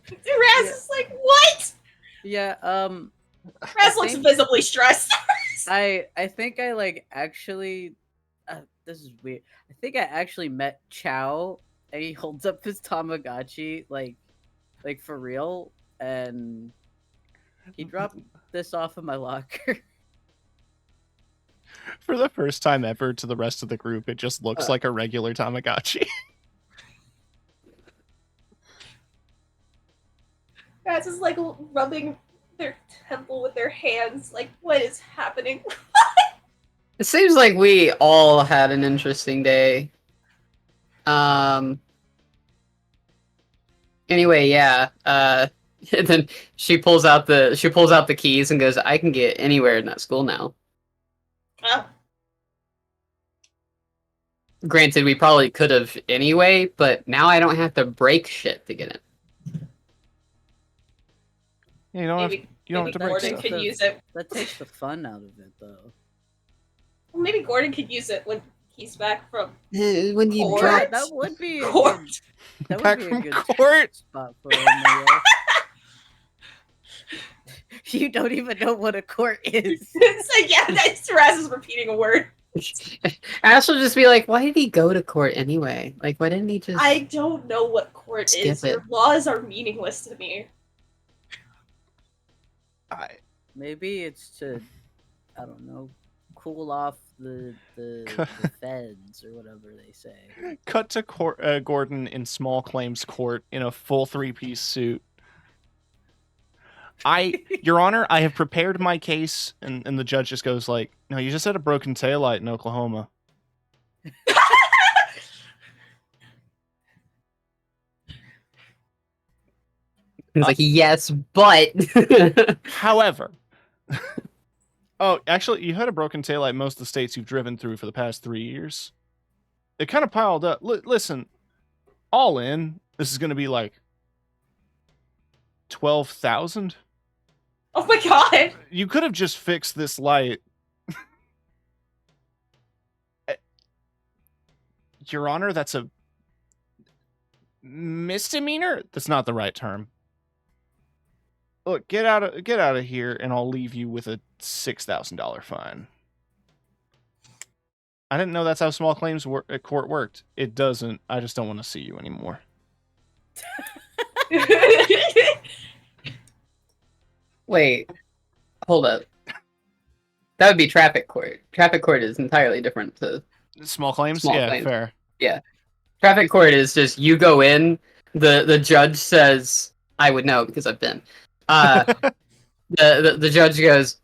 Raz is like, what? Yeah, Raz looks think- visibly stressed. I think I like actually this is weird. I think I actually met Chow and he holds up his Tamagotchi like for real and he dropped this off in my locker. For the first time ever to the rest of the group, it just looks like a regular Tamagotchi. Raz is like rubbing their temple with their hands, like, what is happening? It seems like we all had an interesting day. Anyway, yeah. And then she pulls out the keys and goes, "I can get anywhere in that school now." Oh, Granted, we probably could have anyway, but now I don't have to break shit to get in. Yeah, you don't have maybe to break Gordon stuff. could use it. That takes the fun out of it though. Well, maybe Gordon could use it when he's back from When you Court? drop, That would be a court. good, that Back would be from a good court. spot for him. I guess. You don't even know what a court is. So yeah, that's Raz is repeating a word. Ash will just be like, "Why did he go to court anyway? Like, why didn't he just?" I don't know what court Skip is. it. Your laws are meaningless to me. Maybe it's to, I don't know, cool off the feds or whatever they say. Cut to Gordon in small claims court in a full three-piece suit. Your Honor, I have prepared my case, and the judge just goes like, "No, you just had a broken taillight in Oklahoma." He's like, "Yes, but." However, oh, actually, you had a broken taillight in most of the states you've driven through for the past 3 years. It kind of piled up. Listen, all in, this is going to be like 12,000. Oh my god! You could have just fixed this light. Your Honor, that's a misdemeanor? That's not the right term. Look, get out of here, and I'll leave you with a $6,000 fine. I didn't know that's how small claims court worked. It doesn't. I just don't want to see you anymore. Wait, hold up. That would be traffic court. Traffic court is entirely different to Small claims? Small Yeah, claims. fair. Yeah. Traffic court is just you go in, the judge says, I would know because I've been. The judge goes,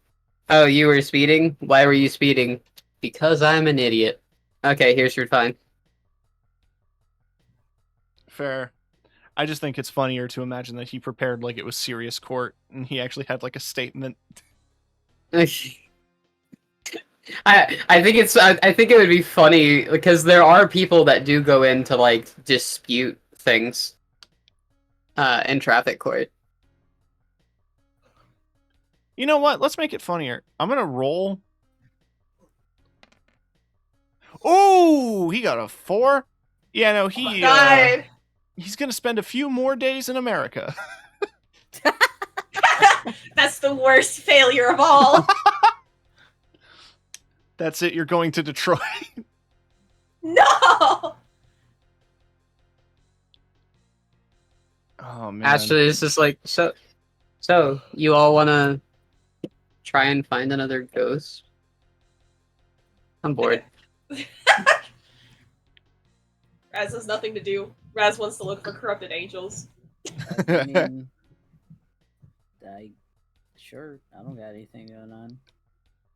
"Oh, you were speeding? Why were you speeding?" "Because I'm an idiot." "Okay, here's your fine." Fair. I just think it's funnier to imagine that he prepared like it was serious court and he actually had like a statement. I think it would be funny because there are people that do go in to like dispute things in traffic court. You know what? Let's make it funnier. I'm gonna roll. Oh, he got a 4. Yeah, no, he's gonna spend a few more days in America. That's the worst failure of all. That's it. You're going to Detroit. No. Oh man. Actually, it's just like so you all want to try and find another ghost? I'm bored. Raz has nothing to do. Raz wants to look for corrupted angels. I mean, sure, I don't got anything going on.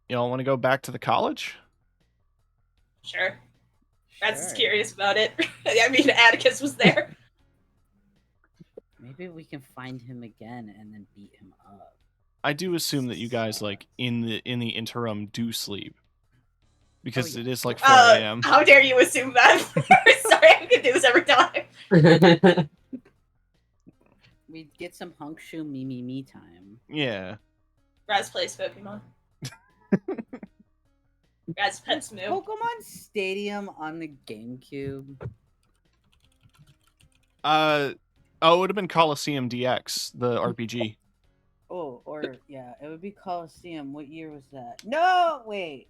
Y'all want to go back to the college? Sure. Raz is curious about it. I mean, Atticus was there. Maybe we can find him again and then beat him up. I do assume that you guys like in the interim do sleep. Because it is like 4 a.m. How dare you assume that? Sorry, I can do this every time. We get some Hunkshu me time. Yeah. Raz plays Pokemon. Raz pets Moo. Pokemon Stadium on the GameCube. Oh, it would have been Coliseum DX, the RPG. Oh, or yeah, it would be Coliseum. What year was that? No, wait.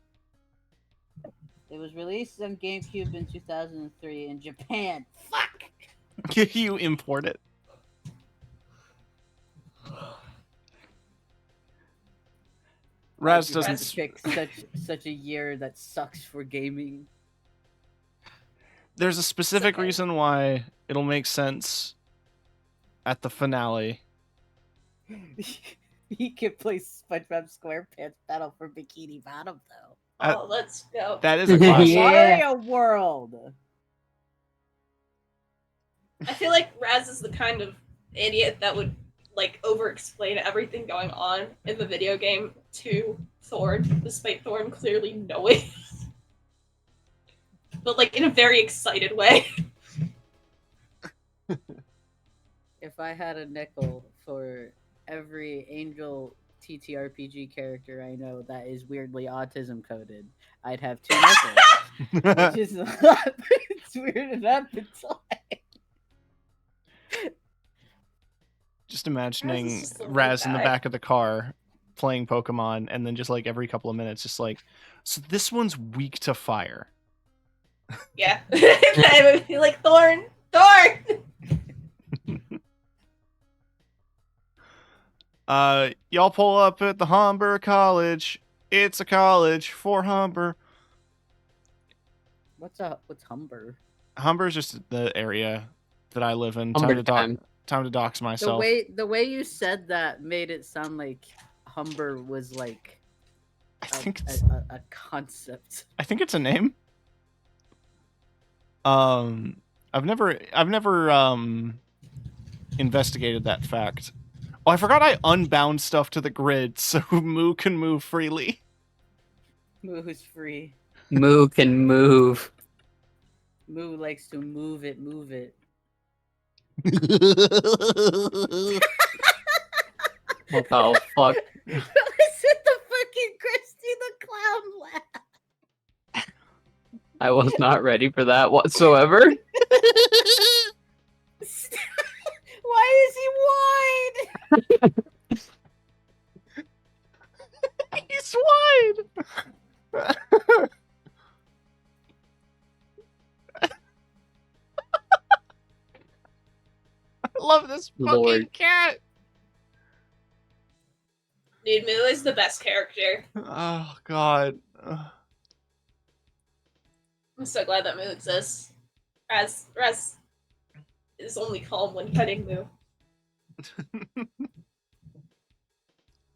It was released on GameCube in 2003 in Japan. Fuck. You import it. Raz doesn't pick such a year that sucks for gaming. There's a specific reason why it'll make sense at the finale. He could play SpongeBob SquarePants Battle for Bikini Bottom though. Oh, let's go. That is a classic. Mario World. I feel like Raz is the kind of idiot that would like over-explain everything going on in the video game to Thorn, despite Thorn clearly knowing. But like in a very excited way. If I had a nickel for every Angel TTRPG character I know that is weirdly autism coded, I'd have 2 nickels. Which is a lot. It's weird enough. It's like... Just imagining Raz is just a little Raz in the guy. back of the car playing Pokemon, and then just like every couple of minutes, just like, so this one's weak to fire. Yeah. I would be like, Thorn! Y'all pull up at the Humber College. It's a college for Humber. What's Humber? Humber's just the area that I live in. Humber Time to dox myself. The way you said that made it sound like Humber was like I think a concept. I think it's a name. I've never investigated that fact. Oh, I forgot I unbound stuff to the grid so Moo can move freely. Moo's free. Moo can move. Moo likes to move it. Oh, fuck. Is it the fucking Krusty the Clown laugh? I was not ready for that whatsoever. Why is he wide? He's wide. I love this fucking Lord. cat. Dude, Moo is the best character. Oh god. I'm so glad that Moo exists. Raz is only calm when petting Moo.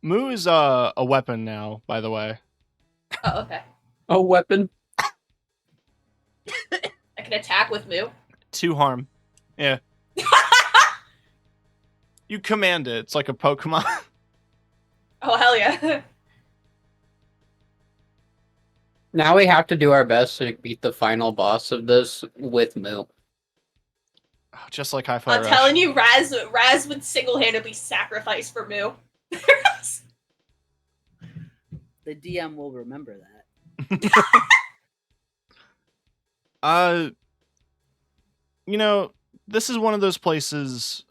Moo is a weapon now, by the way. Oh, okay. A weapon. I can attack with Moo. 2 harm. Yeah. You command it. It's like a Pokemon. Oh, hell yeah. Now we have to do our best to beat the final boss of this with Moo. Just like Hi-Fi I'm Rush. telling you, Raz would single-handedly sacrifice for Moo. The DM will remember that. You know, this is one of those places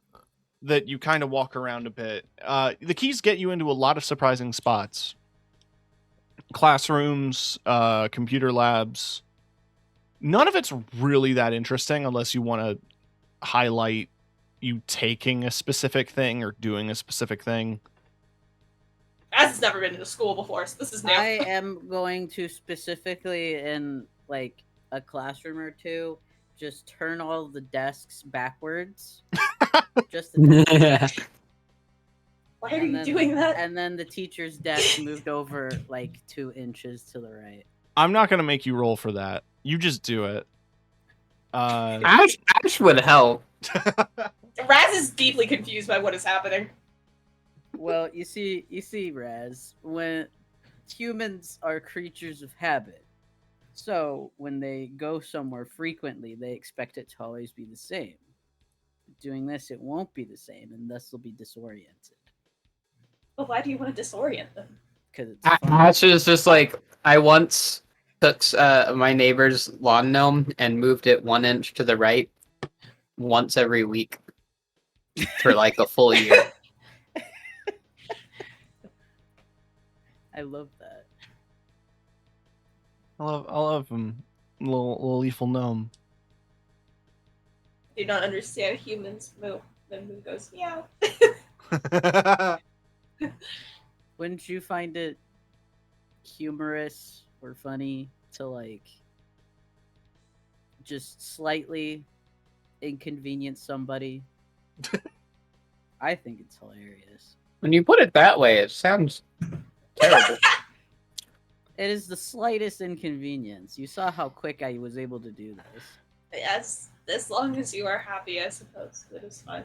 that you kind of walk around a bit. The keys get you into a lot of surprising spots. Classrooms, computer labs. None of it's really that interesting unless you want to highlight you taking a specific thing or doing a specific thing. Raz has never been to school before, so this is new. I am going to specifically in like a classroom or two just turn all the desks backwards. Just the Why are you doing that? And then the teacher's desk moved over like 2 inches to the right. I'm not going to make you roll for that. You just do it. Ash would help. Raz is deeply confused by what is happening. Well, you see, Raz, when humans are creatures of habit, so when they go somewhere frequently, they expect it to always be the same. Doing this, it won't be the same, and thus they'll be disoriented. But why do you want to disorient them? Because it's Ash is just like, I once took my neighbor's lawn gnome and moved it 1 inch to the right once every week for like a full year. I love that. I love him. Little lethal gnome. Do not understand humans. Moo. Then Moo goes, meow. Wouldn't you find it humorous or funny to like just slightly inconvenience somebody? I think it's hilarious. When you put it that way, it sounds terrible. It is the slightest inconvenience. You saw how quick I was able to do this. Yes, as long as you are happy, I suppose. It is fine.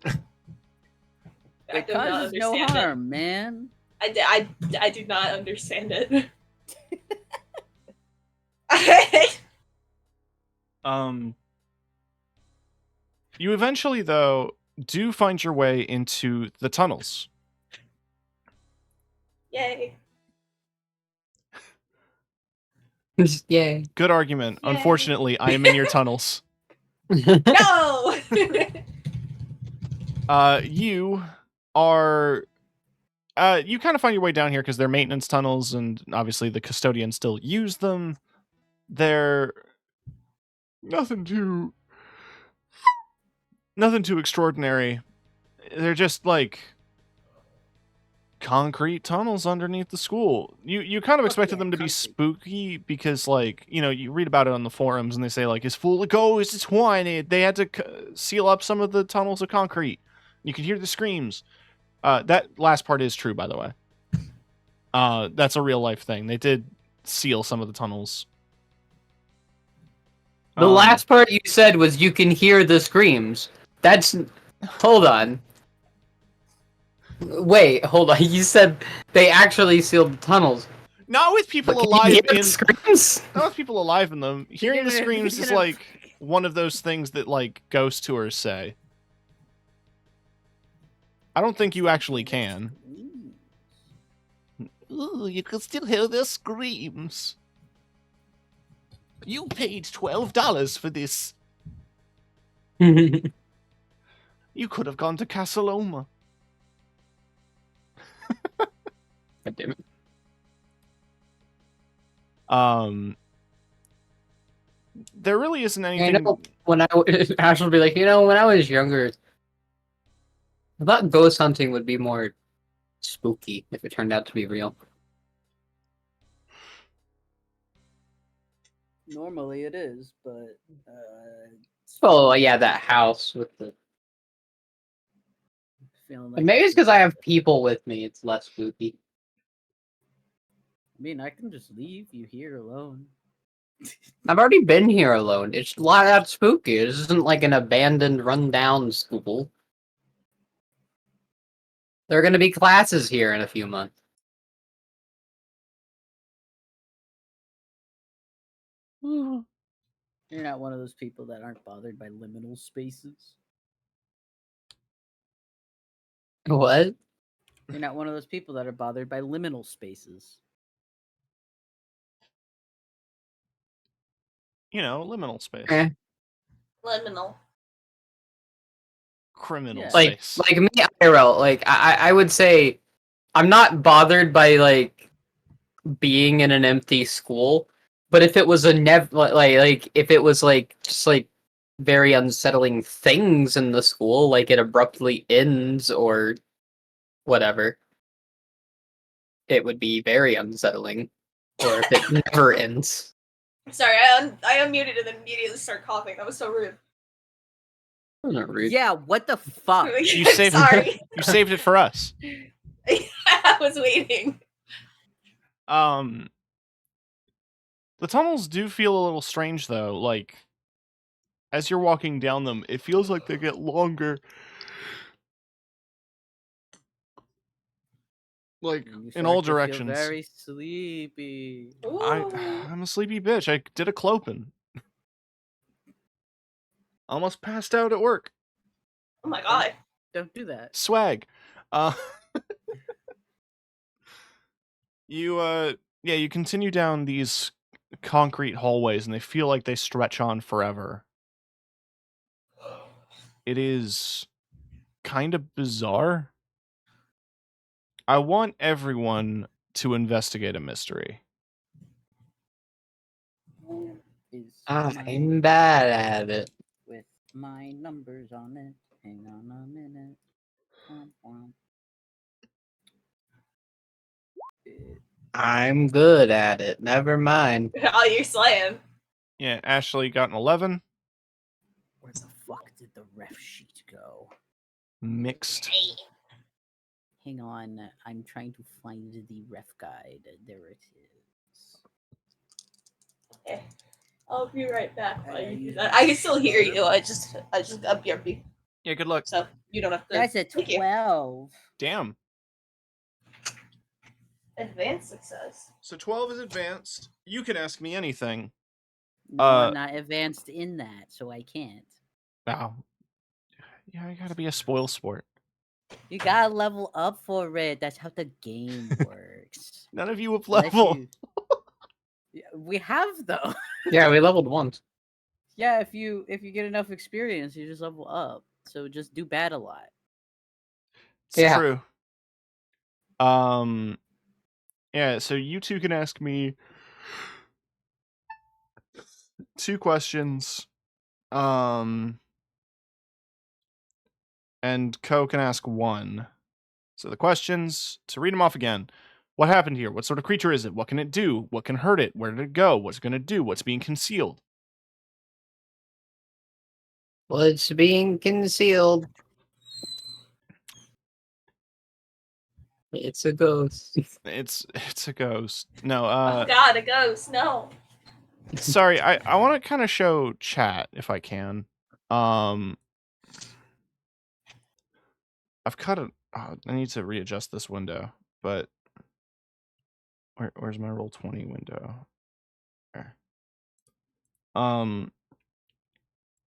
I It do not causes no understand harm, man. I do not understand it. You eventually, though, do find your way into the tunnels. Yay. Yay. Good argument. Yay. Unfortunately, I am in your tunnels. No! You are... you kind of find your way down here because they're maintenance tunnels, and obviously the custodians still use them. They're... Nothing too extraordinary. They're just, like... concrete tunnels underneath the school. You kind of expected them to be spooky because, like, you know, you read about it on the forums and they say, like, it's full of ghosts, it's haunted. They had to seal up some of the tunnels of concrete. You could hear the screams. That last part is true, by the way. That's a real life thing. They did seal some of the tunnels. The last part you said was you can hear the screams. That's... Hold on. Wait, hold on. You said they actually sealed the tunnels. Not with people But can you alive hear the in... screams? Not with people alive in them. Hearing the screams is, like, one of those things that, like, ghost tours say. I don't think you actually can. Ooh, you can still hear their screams. You paid $12 for this. God You could have gone to Casaloma. damn it. There really isn't I anything. know when Ash will be like, when I was younger, I thought ghost hunting would be more spooky if it turned out to be real. Normally it is, but Oh yeah, that house with the. feeling like Maybe it's because I have people with me. It's less spooky. I mean, I can just leave you here alone. I've already been here alone. It's not spooky. This isn't like an abandoned, rundown school. There are going to be classes here in a few months. You're not one of those people that aren't bothered by liminal spaces. What? You're not one of those people that are bothered by liminal spaces. Liminal space. Eh. Liminal. Criminal Yeah. space. Like me, IRL. Like I would say, I'm not bothered by like being in an empty school. But if it was like if it was like just like very unsettling things in the school, like it abruptly ends or whatever, it would be very unsettling. Or if it never ends. Sorry, I unmuted and then immediately started coughing. That was so rude. That's not rude. Yeah, what the fuck? You I'm saved sorry. You saved it for us. I was waiting. The tunnels do feel a little strange though. Like as you're walking down them, it feels like they get longer. Like You in all start to feel directions. very sleepy. Ooh. I'm a sleepy bitch. I did a clopin. Almost passed out at work. Oh my god. Don't do that. Swag. You continue down these concrete hallways and they feel like they stretch on forever. It is kind of bizarre. I want everyone to investigate a mystery. Is I'm bad at it. with my numbers on it. Hang on a minute. I'm good at it. Never mind. Oh, you're slaying. Yeah, Ashley got an 11. Where the fuck did the ref sheet go? Mixed. Hang on, I'm trying to find the ref guide. There it is. Okay. I'll be right back while you do that. I can still hear you. I just BRB. Yeah, good luck. So you don't have to. That's a Thank you. 12. Damn. Advanced success. So 12 is advanced. You can ask me anything. No, I'm not advanced in that, so I can't. Wow. Yeah, I gotta be a spoil sport. You gotta level up for it. That's how the game works. None of you have Unless level. Yeah, we have though. Yeah, we leveled once. Yeah, if you get enough experience, you just level up. So just do bad a lot. It's Yeah. true. Yeah, so you two can ask me 2 questions. And Ko can ask 1. So the questions, to read them off again. What happened here? What sort of creature is it? What can it do? What can hurt it? Where did it go? What's it going to do? What's being concealed? What's being concealed? It's a ghost. It's a ghost. No, Oh god, a ghost. No. sorry, I want to kind of show chat if I can. I've cut it. I need to readjust this window, but where's my Roll20 window? There. I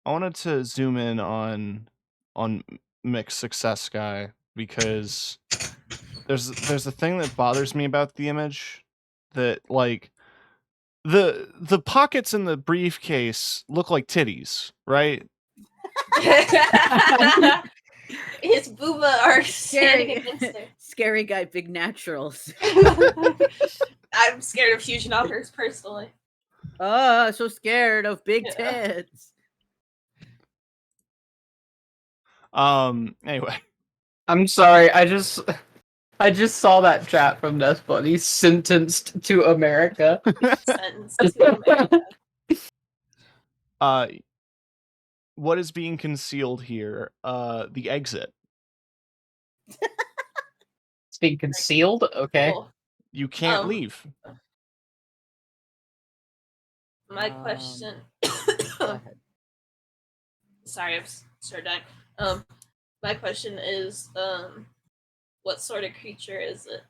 wanted to zoom in on mixed success guy because there's a thing that bothers me about the image that like The pockets in the briefcase look like titties, right? His booba are standing against it. Scary guy, big naturals. I'm scared of fusion offers personally. Oh, so scared of big Yeah. tits. Anyway. I'm sorry. I just saw that chat from Despot. He's sentenced to America. Sentenced to America. What is being concealed here? The exit. It's being concealed. Okay. Cool. You can't leave. My question. Go ahead. Sorry, I've started dying. My question is, what sort of creature is it?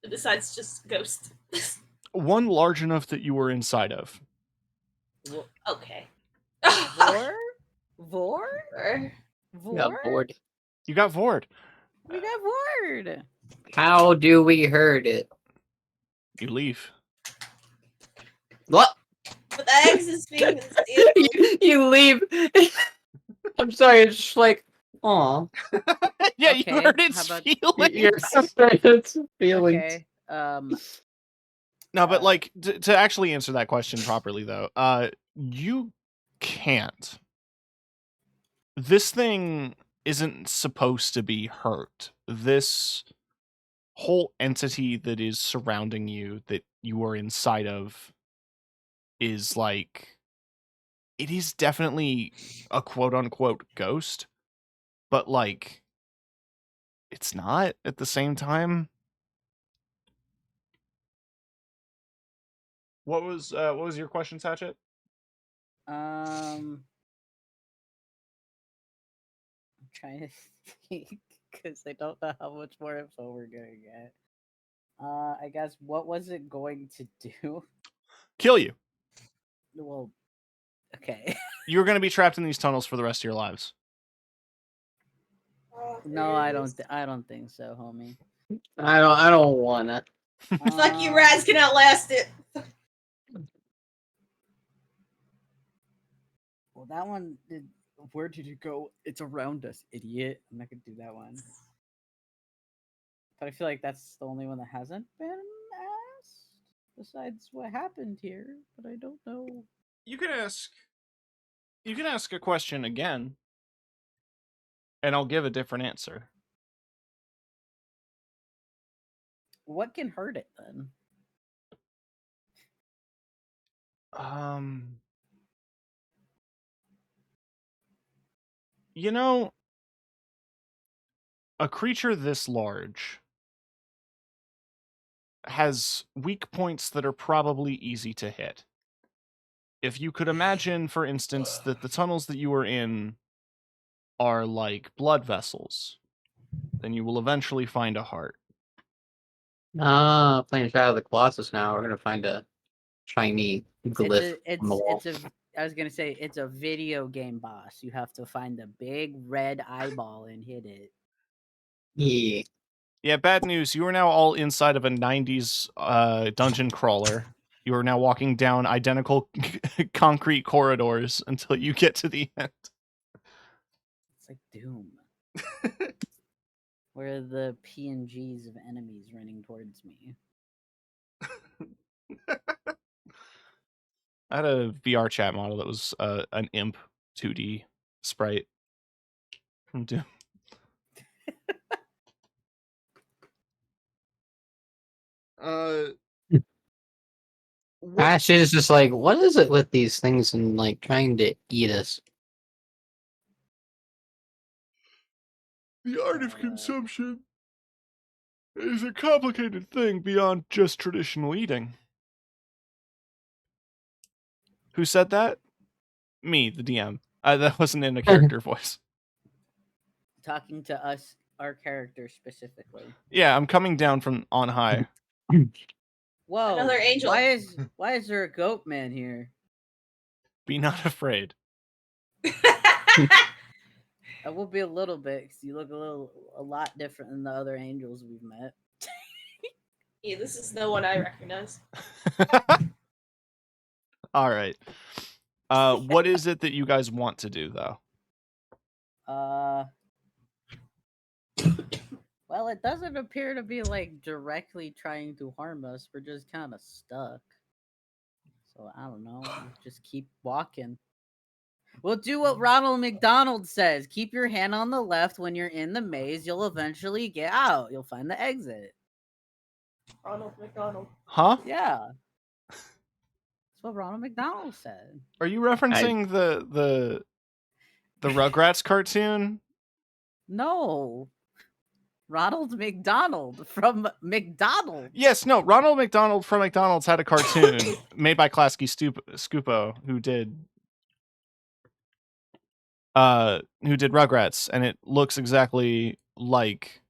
Besides just ghost. One large enough that you were inside of. Okay. Vor? Vor? You got Vor? bored. You got Vord. We got Vord. How do we hurt it? You leave. What? But the eggs is being concealed. You leave. I'm sorry. It's just like, aw. Yeah, Okay, you heard its how about- feelings. It's feelings. Okay. No, but like to actually answer that question properly, though, you can't. This thing isn't supposed to be hurt. This whole entity that is surrounding you, that you are inside of, is like, it is definitely a quote unquote ghost, but like, it's not at the same time. What was your question, Satchet? I'm trying to think because I don't know how much more info we're gonna get. I guess what was it going to do? Kill you. Well, okay. You're going to be trapped in these tunnels for the rest of your lives. No, I don't. I don't think so, homie. I don't wanna. Fuck you, Raz can outlast it. Well, that one did. Where did it go? It's around us, idiot. I'm not gonna do that one. But I feel like that's the only one that hasn't been asked. Besides what happened here, but I don't know. You can ask a question again, and I'll give a different answer. What can hurt it then? You know, a creature this large has weak points that are probably easy to hit. If you could imagine, for instance, that the tunnels that you are in are like blood vessels, then you will eventually find a heart. Playing Shadow of the Colossus now. We're gonna find a shiny glyph on the wall. I was gonna say it's a video game boss. You have to find the big red eyeball and hit it. Yeah. Yeah, bad news. You are now all inside of a 90s dungeon crawler. You are now walking down identical concrete corridors until you get to the end. It's like Doom. Where are the PNGs of enemies running towards me? I had a VR chat model that was an imp 2D sprite from Doom. Ash is just like, what is it with these things and like trying to eat us? The art of consumption is a complicated thing beyond just traditional eating. Who said that? Me, the DM. That wasn't in a character voice. Talking to us, our characters specifically. Yeah, I'm coming down from on high. Whoa! Another angel. Why is there a goat man here? Be not afraid. I will be a little bit because you look a lot different than the other angels we've met. Yeah, this is the one I recognize. All right. What is it that you guys want to do, though? Well, it doesn't appear to be like directly trying to harm us. We're just kind of stuck. So I don't know. We'll just keep walking. We'll do what Ronald McDonald says. Keep your hand on the left when you're in the maze. You'll eventually get out. You'll find the exit. Ronald McDonald. Huh? Yeah. That's what Ronald McDonald said. Are you referencing the Rugrats cartoon? No. Ronald McDonald from McDonald's. Yes, no. Ronald McDonald from McDonald's had a cartoon made by Klasky Scupo, who did Rugrats, and it looks exactly like.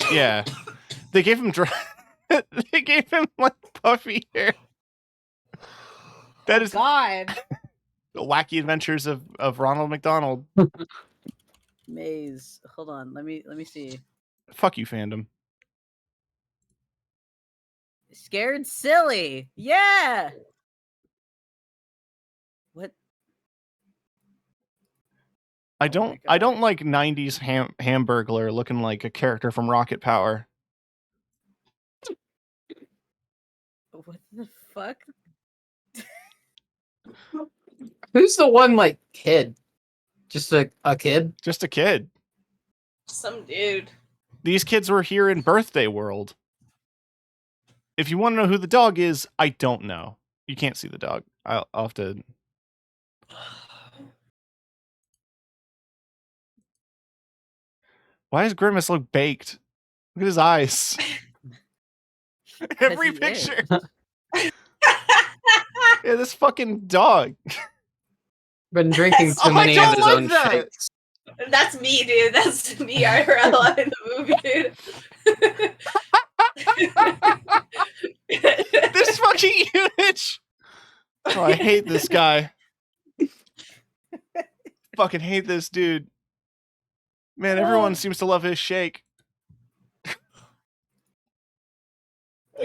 Yeah, they gave him they gave him like puffy hair. That is God. the wacky adventures of Ronald McDonald. Maze. Hold on. Let me see. Fuck you, fandom. Scared silly. Yeah. What? I Oh don't my I God. don't like 90s Hamburglar looking like a character from Rocket Power. What the fuck? Who's the one like kid? Just a kid? Just a kid. Some dude. These kids were here in Birthday World. If you want to know who the dog is, I don't know. You can't see the dog. I'll have to. Why does Grimace look baked? Look at his eyes. Every he picture. Yeah, this fucking dog. Been drinking That's- too Oh, many I of don't his like own that. shapes. That's me, dude. That's me IRL in the movie, dude. This fucking image. Oh, I hate this guy. Fucking hate this dude. Man, everyone seems to love his shake.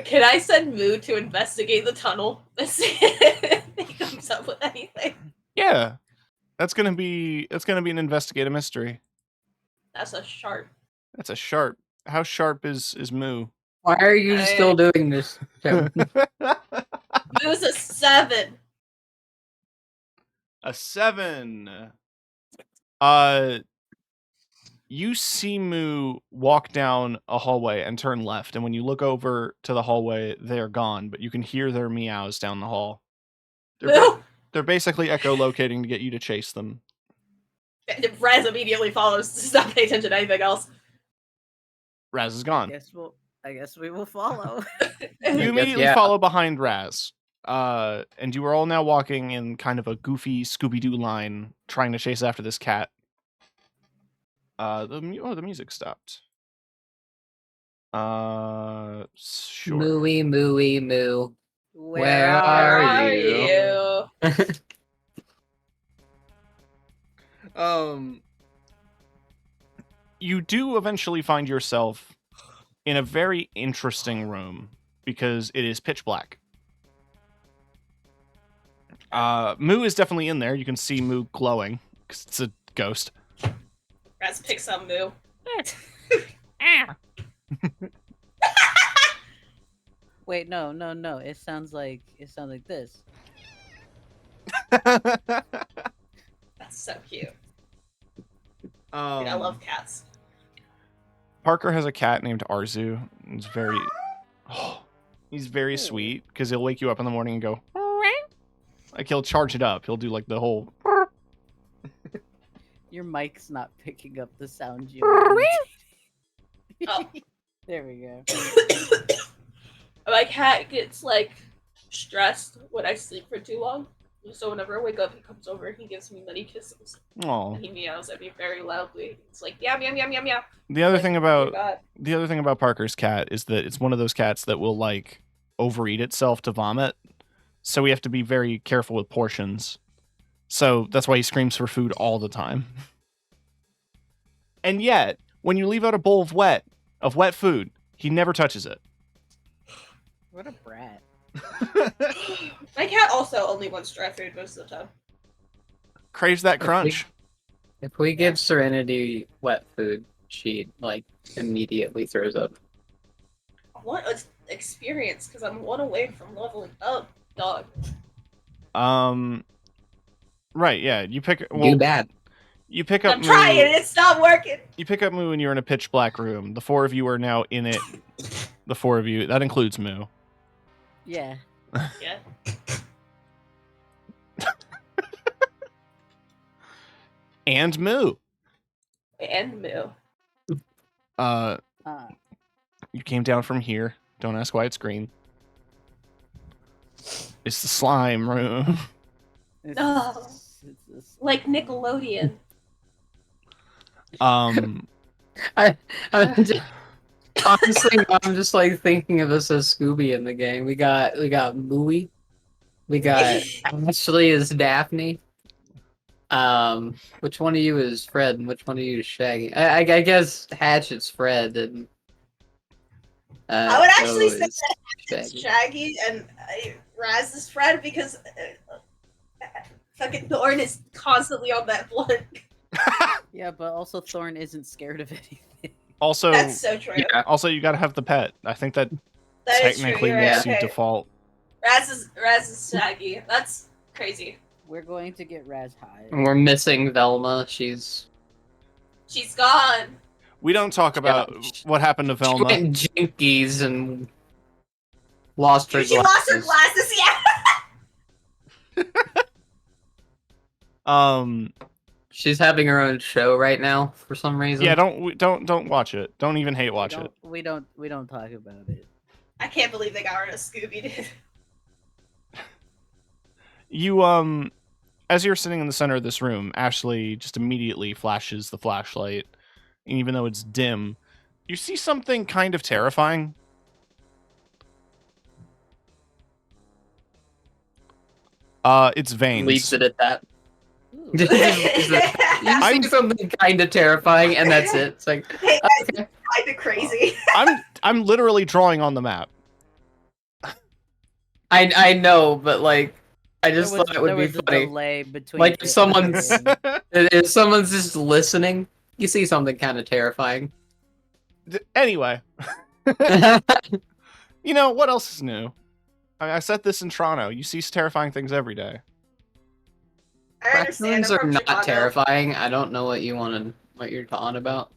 Can I send Moo to investigate the tunnel and see if he comes up with anything? Yeah. That's gonna be an investigative mystery. That's a sharp. That's a sharp. How sharp is Moo? Why are you still doing this? Tim? Moo's a 7. A 7. You see Moo walk down a hallway and turn left, and when you look over to the hallway, they're gone, but you can hear their meows down the hall. Moo! They're basically echolocating to get you to chase them. Raz immediately follows. Does not pay attention to anything else. Raz is gone. I guess we will follow. You immediately yeah. follow behind Raz. And you are all now walking in kind of a goofy Scooby-Doo line, trying to chase after this cat. The music stopped. Sure. Mooey, mooey, moo. Where Where are are you? you? You do eventually find yourself in a very interesting room because it is pitch black. Moo is definitely in there. You can see Moo glowing because it's a ghost. Raz picks up Moo. Wait, no. It sounds like this. That's so cute. Dude, I love cats. Parker has a cat named Arzu. He's very sweet because he'll wake you up in the morning and go. Like he'll charge it up. He'll do like the whole. Your mic's not picking up the sound you. Oh. There we go. My cat gets like stressed when I sleep for too long. So whenever I wake up, he comes over and he gives me many kisses. Oh. And he meows at me very loudly. It's like meow meow meow meow meow. The other thing about God. Parker's cat is that it's one of those cats that will like overeat itself to vomit. So we have to be very careful with portions. So that's why he screams for food all the time. And yet, when you leave out a bowl of wet food, he never touches it. What a brat. My cat also only wants dry food most of the time. Craves that crunch. If we give Serenity wet food, she like immediately throws up. I want an experience because I'm one away from leveling up, dog. Right, yeah. You pick Do bad. You pick up I'm trying, Moo. it's not working. You pick up Moo and you're in a pitch black room. The four of you are now in it. The four of you. That includes Moo. Yeah. Yeah. And Moo. And Moo. You came down from here. Don't ask why it's green. It's the slime room. Oh, like Nickelodeon. I'm just, honestly, I'm just like thinking of us as Scooby in the game. We got Mooey. We got Ashley as Daphne. Which one of you is Fred and which one of you is Shaggy? I guess Hatchet's Fred and I would actually say is that it's Shaggy and Raz is Fred because fucking Thorn is constantly on that blunt. Yeah, but also Thorn isn't scared of anything. Also, That's so true. Yeah. Also, you gotta have the pet. I think that That is technically true. makes You're you right. Okay. default. Raz is Shaggy. That's crazy. We're going to get Raz high. And we're missing Velma. She's She's gone. We don't talk about what happened to she Velma. went jinkies and lost her She lost her glasses. glasses. Yeah. She's having her own show right now for some reason. Yeah, don't watch it. Don't even hate watch it. We don't talk about it. I can't believe they got rid of Scooby Doo. You as you're sitting in the center of this room, Ashley just immediately flashes the flashlight, and even though it's dim, you see something kind of terrifying. It's veins. Leaves it at that. Ooh. You see something kind of terrifying, and that's it. It's like, Hey, okay. that's kind of crazy. I'm literally drawing on the map. I know, but like, I just thought it would be a funny. delay between Like, if it someone's- and- If someone's just listening, you see something kind of terrifying. Anyway, you know what else is new? I said this in Toronto. You see terrifying things every day. I understand. Raccoons I'm are from not Chicago. terrifying. I don't know what you're talking about.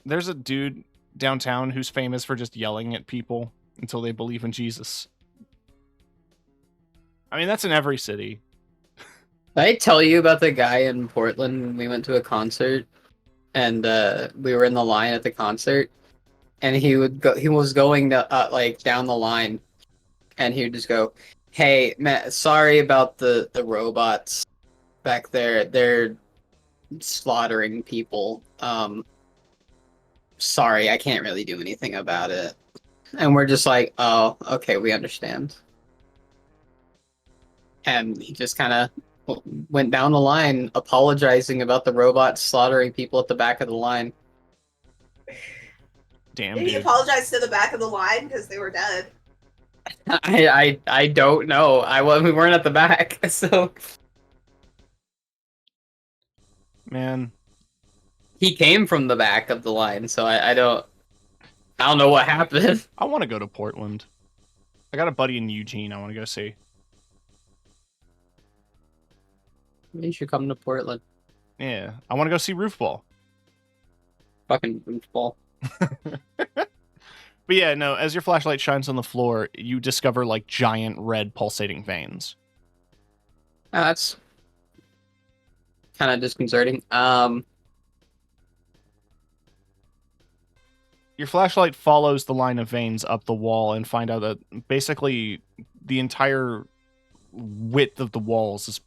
There's a dude downtown who's famous for just yelling at people until they believe in Jesus. I mean, that's in every city. Did I tell you about the guy in Portland when we went to a concert, and we were in the line at the concert, and he was going to, like down the line, and he would just go, "Hey, man, sorry about the robots back there. They're slaughtering people. Sorry, I can't really do anything about it." And we're just like, "Oh, okay, we understand." And he just kind of went down the line apologizing about the robots slaughtering people at the back of the line. Damn, Did he dude. apologize to the back of the line because they were dead? I don't know. We weren't at the back, so Man, he came from the back of the line. So I don't know what happened. I want to go to Portland. I got a buddy in Eugene I want to go see. You should come to Portland. Yeah, I want to go see Roofball. Fucking football. But yeah, no, as your flashlight shines on the floor, you discover like giant red pulsating veins. Oh, that's kind of disconcerting. Your flashlight follows the line of veins up the wall and find out that basically the entire width of the walls is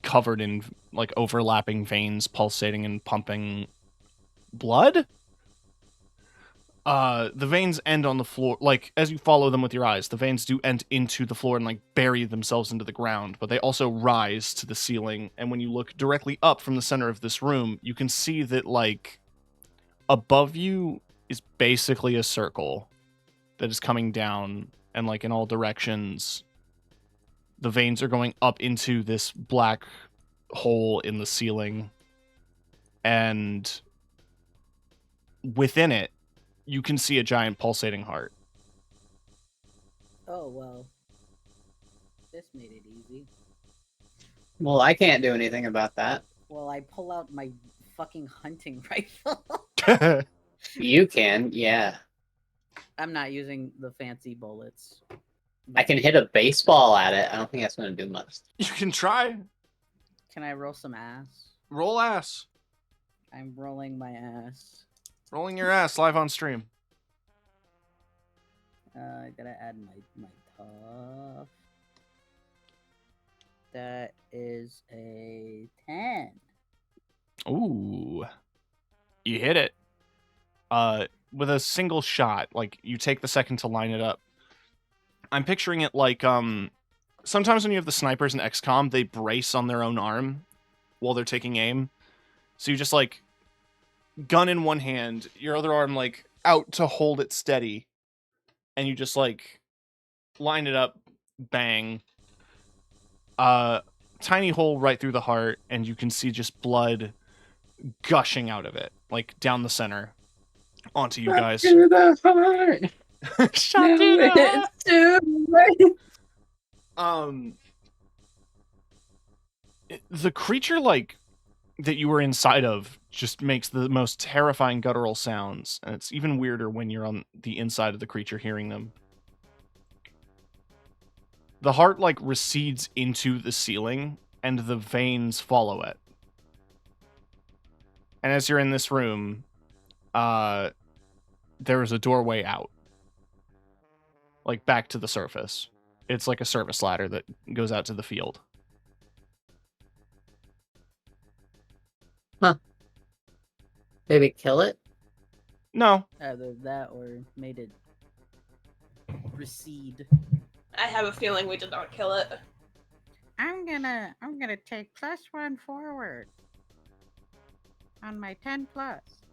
covered in like overlapping veins pulsating and pumping blood. The veins end on the floor. Like, as you follow them with your eyes, the veins do end into the floor and like bury themselves into the ground, but they also rise to the ceiling. And when you look directly up from the center of this room, you can see that like above you is basically a circle that is coming down, and like in all directions, the veins are going up into this black hole in the ceiling, and within it, you can see a giant pulsating heart. Oh, well. This made it easy. Well, I can't do anything about that. Well, I pull out my fucking hunting rifle. You can, yeah. I'm not using the fancy bullets. I can hit a baseball at it. I don't think that's going to do much. You can try. Can I roll some ass? Roll ass. I'm rolling my ass. Rolling your ass live on stream. I gotta add my tough. That is a 10. Ooh. You hit it. With a single shot. Like, you take the second to line it up. I'm picturing it like, sometimes when you have the snipers in XCOM, they brace on their own arm while they're taking aim. So you just, like, gun in one hand, your other arm, like, out to hold it steady. And you just, like, line it up, bang. Tiny hole right through the heart, and you can see just blood gushing out of it, like, down the center. Onto you guys. Through the heart. Shot through the heart. The creature, like, that you were inside of just makes the most terrifying guttural sounds, and it's even weirder when you're on the inside of the creature hearing them. The heart, like, recedes into the ceiling, and the veins follow it. And as you're in this room, there is a doorway out. Like, back to the surface. It's like a service ladder that goes out to the field. Huh. Maybe kill it? No. Either that or made it recede. I have a feeling we did not kill it. I'm gonna take +1 forward on my 10+.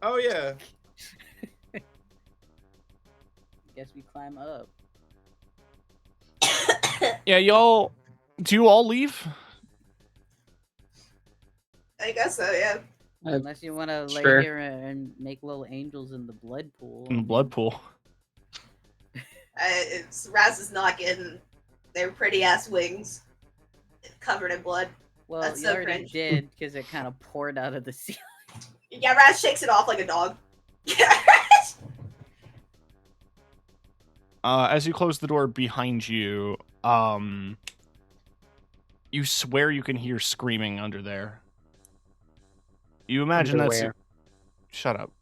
Oh, yeah. Guess we climb up. Yeah, y'all... Do you all leave? I guess so, yeah. Unless you want to lay Sure. here and make little angels in the blood pool. In the blood pool. Raz is not getting their pretty ass wings covered in blood. Well, That's you so already cringe. did because it kind of poured out of the ceiling. Yeah, Raz shakes it off like a dog. As you close the door behind you, you swear you can hear screaming under there. You imagine that's... Underwear. Shut up.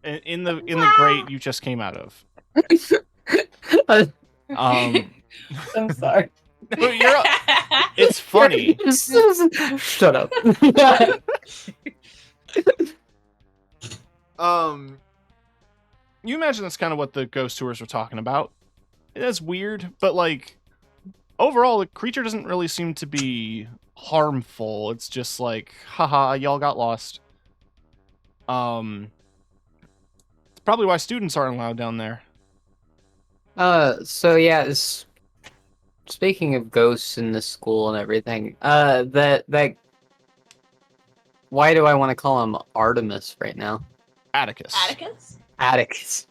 In the grate you just came out of. I'm sorry. It's funny. Shut up. You imagine that's kind of what the ghost tours were talking about. It's weird, but like overall the creature doesn't really seem to be harmful. It's just like, haha, y'all got lost. It's probably why students aren't allowed down there. So yeah, speaking of ghosts in the school and everything, that why do I want to call him Artemis right now? Atticus. Atticus? Atticus.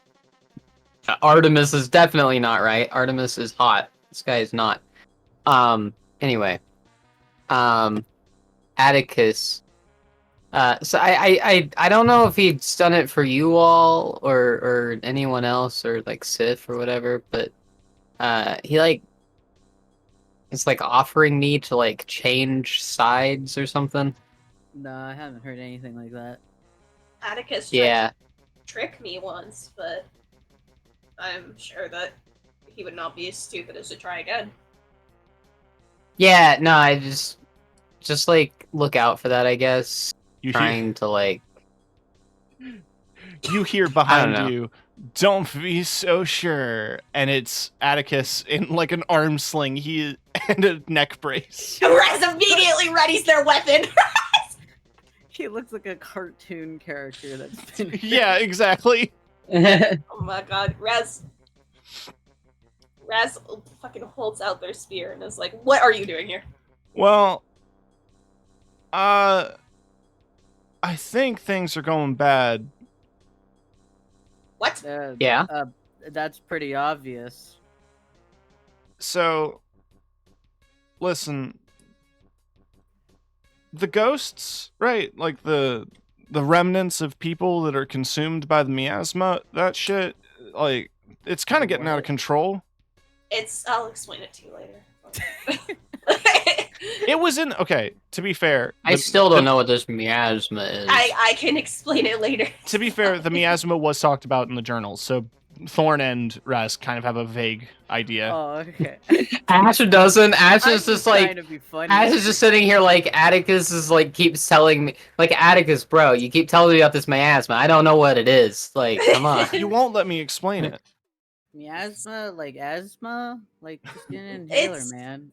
Artemis is definitely not right. Artemis is hot. This guy is not. Anyway. Atticus. So I don't know if he's done it for you all or anyone else or like Sif or whatever, but he like it's like offering me to like change sides or something. No, I haven't heard anything like that. Atticus tried Yeah. to trick me once, but I'm sure that he would not be as stupid as to try again. Yeah, no, I just like look out for that, I guess. You Trying to like hear I don't behind know. you, "Don't be so sure," and it's Atticus in like an arm sling and a neck brace. Raz immediately readies their weapon! He looks like a cartoon character that's been... Yeah, exactly. Oh my god, Raz fucking holds out their spear and is like, "What are you doing here?" Well, I think things are going bad. What? Yeah. That's pretty obvious. So, listen, the ghosts, right? Like the remnants of people that are consumed by the miasma, that shit, like, it's kind of getting out of What? control. I'll explain it to you later. It was in, okay, to be fair. I still don't know what this miasma is. I can explain it later. To be fair, the miasma was talked about in the journals, so Thorn and Raz kind of have a vague idea. Oh, okay. Ash doesn't. Ash I'm is just like. trying to be funny. Ash is just sitting here like Atticus is like keeps telling me like Atticus, bro, you keep telling me about this miasma. I don't know what it is. Like, come on. You won't let me explain it. Miasma, like asthma, like just get an inhaler, It's- man.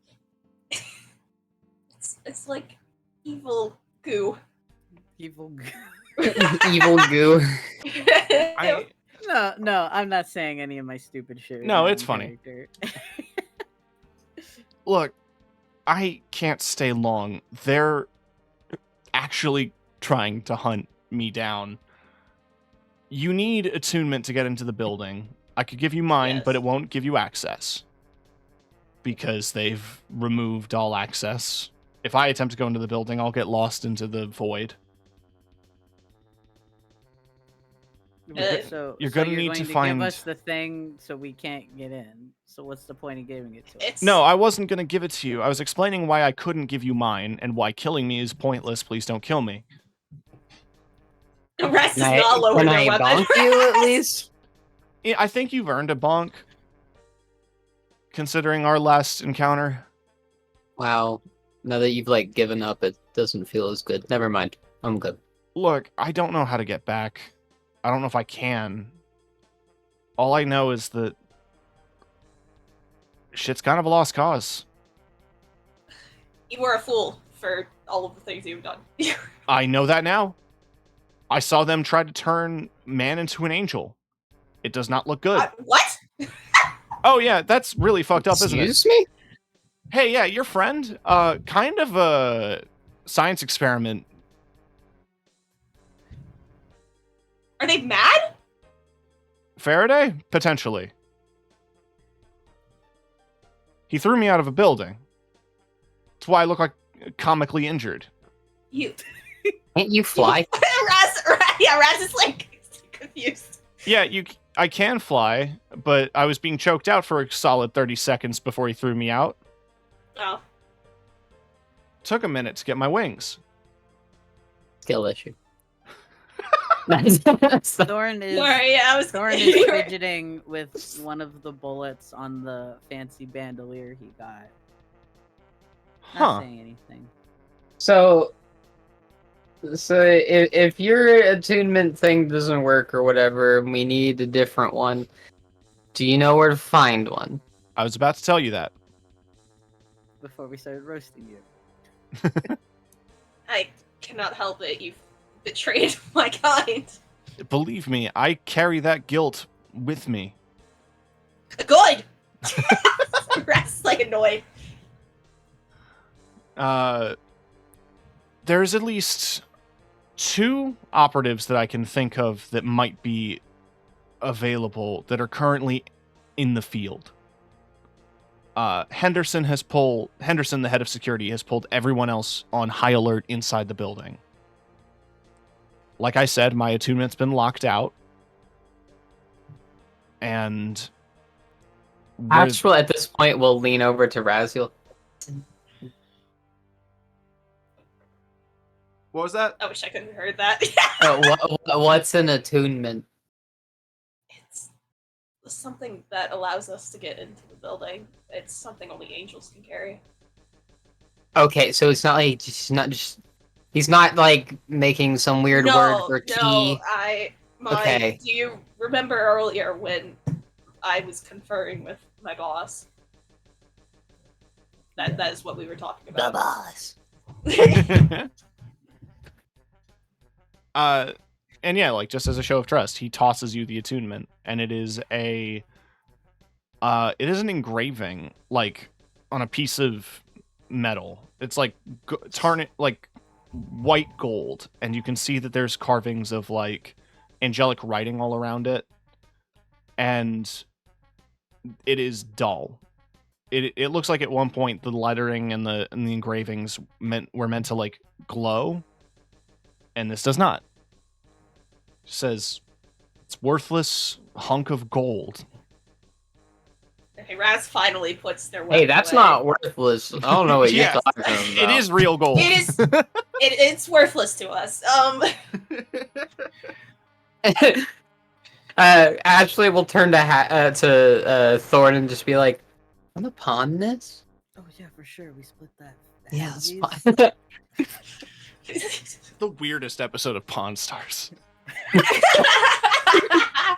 It's like evil goo. Evil. Evil goo. No, I'm not saying any of my stupid shit. right No, now it's in funny. character. Look, I can't stay long. They're actually trying to hunt me down. You need attunement to get into the building. I could give you mine, Yes. but it won't give you access. Because they've removed all access. If I attempt to go into the building, I'll get lost into the void. So you're so gonna you're need going to to find- give us the thing so we can't get in. So what's the point of giving it to us? It's No, I wasn't going to give it to you. I was explaining why I couldn't give you mine and why killing me is pointless. Please don't kill me. the rest is Can not lower can their I weapon. bonk you at least? Yeah, I think you've earned a bonk. Considering our last encounter. Wow. Now that you've like given up, it doesn't feel as good. Never mind. I'm good. Look, I don't know how to get back. I don't know if I can. All I know is that shit's kind of a lost cause. You were a fool for all of the things you've done. I know that now. I saw them try to turn man into an angel. It does not look good. What? Oh yeah, that's really fucked up, isn't it? Excuse me? Hey, yeah, your friend, kind of a science experiment. Are they mad? Faraday? Potentially. He threw me out of a building. That's why I look like comically injured. You. Can't you fly? Raz is like confused. Yeah, I can fly, but I was being choked out for a solid 30 seconds before he threw me out. Oh. Took a minute to get my wings. Skill issue. Thorn is Sorry, I was. Thorn is fidgeting with one of the bullets on the fancy bandolier he got. Not Huh. saying anything. So if your attunement thing doesn't work or whatever, and we need a different one, do you know where to find one? I was about to tell you that. Before we started roasting you. I cannot help it. You've betrayed my kind. Believe me, I carry that guilt with me. Good. Raz is like annoyed. There's at least 2 operatives that I can think of that might be available that are currently in the field. Henderson, the head of security, has pulled everyone else on high alert inside the building. Like I said, my attunement's been locked out. And Actually, at this point, we'll lean over to Raziel. what was that? I wish I could have heard that. What's an attunement? It's something that allows us to get into the building. It's something only angels can carry. Okay, so it's not like he's not like making some weird word for key. Okay. Do you remember earlier when I was conferring with my boss? That is what we were talking about. boss. And yeah, like just as a show of trust, he tosses you the attunement, and it is an engraving, like on a piece of metal. It's like like white gold, and you can see that there's carvings of like angelic writing all around it, and it is dull. It looks like at one point the lettering and the engravings were meant to like glow, and this does not. It says it's worthless hunk of gold. Okay, Raz finally puts their Hey, weapon that's away. not worthless. I don't know what Yeah, you're talking about. it is real gold. It is. It's worthless to us. Ashley will turn to Thorn and just be like, "I'm a pawn this." Oh yeah, for sure. We split that. Yeah, it's halvesies. fine. The weirdest episode of Pawn Stars.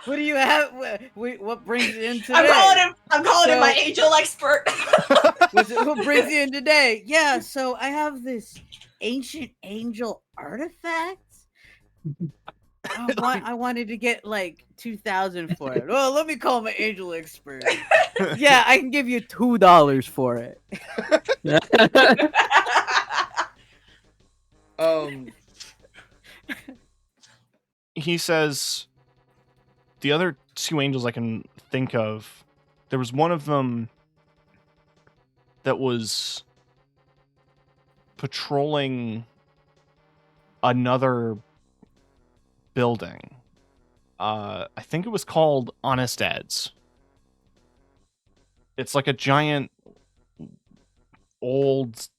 What do you have? What brings you in today? I'm calling him my angel expert. What brings you in today? Yeah, so I have this ancient angel artifact. I wanted to get like 2,000 for it. Well, let me call my angel expert. Yeah, I can give you $2 for it. He says the other two angels I can think of, there was one of them that was patrolling another building. I think it was called Honest Ed's. It's like a giant old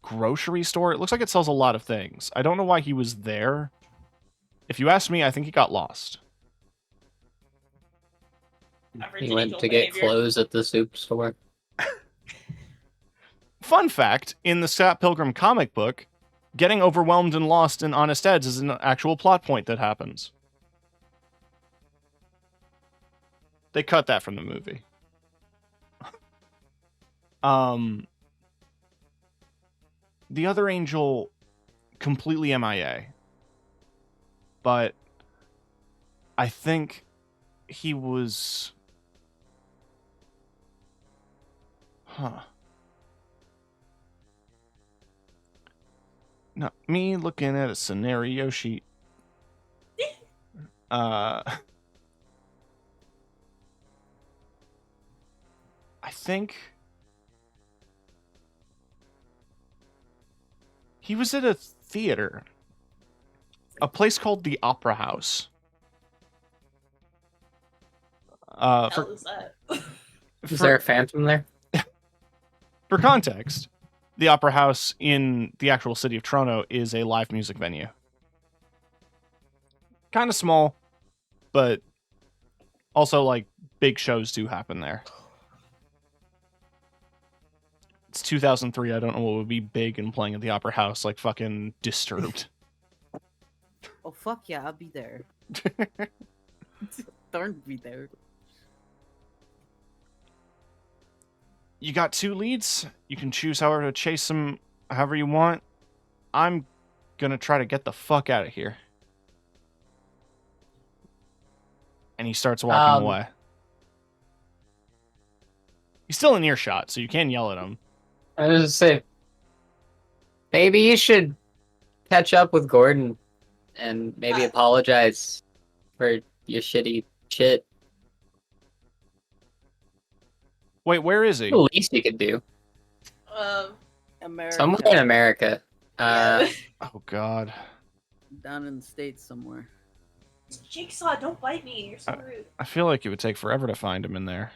grocery store. It looks like it sells a lot of things. I don't know why he was there. If you ask me, I think he got lost. He went to get clothes at the soup store. Fun fact, in the Scott Pilgrim comic book, getting overwhelmed and lost in Honest Ed's is an actual plot point that happens. They cut that from the movie. The other angel, completely MIA. But I think he was... Not me looking at a scenario sheet. I think he was at a theater. A place called the Opera House. What the hell is that? Is there a phantom there? For context, the Opera House in the actual city of Toronto is a live music venue. Kind of small, but also like big shows do happen there. It's 2003. I don't know what would be big and playing at the Opera House, like fucking Disturbed. Oh fuck yeah, I'll be there. Thorn be there. You got two leads. You can choose however to chase them however you want. I'm gonna try to get the fuck out of here. And he starts walking away. He's still in earshot, so you can yell at him. I was gonna say, maybe you should catch up with Gordon and maybe apologize for your shitty shit. Wait, where is he? The least you could do. America. Somewhere in America. Yeah. Oh god. Down in the States somewhere. Jigsaw, don't bite me. You're so rude. I feel like it would take forever to find him in there.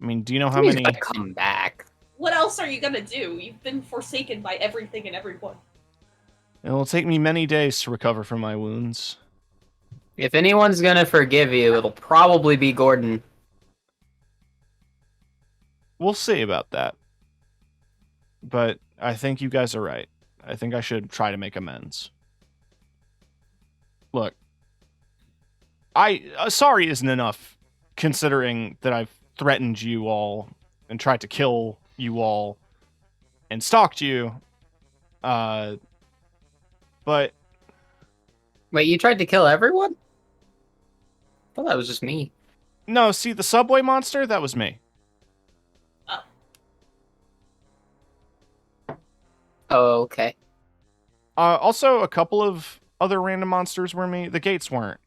I mean, do you know how He's many... gotta come back. What else are you gonna do? You've been forsaken by everything and everyone. It'll take me many days to recover from my wounds. If anyone's gonna forgive you, it'll probably be Gordon. We'll see about that. But I think you guys are right. I think I should try to make amends. Look, sorry isn't enough, considering that I've threatened you all and tried to kill you all and stalked you. But Wait, you tried to kill everyone? I thought that was just me. No, see the subway monster? That was me. Oh, okay. Also, a couple of other random monsters were me. The gates weren't.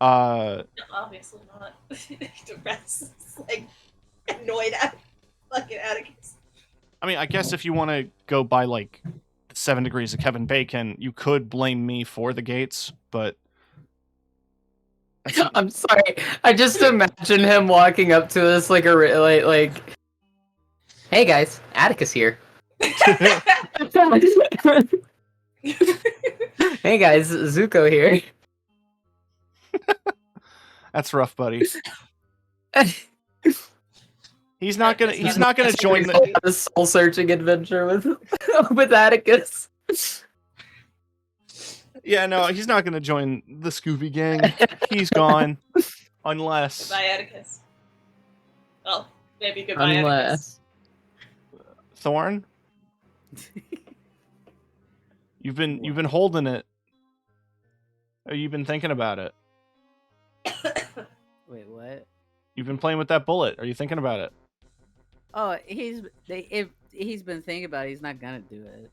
No, obviously not. The rest is like annoyed at fucking Atticus. I mean, I guess if you want to go by like 7 degrees of Kevin Bacon, you could blame me for the gates, but I'm sorry. I just imagine him walking up to us like like, hey guys, Atticus here. Hey guys, Zuko here. that's rough, buddy. He's not gonna join the soul searching adventure with with Atticus. Yeah, no, he's not gonna join the Scooby Gang. He's gone, unless Goodbye, Atticus. Well, maybe goodbye, Atticus. Unless Thorn. You've been holding it. Or you've been thinking about it. Wait, what? You've been playing with that bullet. Are you thinking about it? Oh, if he's been thinking about it, he's not gonna do it.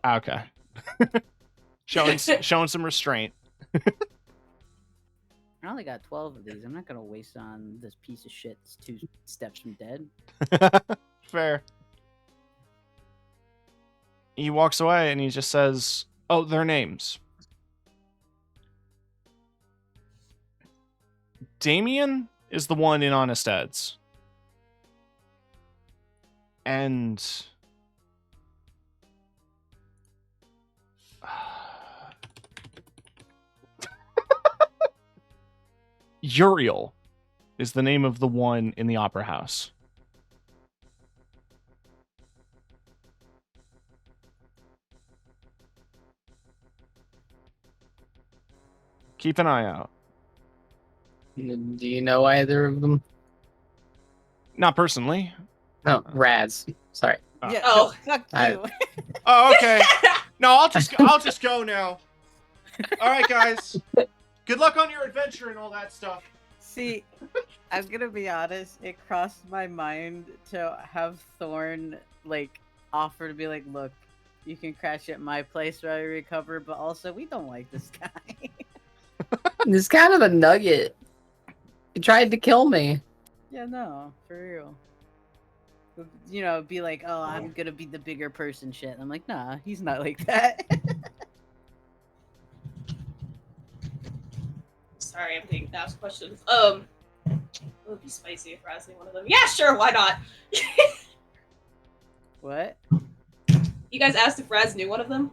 Okay. showing some restraint. I only got 12 of these. I'm not gonna waste on this piece of shit that's 2 steps from dead. Fair. He walks away and he just says, "Oh, their names. Damien is the one in Honest Ed's. And Uriel is the name of the one in the Opera House. Keep an eye out. do you know either of them? Not personally. No, Raz. Sorry. Yeah. Oh. Fuck I- you. Oh, okay. No, I'll just go now. All right, guys. Good luck on your adventure and all that stuff. See, I'm gonna be honest. It crossed my mind to have Thorn like offer to be like, "Look, you can crash at my place where I recover," but also we don't like this guy. He's kind of a nugget. He tried to kill me. Yeah, no, for real. You know, be like, "Oh, I'm gonna be the bigger person," shit. I'm like, nah, he's not like that. Sorry, I'm being asked questions. It would be spicy if Raz knew one of them. Yeah, sure, why not? What? You guys asked if Raz knew one of them?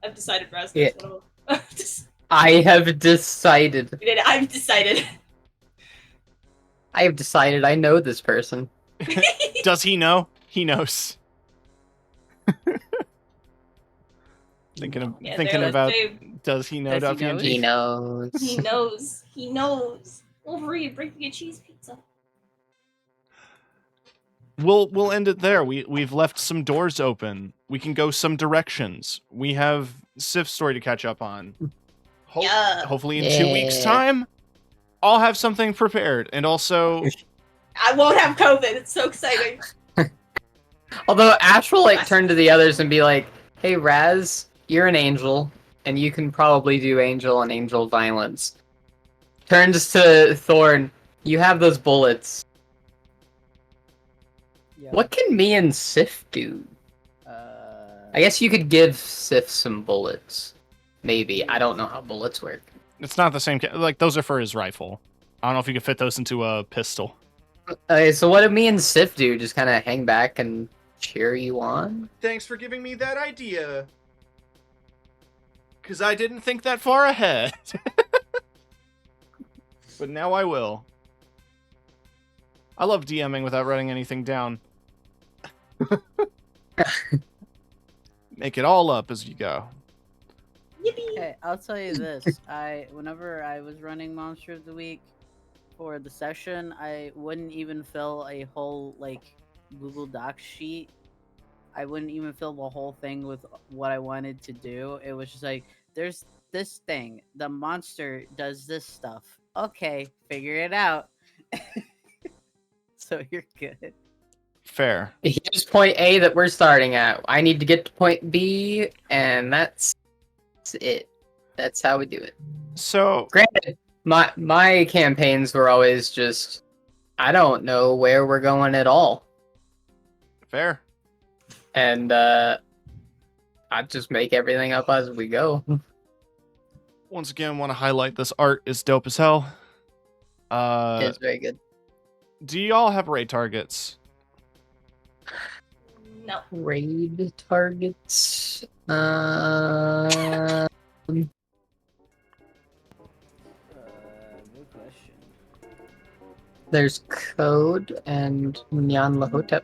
I've decided Raz knows one of them. I have decided. I've decided. I have decided I know this person. Does he know? He knows. thinking about. Does he know? Does he know? He knows. He knows. He knows. Wolverine, bring me a cheese pizza. We'll end it there. We've left some doors open. We can go some directions. We have Sif's story to catch up on. Yeah. Hopefully in 2 weeks' time, I'll have something prepared. And also, I won't have COVID. It's so exciting. Although Ash will like turn to the others and be like, "Hey Raz, you're an angel, and you can probably do angel and angel violence." Turns to Thorn, "You have those bullets. Yeah. What can me and Sif do?" I guess you could give Sif some bullets. Maybe. I don't know how bullets work. it's not the same. Like, those are for his rifle. I don't know if you could fit those into a pistol. Okay, so what do me and Sif do? Just kind of hang back and cheer you on? Thanks for giving me that idea. Because I didn't think that far ahead. But now I will. I love DMing without writing anything down. Make it all up as you go. Yippee! Hey, I'll tell you this. Whenever I was running Monster of the Week for the session, I wouldn't even fill a whole like Google Docs sheet. I wouldn't even fill the whole thing with what I wanted to do. It was just like there's this thing. The monster does this stuff. Okay, figure it out. So you're good. Fair. Here's point A that we're starting at. I need to get to point B, and that's it. That's how we do it. So Granted, my campaigns were always just, I don't know where we're going at all, fair. and I just make everything up as we go. Once again, want to highlight this art is dope as hell. It's very good. Do y'all have raid targets? No. Raid targets. Good question. There's Code and Nyan Lahotep.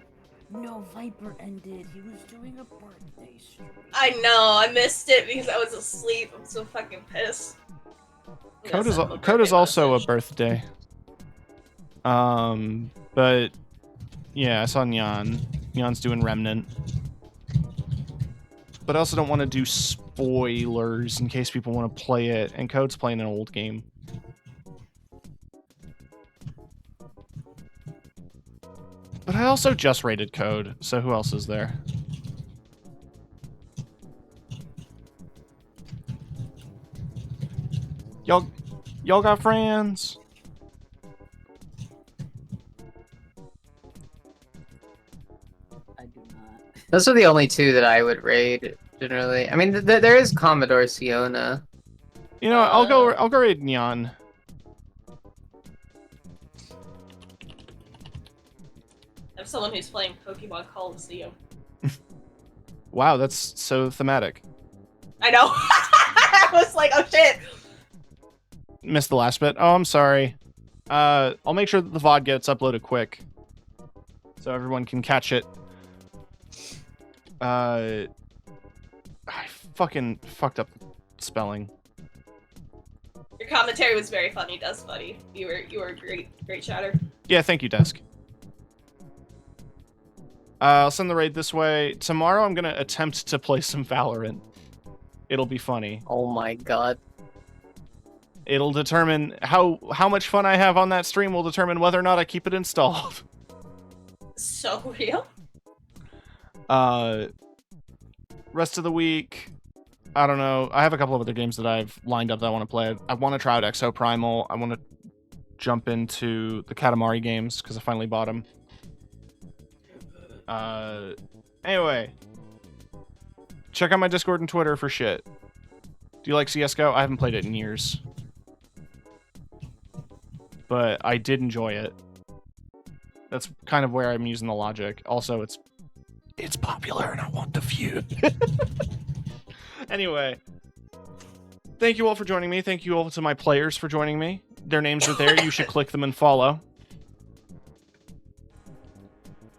No, Viper ended. He was doing a birthday stream. I know, I missed it because I was asleep. I'm so fucking pissed. Code is also a birthday. But yeah, I saw Nyan. Nyan's doing Remnant. But I also don't want to do spoilers in case people want to play it, and Code's playing an old game. But I also just rated Code, so who else is there? Y'all got friends? I do not. Those are the only two that I would raid generally. I mean, there is Commodore Siona. You know, I'll go raid Nyan. I'm someone who's playing Pokemon Coliseum. Wow, that's so thematic. I know. I was like, oh shit. Missed the last bit. Oh, I'm sorry. I'll make sure that the VOD gets uploaded quick, so everyone can catch it. I fucking fucked up spelling. Your commentary was very funny, Dust Buddy. You were a great chatter. Yeah, thank you, Desk. I'll send the raid this way. Tomorrow I'm gonna attempt to play some Valorant. It'll be funny. Oh my god. It'll determine how much fun I have on that stream will determine whether or not I keep it installed. So real? Rest of the week, I don't know. I have a couple of other games that I've lined up that I want to play. I want to try out Exo Primal. I want to jump into the Katamari games because I finally bought them. Anyway, check out my Discord and Twitter for shit. Do you like CSGO? I haven't played it in years, but I did enjoy it. That's kind of where I'm using the logic. Also, it's popular and I want the feud. Anyway, thank you all for joining me. Thank you all to my players for joining me. Their names are there. You should click them and follow.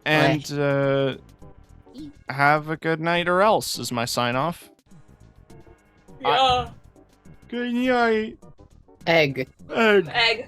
And have a good night or else is my sign off. Yeah. Good night. Egg. Egg. Egg.